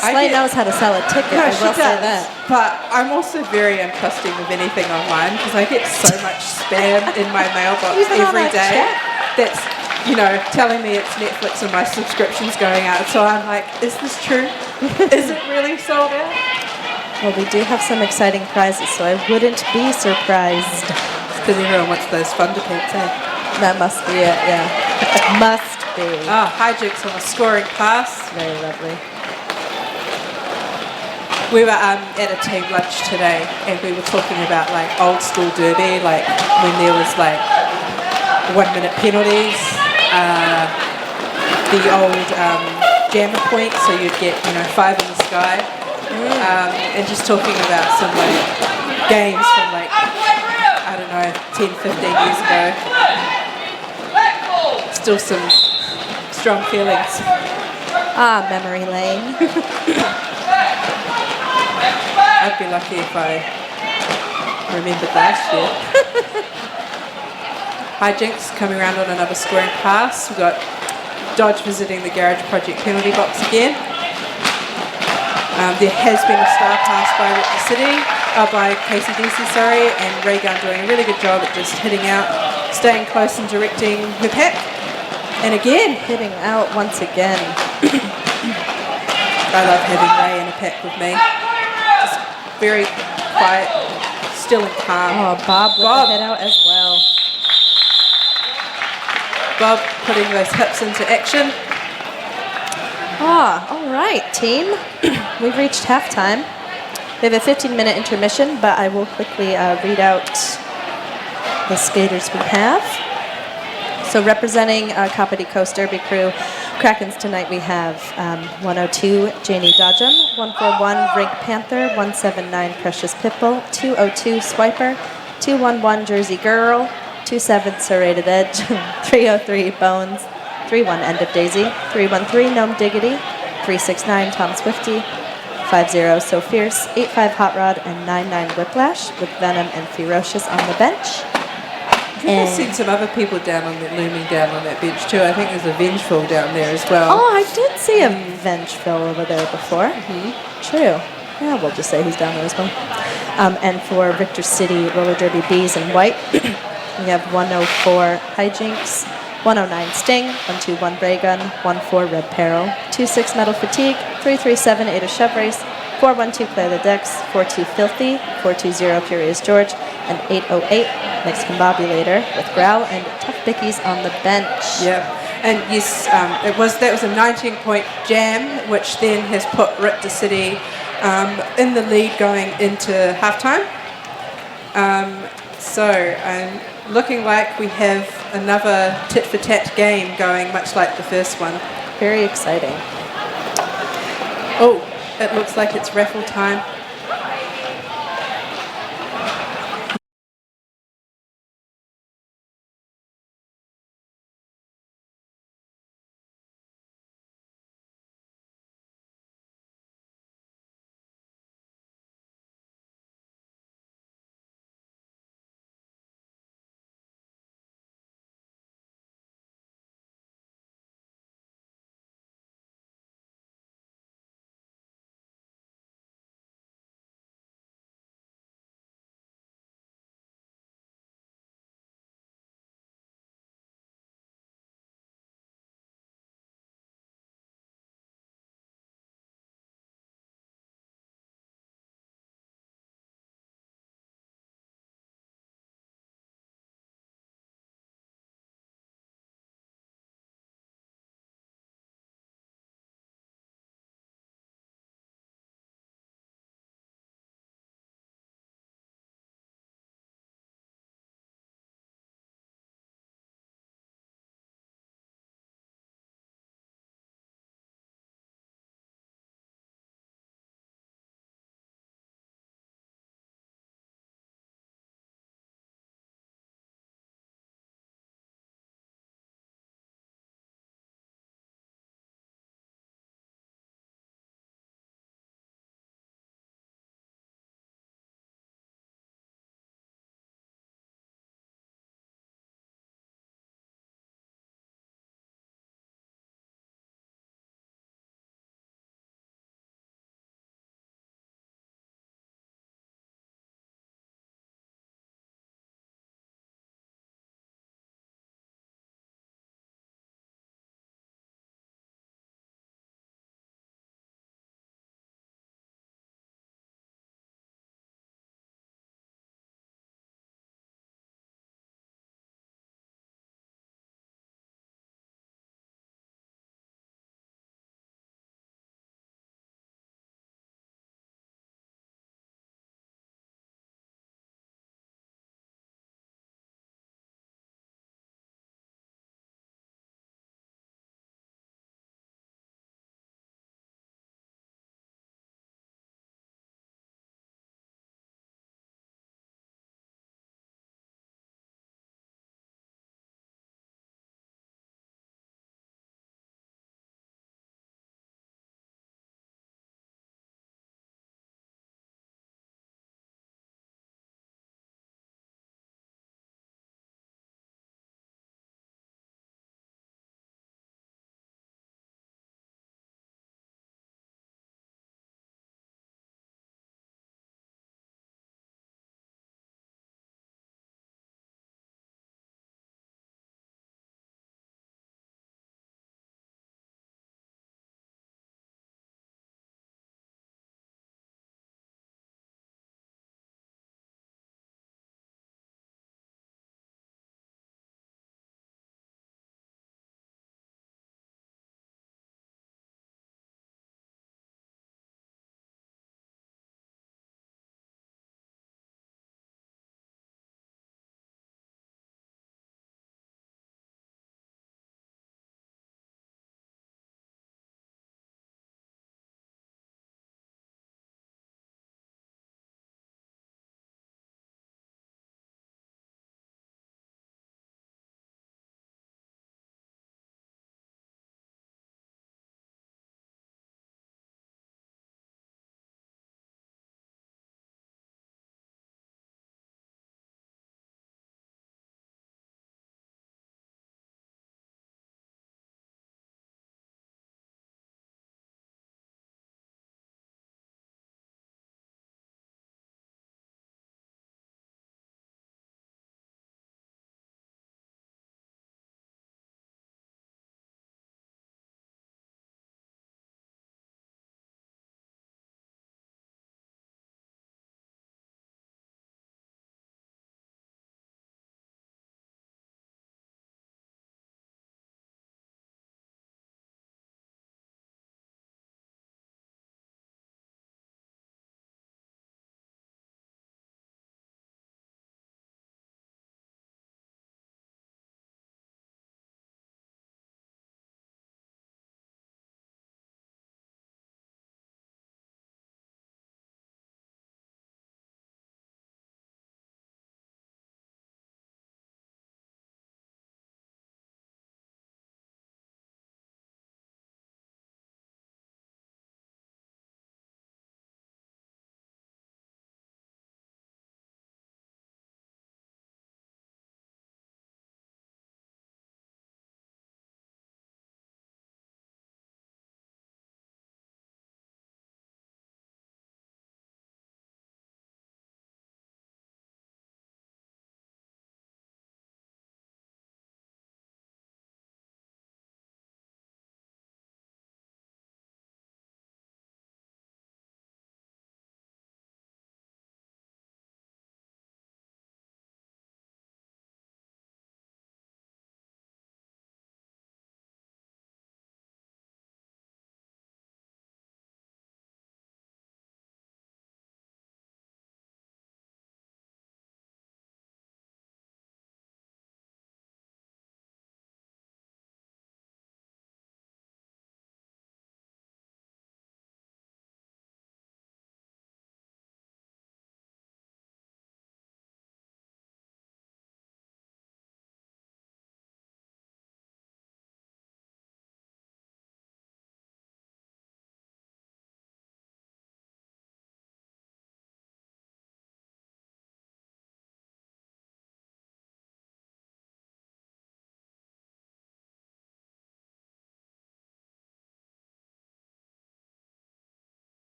Slay knows how to sell a ticket, No, I she will say does. that. But I'm also very untrusting of anything online because I get so much spam in my mailbox Even on every our day. chat? That's, telling me it's Netflix and my subscription's going out. So I'm like, is this true? Is it really sold out? Well, we do have some exciting prizes, so I wouldn't be surprised. It's because everyone wants those Thunder Pants, eh? That must be it, yeah. Must be. Oh, hijinks on a scoring pass. Very lovely. We were at a team lunch today, and we were talking about like old school derby, like when there was like 1 minute penalties, the old jammer points, so you'd get 5 in the sky, and just talking about some like games from like I don't know 10, 15 years ago. Still some strong feelings. Memory lane. I'd be lucky if I remembered last year. Hijinks coming around on another scoring pass. We've got Dodge visiting the Garage Project penalty box again. There has been a star pass by Richter City, by KCDC, sorry, and Raygun doing a really good job at just hitting out, staying close and directing her pack. And again, Hitting out once again. I love having Ray in a pack with me. Just very quiet, still and calm. Oh, Bob with the hit out as well. Bob putting those hips into action. All right, team. We've reached halftime. We have a 15-minute intermission, but I will quickly read out the skaters we have. So representing Kapiti Coast Derby crew, Krakens tonight we have 102 Janie Dodgen, 141 Rink Panther, 179 Precious Pitbull, 202 Swiper, 211 Jersey Girl, 27 Serrated Edge, 303 Bones, 31 End of Daisy, 313 Gnome Diggity, 369 Tom Swifty, 50 So Fierce, 85 Hot Rod, and 99 Whiplash with Venom and Ferocious on the bench. I've seen some other people looming down on that bench too. I think there's a Vengeful down there as well. Oh, I did see a Vengeful over there before. True. Yeah, we'll just say he's down there as well. And for Richter City Roller Derby Bees in white, we have 104 Hijinks, 109 Sting, 121 Ray Gun, 14 Red Peril, 26 Metal Fatigue, 337 Ada Shove Race, 412 Play the Decks, 42 Filthy, 420 Furious George, and 808 Mexican Bobulator with Growl and Tough Bickies on the bench. Yeah, and yes, that was a 19-point jam, which then has put Richter City in the lead going into halftime. So looking like we have another tit-for-tat game going, much like the first one. Very exciting. Oh, it looks like it's raffle time.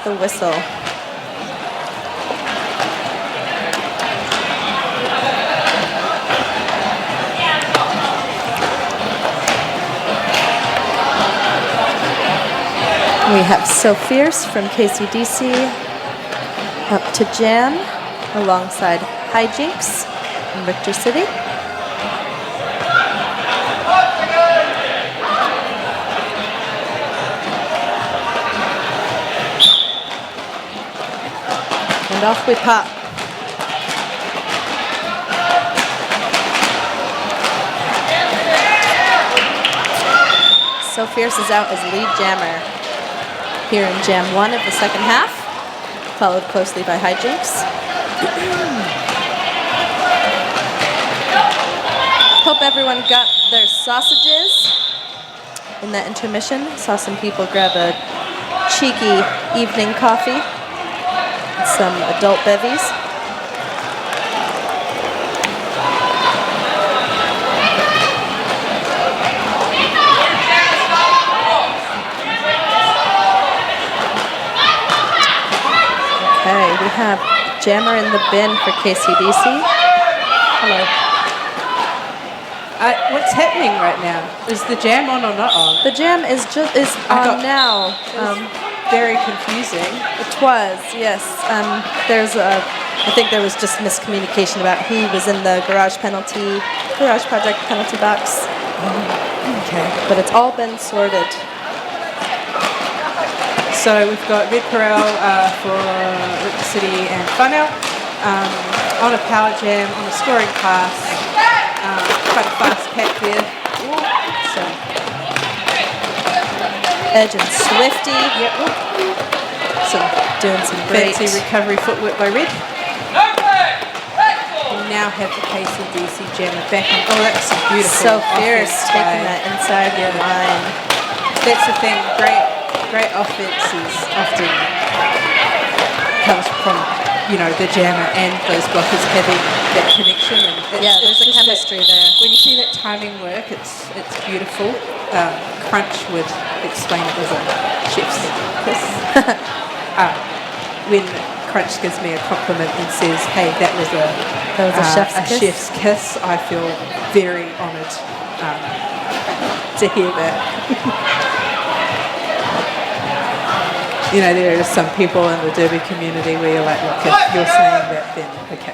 the whistle. We have So Fierce from KCDC up to Jam alongside Hijinks from Richter City. And off we pop. So Fierce is out as lead jammer here in Jam 1 of the second half, followed closely by Hijinks. Hope everyone got their sausages in that intermission. Saw some people grab a cheeky evening coffee and some adult bevies. Okay, we have Jammer in the bin for KCDC. Hello. What's happening right now? Is the jam on or not on? The jam is on now. Very confusing. It was, yes. I think there was just miscommunication about who was in the Garage Project penalty box. Okay. But it's all been sorted. So we've got Red Corral for Richter City and Whanau on a power jam, on a scoring pass. Quite a fast pack there. So Edge and Swifty. Yep. Doing some great Fancy recovery footwork by Red. We now have the KCDC jammer back on. Oh, that's some beautiful. So Fierce offense taking by- that inside the line. That's the thing. Great offenses often comes from the jammer and those blockers having that connection. And There's a just chemistry there. When you see that timing work, it's beautiful. Crunch would explain it as a chef's kiss. When Crunch gives me a compliment and says, "Hey, that was a chef's kiss," I feel very honoured to hear that. There are some people in the derby community where you're like, look, if you're saying that, then okay.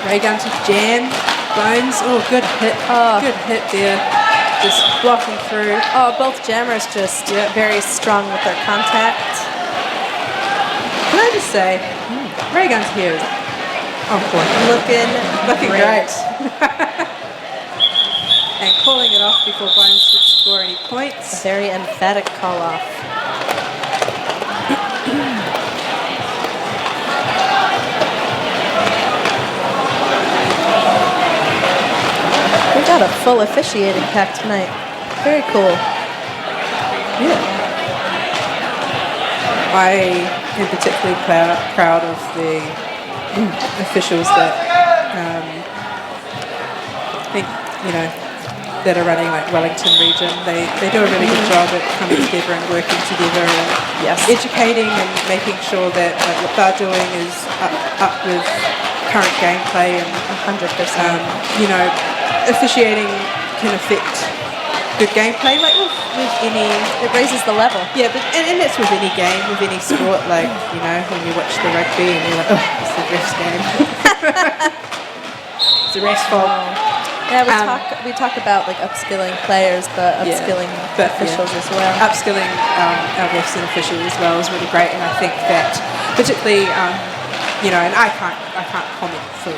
Ray gun to Jan. Bones. Oh, good hit. Good hit there. Just blocking through. Oh, both jammers just very strong with their contact. Can I just say, Ray gun's here. Oh, boy. Looking great. And calling it off before Bones would score any points. A very emphatic call off. We got a full officiating pack tonight. Very cool. Yeah. I am particularly proud of the officials that that are running like Wellington region. They do a really good job at coming together and working together and educating and making sure that what they're doing is up with current gameplay and 100%. Officiating can affect good gameplay, like with any. It raises the level. Yeah, but and that's with any game, with any sport. Like when you watch the rugby and you're like, oh, it's the ref's game. It's the ref's fault. Yeah, we talk about like upskilling players, but upskilling officials as well. Upskilling our refs and officials as well is really great, and I think that particularly, and I can't comment for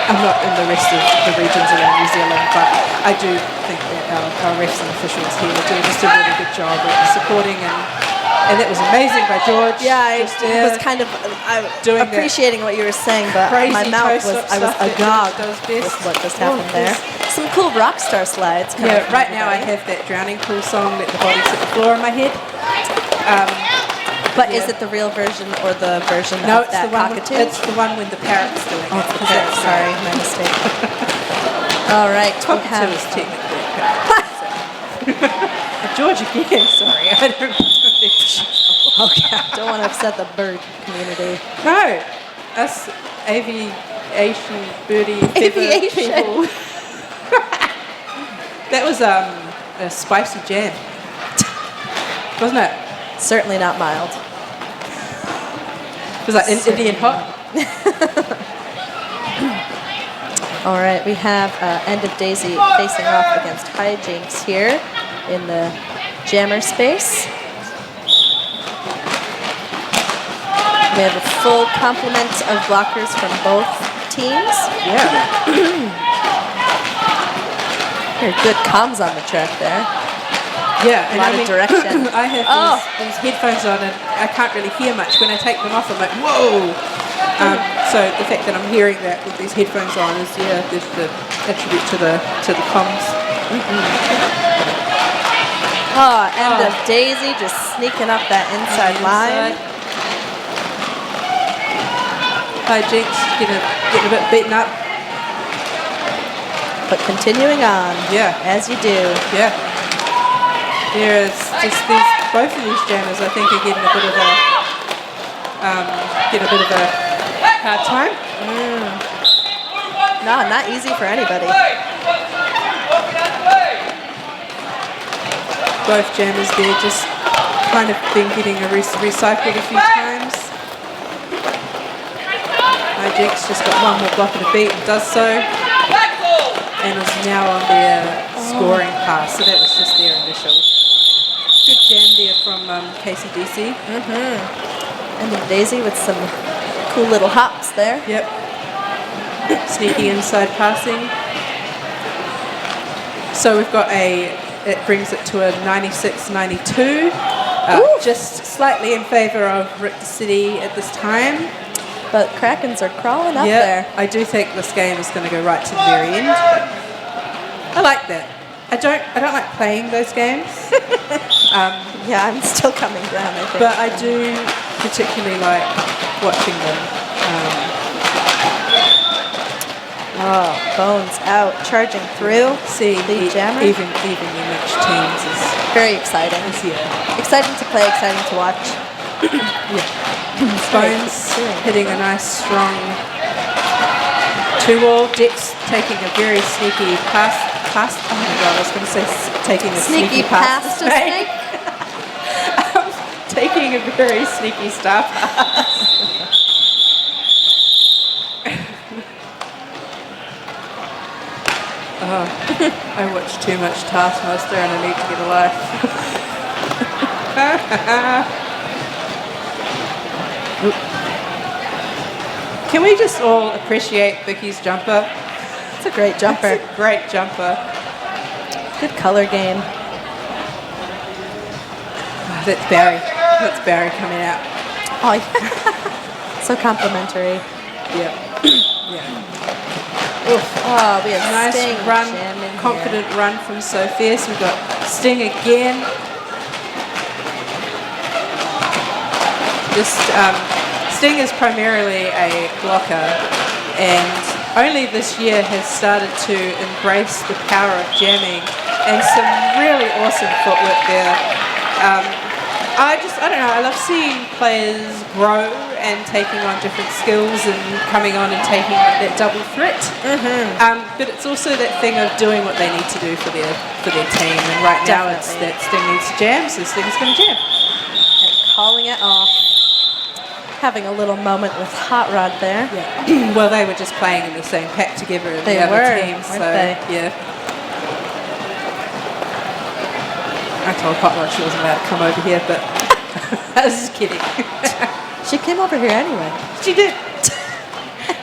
I'm not in the rest of the regions around New Zealand, but I do think that our refs and officials here are doing just a really good job at supporting and that was amazing by George. Yeah, I was kind of appreciating what you were saying, but my mouth was agog with what just happened there. Some cool rock star slides. Right now I have that Drowning Pool song, Let the Bodies Hit the Floor, in my head. But is it the real version or the version of that cockatoo? It's the one with the parrots doing it. Okay, sorry, my mistake. All right, cockatoo is technically a parrot. George again, sorry. I don't Okay. Don't want to upset the bird community. No, us aviation birdie feather Aviation. people. That was a spicy jam, wasn't it? Certainly not mild. It was like Indian hot. All right, we have End of Daisy facing off against Hijinks here in the jammer space. We have a full complement of blockers from both teams. Yeah. Very good comms on the track there. Yeah, A lot of direction. I have these headphones on and I can't really hear much. When I take them off, I'm like, whoa! So the fact that I'm hearing that with these headphones on is, there's the attribute to the comms. End of Daisy just sneaking up that inside line. Hijinks getting a bit beaten up. But continuing on. Yeah. As you do. Yeah. There's just both of these jammers, I think, are getting a bit of a hard time. No, not easy for anybody. Both jammers there just kind of been getting recycled a few times. Hijinks just got one more block of the beat and does so. And is now on their scoring pass, so that was just their initial. Good jam there from KCDC. End of Daisy with some cool little hops there. Yep. Sneaky inside passing. So we've got it brings it to a 96-92. Just slightly in favour of Richter City at this time. But Krakens are crawling up Yeah, there. I do think this game is going to go right to the very end. I like that. I don't like playing those games. Yeah, I'm still coming down, I think. But I do particularly like watching them. Bones out, charging through. See the jammer. even match teams is Very exciting. Exciting to play, exciting to watch. Bones hitting a nice strong 2-wall. Dex taking a very sneaky pass. Oh my god, I was going to say taking a sneaky pass to Snake. Taking a very sneaky star pass. I watch too much Taskmaster and I need to get a life. Can we just all appreciate Vicky's jumper? It's a great jumper. It's a great jumper. Good color game. That's Barry. That's Barry coming out. Oh, yeah. So complimentary. Yeah. Yeah. Oh, we have Nice Sting run, jamming confident run from Sophias. We've got Sting again. Sting is primarily a blocker and only this year has started to embrace the power of jamming and some really awesome footwork there. I don't know, I love seeing players grow and taking on different skills and coming on and taking like that double threat. But it's also that thing of doing what they need to do for their team. And right now it's that Sting needs to jam, so Sting's going to jam. And calling it off. Having a little moment with Hot Rod there. Yeah. Well, they were just playing in the same pack together in They the other were, team, weren't so they? yeah. I told Hot Rod she wasn't allowed to come over here, but I was just kidding. She came over here anyway. She did.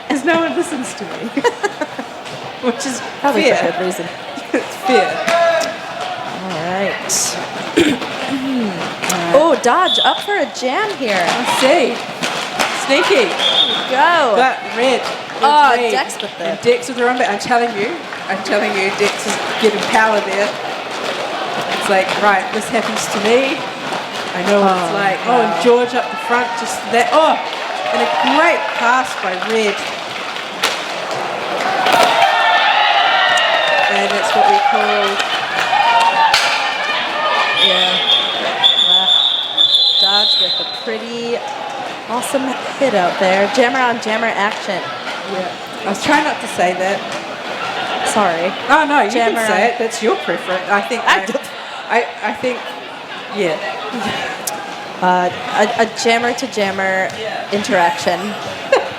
Because no one listens to me. Which is Probably fair. for good reason. It's fair. All right. Oh, Dodge up for a jam here. I see. Sneaky. Go. But red. Oh, red. Dex with the... Dex with the run back. I'm telling you, Dex is getting power there. It's like, right, this happens to me. I know what it's like. Wow. Oh, and George up the front, just that. Oh, and a great pass by Red. And that's what we call Awesome hit out there. Jammer on jammer action. Yeah. I was trying not to say that. Sorry. Oh no, you Jammer can say it. That's your preference. I think. I think. Yeah. A jammer to jammer interaction.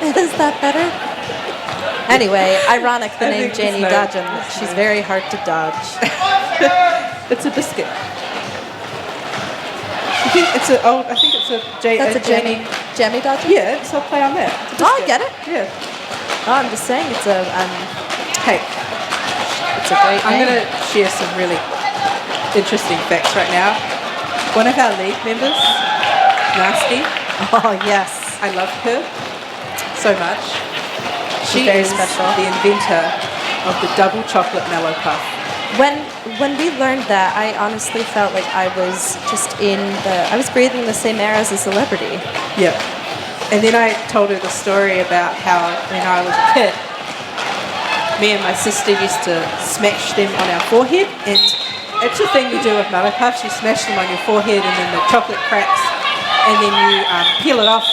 Is that better? Anyway, ironic the I name think Janie it's no. Dodgen. She's very hard to dodge. It's a biscuit. I think it's a. Oh, I think it's a. That's a Jamie Dodgen? Yeah, so I'll play on that. It's a Oh, I biscuit. get it. Yeah. Oh, I'm just saying it's a Hey, it's a great I'm name. going to share some really interesting facts right now. One of our league members, Nasty, Oh yes. I love her so much. She Very is special. the inventor of the double chocolate mellow puff. When we learned that, I honestly felt like I was just I was breathing the same air as a celebrity. Yep. And then I told her the story about how when I was a kid, me and my sister used to smash them on our forehead, and it's a thing you do with mellow puffs. You smash them on your forehead, and then the chocolate cracks, and then you peel it off,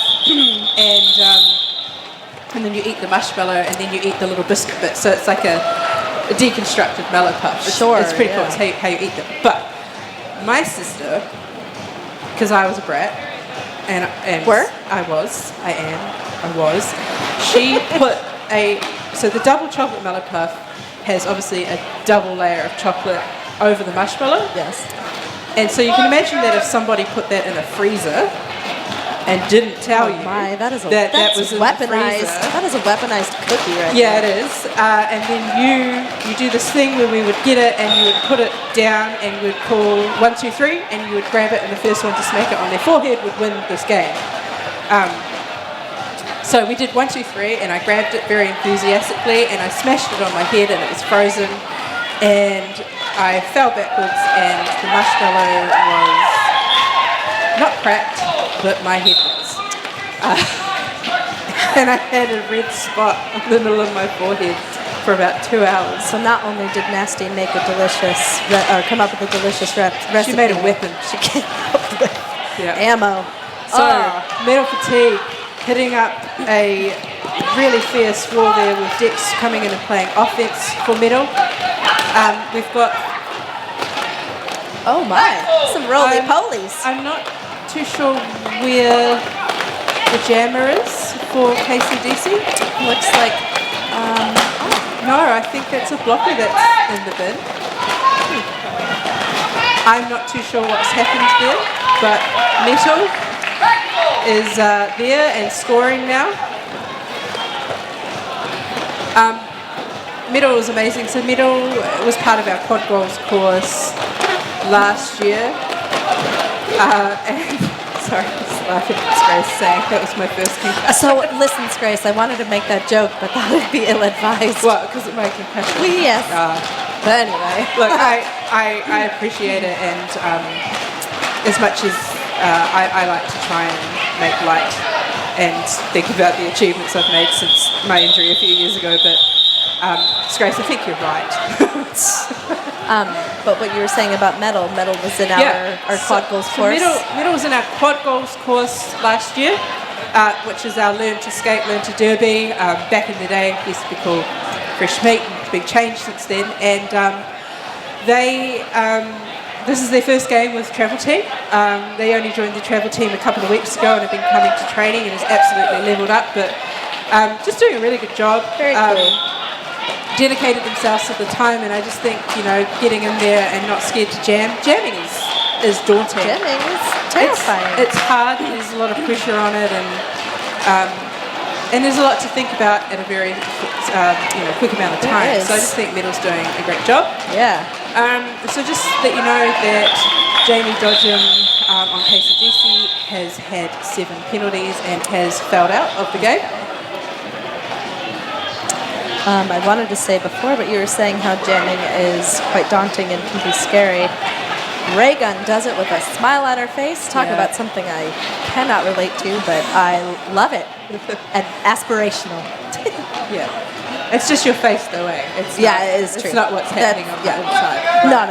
and then you eat the marshmallow, and then you eat the little biscuit bit. So it's like a deconstructed mellow puff. It's pretty cool. It's how you eat them. But my sister, because I was a brat, and I was. She put so the double chocolate mellow puff has obviously a double layer of chocolate over the marshmallow. Yes. And so you can imagine that if somebody put that in a freezer and didn't tell you That is that was in weaponized. the freezer. That is a weaponized cookie right Yeah, there. it is. And then you do this thing where we would get it and you would put it down and you would call 1, 2, 3 and you would grab it and the first one to smack it on their forehead would win this game. So we did 1, 2, 3 and I grabbed it very enthusiastically and I smashed it on my head and it was frozen and I fell backwards and the marshmallow was not cracked, but my head was. And I had a red spot in the middle of my forehead for about 2 hours. So not only did Nasty make a delicious, come up with a delicious recipe. She made a weapon. She came up with ammo. So, Metal Fatigue hitting up a really fierce war there with Dex coming in and playing offense for Metal. We've got... Oh my, some roly-polies. I'm not too sure where the jammer is for KCDC. Looks like, No, I think that's a blocker that's in the bin. I'm not too sure what's happened there, but Metal is there and scoring now. Metal was amazing. So Metal was part of our quad goals course last year. And sorry, I was laughing at Grace saying that was my first concussion. so listen, Grace, I wanted to make that joke, but that would be ill-advised. What, because of my concussion? Well, yes. But anyway. Look, I appreciate it, and as much as I like to try and make light and think about the achievements I've made since my injury a few years ago, but Grace, I think you're right. But what you were saying about Metal was in our quad goals course. Metal was in our quad goals course last year, which is our Learn to Skate, Learn to Derby. Back in the day, it used to be called Fresh Meat, and it's a big change since then. And this is their first game with travel team. They only joined the travel team a couple of weeks ago and have been coming to training and has absolutely leveled up. But just doing a really good job. Very cool. Dedicated themselves to the time, and I just think, getting in there and not scared to jam. Jamming is daunting. Jamming is terrifying. It's hard. There's a lot of pressure on it, and there's a lot to think about at a very quick amount of time. There is. So I just think Metal's doing a great job. Yeah. So just that you know that Jamie Dodgen on KCDC has had 7 penalties and has fouled out of the game. I wanted to say before, but you were saying how jamming is quite daunting and can be scary. Raygun does it with a smile on her face. Talk about something I cannot relate to, but I love it. And aspirational. Yeah. It's just your face, though, eh? It's Yeah, not, it is true. It's not what's happening on the inside. No.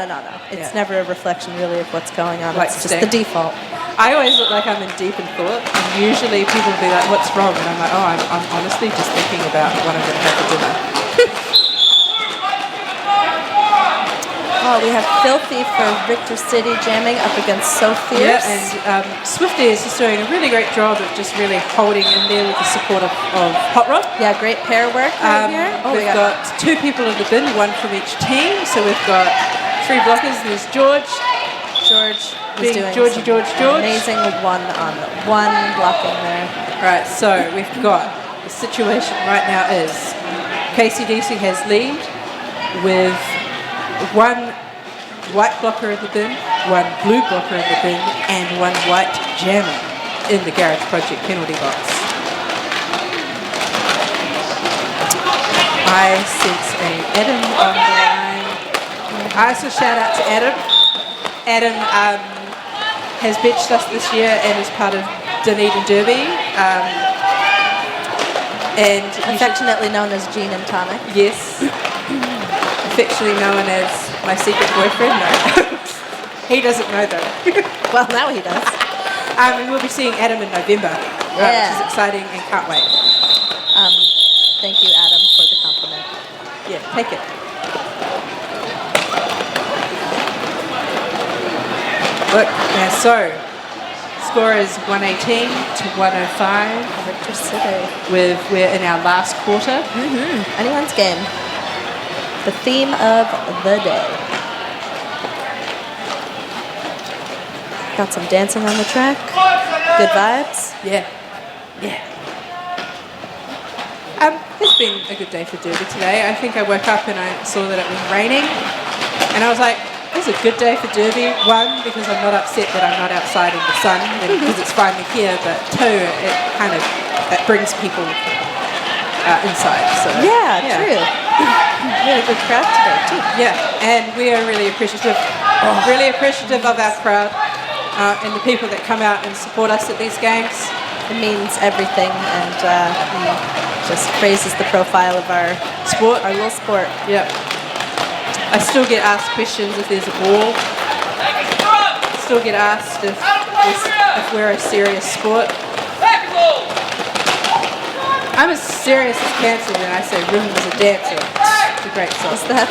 It's Yeah. never a reflection, really, of what's going on. Like It's just Sting. the default. I always look like I'm in deep in thought, and usually people will be like, "What's wrong?" And I'm like, "Oh, I'm honestly just thinking about what I'm going to have for dinner." Oh, we have Filthy for Richter City jamming up against So Fierce. Yeah, and Swifty is just doing a really great job of just really holding in there with the support of Hot Rod. Yeah, great pair work right here. Oh, We've got 2 people in the bin, 1 from each team. So we've got 3 blockers. There's George. George was being doing Georgie, some George. amazing one-on-one blocking there. Right, so we've got the situation right now is KCDC has lead with 1 white blocker in the bin, 1 blue blocker in the bin, and 1 white jammer in the Garage Project penalty box. I sense a Adam on the line. I also shout out to Adam. Adam has benched us this year and is part of Dunedin Derby. And Affectionately known as Gene and Tonic. yes, affectionately known as my secret boyfriend. No, he doesn't know though. Well, now he does. And we'll be seeing Adam in November, which is exciting and can't wait. Thank you, Adam, for the compliment. Yeah, take it. Look, yeah, so score is 118 to 105. Richter City. We're in our last quarter. Anyone's game. The theme of the day. Got some dancing on the track. Good vibes. Yeah. It's been a good day for Derby today. I think I woke up and I saw that it was raining, and I was like, "This is a good day for Derby." 1, because I'm not upset that I'm not outside in the sun, and because it's finally here. But 2, it brings people inside. So True. We had a good crowd today too. Yeah, and we are really appreciative of our crowd and the people that come out and support us at these games. It means everything, and just raises the profile of our Sport. our little sport. Yeah. I still get asked questions if there's a ball. Still get asked if we're a serious sport. I'm as serious as cancer when I say Rhythm is a Dancer. It's a great song. Is that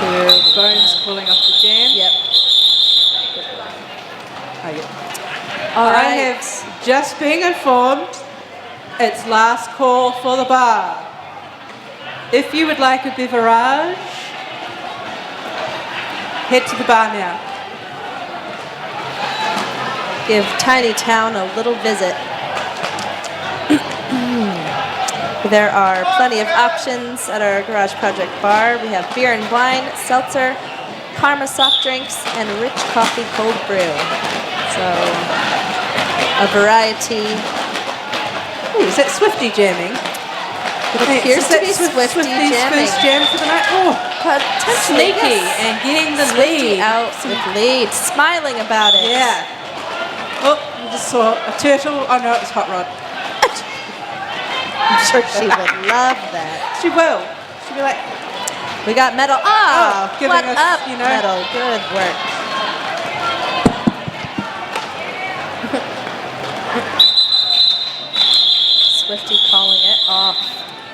The Bones pulling off the jam. Yep. All right. I have just been informed it's last call for the bar. If you would like a beverage, head to the bar now. Give Tiny Town a little visit. There are plenty of options at our Garage Project bar. We have beer and wine, seltzer, Karma soft drinks, and rich coffee cold brew. So, a variety. Ooh, is that Swifty jamming? It appears to be Swifty Swifty's jamming. first jam for the night. Oh, Potentially, sneaky yes. and getting the Swifty lead. out with lead, smiling about it. Yeah. Oh, we just saw a turtle. Oh no, it was Hot Rod. I'm sure she would love that. She will. She'll be like, We got Metal. Oh, giving what us, up, you know. Metal? Good work. Swifty calling it off.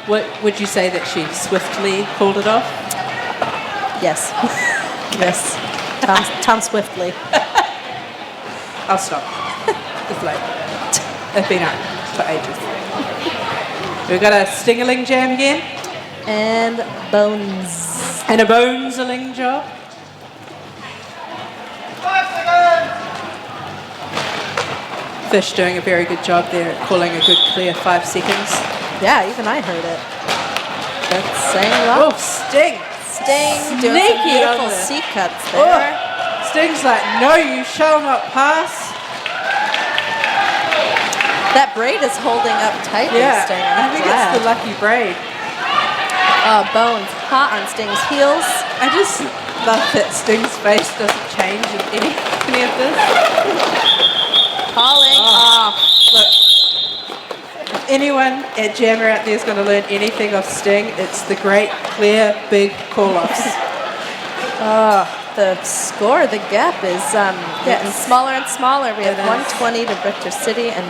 what would you say that she swiftly pulled it off? Yes. Yes. Tom Swiftly. I'll stop. It's late. It's been out for ages. We've got a stingerling jam again. And Bones. And a bonesaling job. Fish doing a very good job there at calling a good clear 5 seconds. Yeah, even I heard it. That's saying a Oh, lot. Sting! Sting doing some Sneaky on beautiful the- C cuts there. Oh, Sting's like, no, you shall not pass. That braid is holding up tightly, Yeah, Sting. I I'm think glad. it's the lucky braid. Bones hot on Sting's heels. I just love that Sting's face doesn't change in any of this. calling off. Look, if anyone at Jammer out there is going to learn anything off Sting, it's the great, clear, big call-offs. The score, the gap is getting smaller and smaller. We have 120 to Richter City and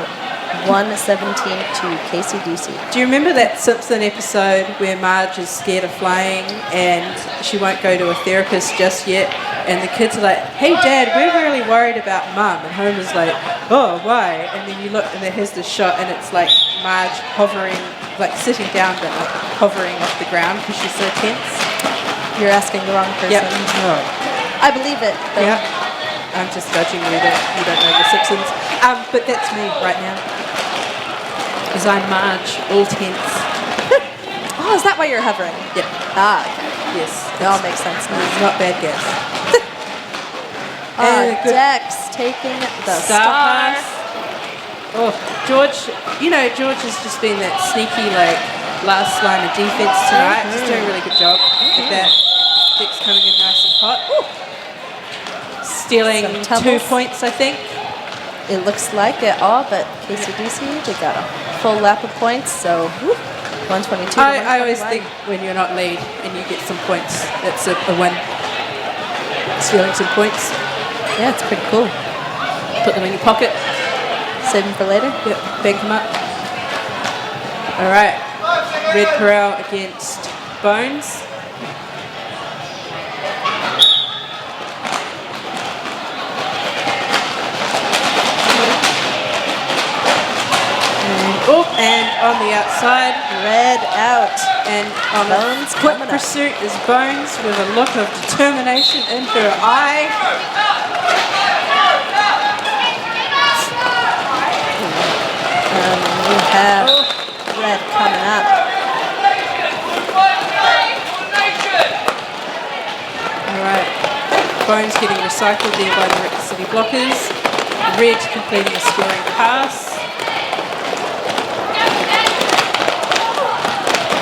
117 to KCDC. Do you remember that Simpson episode where Marge is scared of flying and she won't go to a therapist just yet? And the kids are like, hey Dad, we're really worried about Mum. And Homer's like, oh, why? And then you look and there's this shot and it's like Marge hovering, like sitting down but like hovering off the ground because she's so tense. You're asking the wrong person. Yep. No. I believe it. Though. Yeah. I'm just judging you that you don't know The Simpsons. But that's me right now. Because I'm Marge, all tense. Oh, is that why you're hovering? Yep. Ah, okay. Yes. It all makes sense now. It's not bad guess. And a good Dex taking the star star. pass. Oh, George, George has just been that sneaky, like, last line of defense tonight. Just doing a really good job at that. Dex coming in nice and hot. Ooh. Stealing Some 2 tumbles. points, I think. It looks like it all, but KCDC, they got a full lap of points, so 122 to I always 121. think when you're not lead and you get some points, it's a win. Stealing some points, Yeah, it's pretty cool. put them in your pocket. Save them for later. Yep, bank them up. All right, Red Corral against Bones. And on the outside, Red out. and on Bones the quick coming up. pursuit is Bones with a look of determination in her eye. We have Red coming up. All right, Bones getting recycled there by the Richter City blockers. Red completing a scoring pass.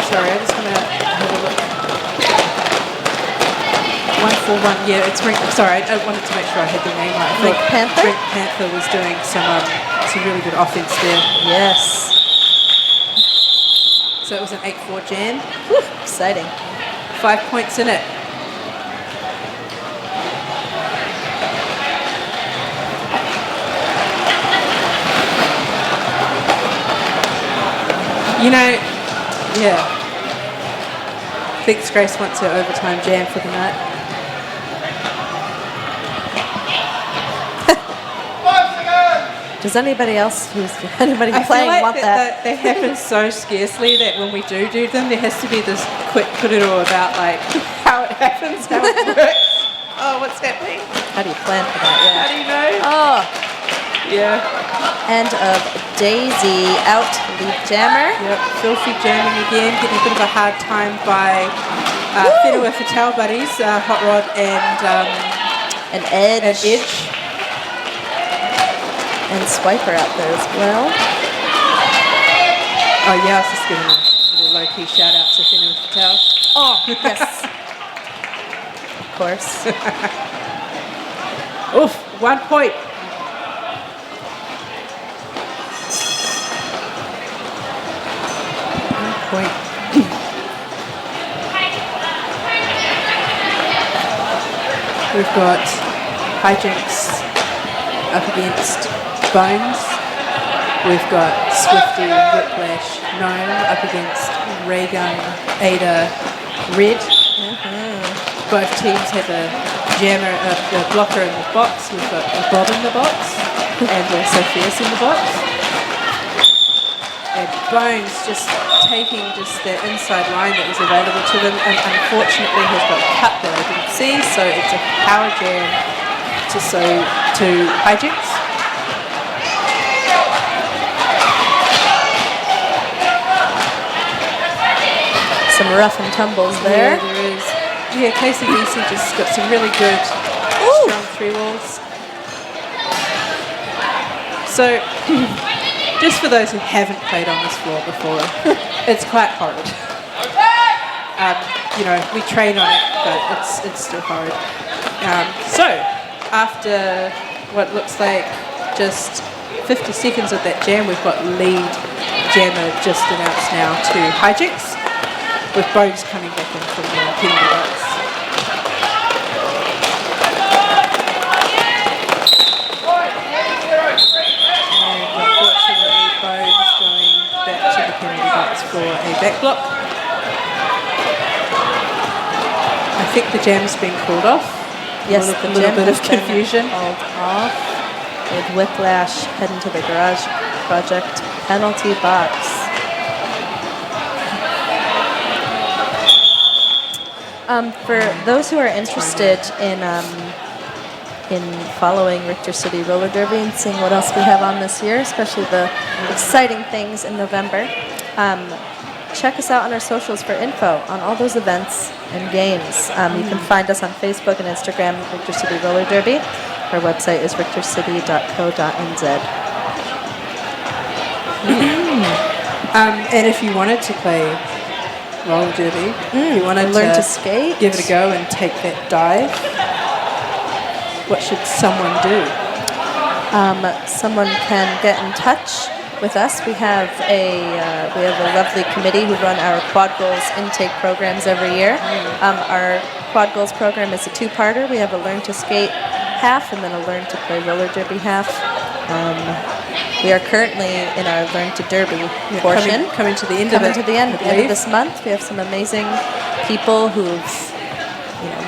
Sorry, I just want to have a look. 141, yeah, it's Richter. Sorry, I wanted to make sure I had the name right. I thought Richter Panther? Richter Panther was doing some really good offense there. Yes. So it was an 8-4 jam. Whew, exciting. 5 points in it. Yeah. Thinks Grace wants her overtime jam for the night. Does anybody else anybody I playing feel like want that? they happen so scarcely that when we do them, there has to be this quick put-it-all about like how it happens, how it works. Oh, what's happening? How do you plan for that? How Yeah. do you know? Oh, Yeah. end of Daisy out lead jammer. Yep. Filthy jamming again, getting a bit of a hard time by Whenua Fatal buddies, Hot Rod An edge. and Edge. And Swiper out there as well. Oh yeah, I was just giving a little low-key shout out to Whenua Fatal. Oh, yes. Of course. Oof, 1 point. Point. We've got Hijinks up against Bones. We've got Swifty, Whiplash, Gnome up against Raygun, Ada, Red. Both teams have a jammer, a blocker in the box. We've got a Bob in the box and also Fierce in the box. And Bones just taking the inside line that was available to them, and unfortunately has got a cut that I didn't see, so it's a power jam to Hijinks. Some rough and tumbles there. Yeah, there is. Yeah, KCDC just got some really good strong three walls. So, just for those who haven't played on this floor before, it's quite horrid. We train on it, but it's still horrid. So, after what looks like just 50 seconds of that jam, we've got lead jammer just announced now to hijinks, with Bones coming back in from the penalty box. And unfortunately, Bones going back to the penalty box for a back block. I think the jam's been called off. Yes, a the little jam bit has of been confusion. called off with Whiplash heading to the garage project penalty box. For those who are interested in following Richter City Roller Derby and seeing what else we have on this year, especially the exciting things in November, check us out on our socials for info on all those events and games. You can find us on Facebook and Instagram, Richter City Roller Derby. Our website is richtercity.co.nz. And if you wanted to play roller derby, you wanted learn to skate, give it a go and take that dive, what should someone do? Someone can get in touch with us. We have a lovely committee who run our Quad Goals intake programs every year. Our Quad Goals program is a two-parter. We have a learn to skate half and then a learn to play roller derby half. We are currently in our learn to derby portion. Coming to the end Coming of it. to the end. At the end of this month, we have some amazing people who've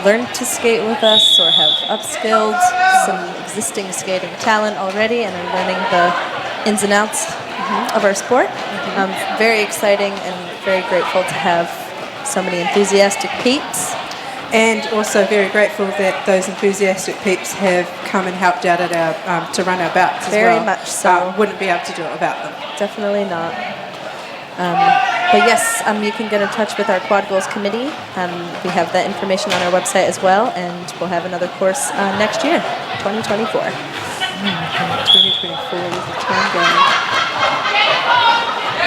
learned to skate with us or have upskilled some existing skating talent already and are learning the ins and outs of our sport. Very exciting and very grateful to have so many enthusiastic peeps. And also very grateful that those enthusiastic peeps have come and helped out at our to run our bouts as well. Very much so. Wouldn't be able to do it without them. Definitely not. But yes, you can get in touch with our Quad Goals committee. We have that information on our website as well, and we'll have another course next year, 2024. 2024 is the time going.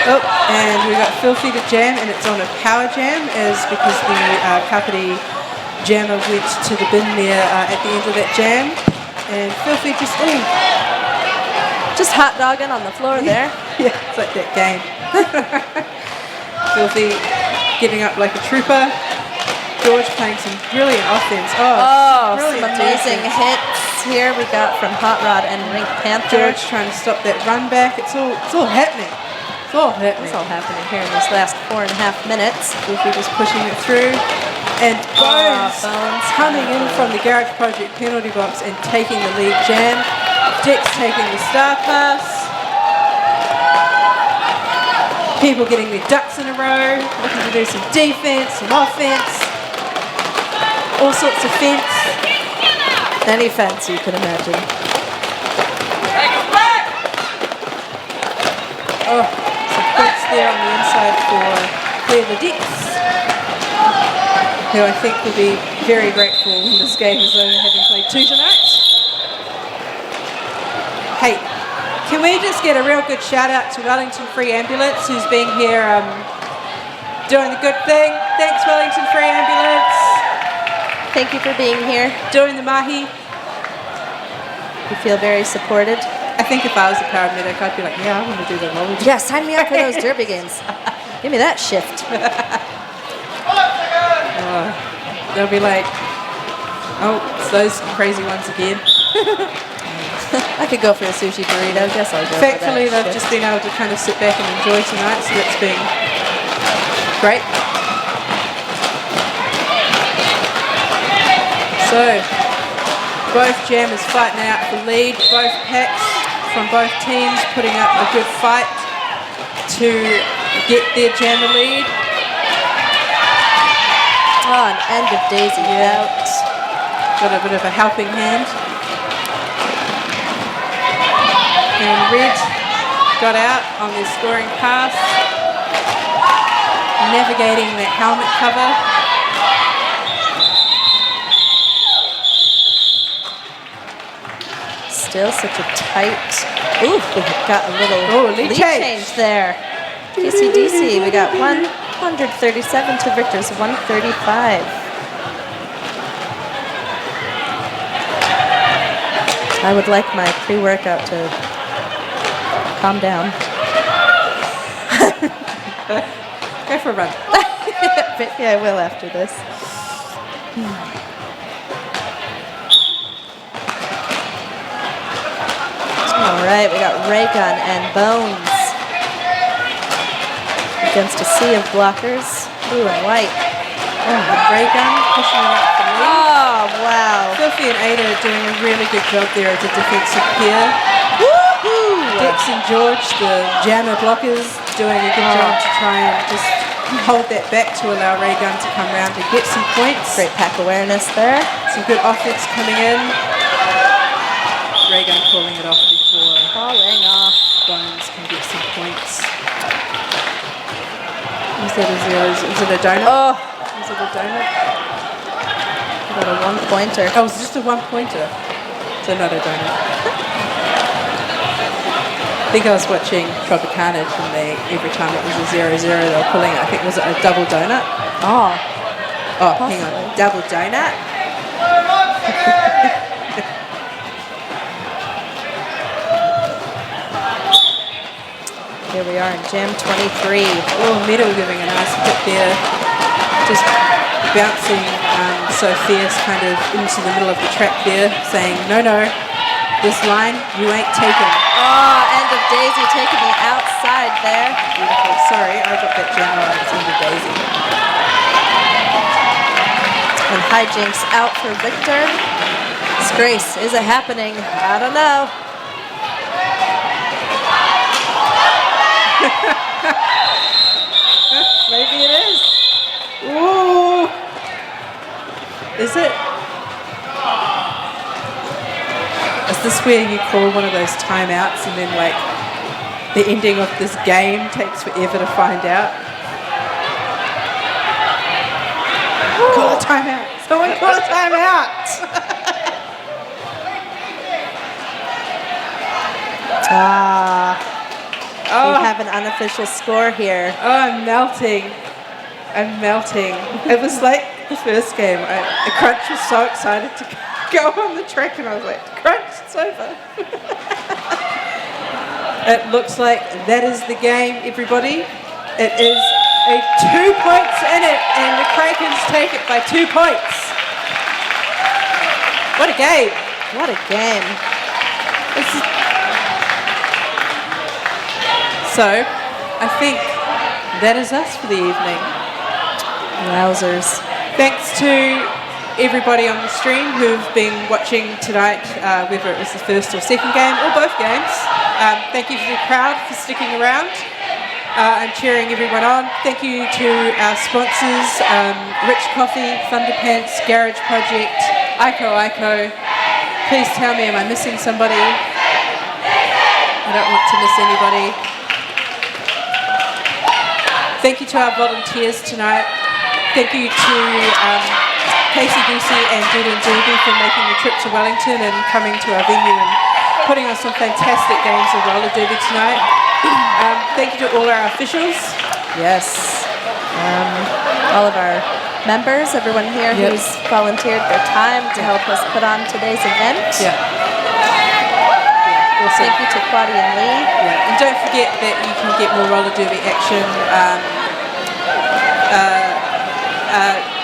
Oh, and we got Filthy to jam, and it's on a power jam, is because the Kapiti jammer went to the bin there at the end of that jam, and Filthy just hot dogging on the floor there. Yeah, it's like that game. Filthy getting up like a trooper. George playing some brilliant offense. Some brilliant amazing defense. hits here we got from Hot Rod and Rink Panther. George trying to stop that run back. It's all happening. It's all happening. It's all happening here in this last 4.5 minutes. Filthy just pushing it through. And Bones coming in from the Garage Project penalty box and taking the lead jam. Dick's taking the star pass. People getting their ducks in a row, looking to do some defense, some offense, all sorts of fence. Any fence you can imagine. Oh, some points there on the inside for Claire the Dicks, who I think will be very grateful when this game is over, having played 2 tonight. Hey, can we just get a real good shout out to Wellington Free Ambulance, who's been here doing the good thing. Thanks, Wellington Free Ambulance. Thank you for being here. Doing the mahi. You feel very supported. I think if I was a paramedic, I'd be like, yeah, I want to do the roller. Yeah, sign me up for those derby games. Give me that shift. They'll be like, oh, it's those crazy ones again. I could go for a sushi burrito. Guess I'll go Thankfully, for that they've shift. just been able to kind of sit back and enjoy tonight, so that's been great. So, both jammers fighting out for lead. Both packs from both teams putting up a good fight to get their jammer lead. Oh, an end of Daisy out. Got a bit of a helping hand. And Red got out on their scoring pass, navigating that helmet cover. Still such a tight. Ooh, we got a little lead change there. KCDC, we got 137 to Richter's 135. I would like my pre-workout to Calm down. Go for a run. Maybe I will after this. All right, we got Ray Gun and Bones against a sea of blockers, blue and white. Ray Gun pushing it up the lead. Oh, wow. Filthy and Ada are doing a really good job there as a defensive pair. Woohoo! Dex and George, the jammer blockers, doing a good job to try and just hold that back to allow Ray Gun to come around and get some points. Great pack awareness there. Some good offense coming in. Ray Gun calling it off before Falling off. Bones can get some points. Is that a zero? Is it a donut? Oh, Is it a donut? we got a one-pointer. Oh, it's just a one-pointer. So not a donut. I think I was watching Tropicana and every time it was a 0-0 they were pulling it. I think, was it a double donut? Oh, Oh, hang on. Double donut? here we are in Jam 23. Oh, Meadow giving a nice hit there. Just bouncing so fierce kind of into the middle of the track there, saying, no, this line you ain't taking. Oh, End of Daisy taking the outside there. Beautiful. Sorry, I got that jam on. It's End of Daisy. And hijinks out for Richter. Disgrace, is it happening? I don't know. Maybe it is. Ooh. Is it? Is this where you call one of those timeouts and then like the ending of this game takes forever to find out? Call a timeout. Someone call a timeout. We have an unofficial score here. Oh, I'm melting. It was like the first game. Crunch was so excited to go on the track and I was like, Crunch, it's over. It looks like that is the game, everybody. It is a 2 points in it and the Krakens take it by 2 points. What a game. What a game. So, I think that is us for the evening. Wowzers. Thanks to everybody on the stream who've been watching tonight, whether it was the first or second game or both games. Thank you to the crowd for sticking around and cheering everyone on. Thank you to our sponsors, Rich Coffee, Thunderpants, Garage Project, Ico. Please tell me, am I missing somebody? I don't want to miss anybody. Thank you to our volunteers tonight. Thank you to KCDC and Judy and Judy for making the trip to Wellington and coming to our venue and putting on some fantastic games of roller derby tonight. Thank you to all our officials. Yes. All of our members, everyone here who's volunteered their time to help us put on today's event. Yeah. Thank you to Claudia and Lee. Yeah. And don't forget that you can get more roller derby action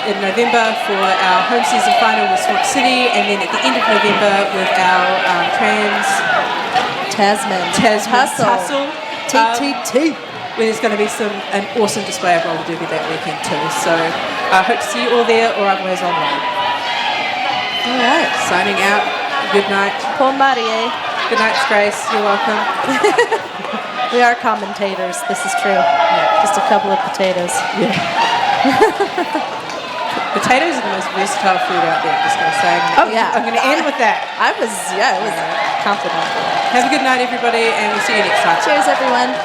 in November for our home season final with Swamp City, and then at the end of November with our Tasman Tussle. TTT. Where there's going to be an awesome display of roller derby that weekend too. So I hope to see you all there or otherwise online. All right. Signing out. Good night. Paul Marie. Good night, Grace. You're welcome. We are commentators. This is true. Yeah. Just a couple of potatoes. Yeah. Potatoes are the most versatile food out there. I'm just going to say. I'm going to end with that. I was confident. Have a good night, everybody, and we'll see you next time. Cheers, everyone.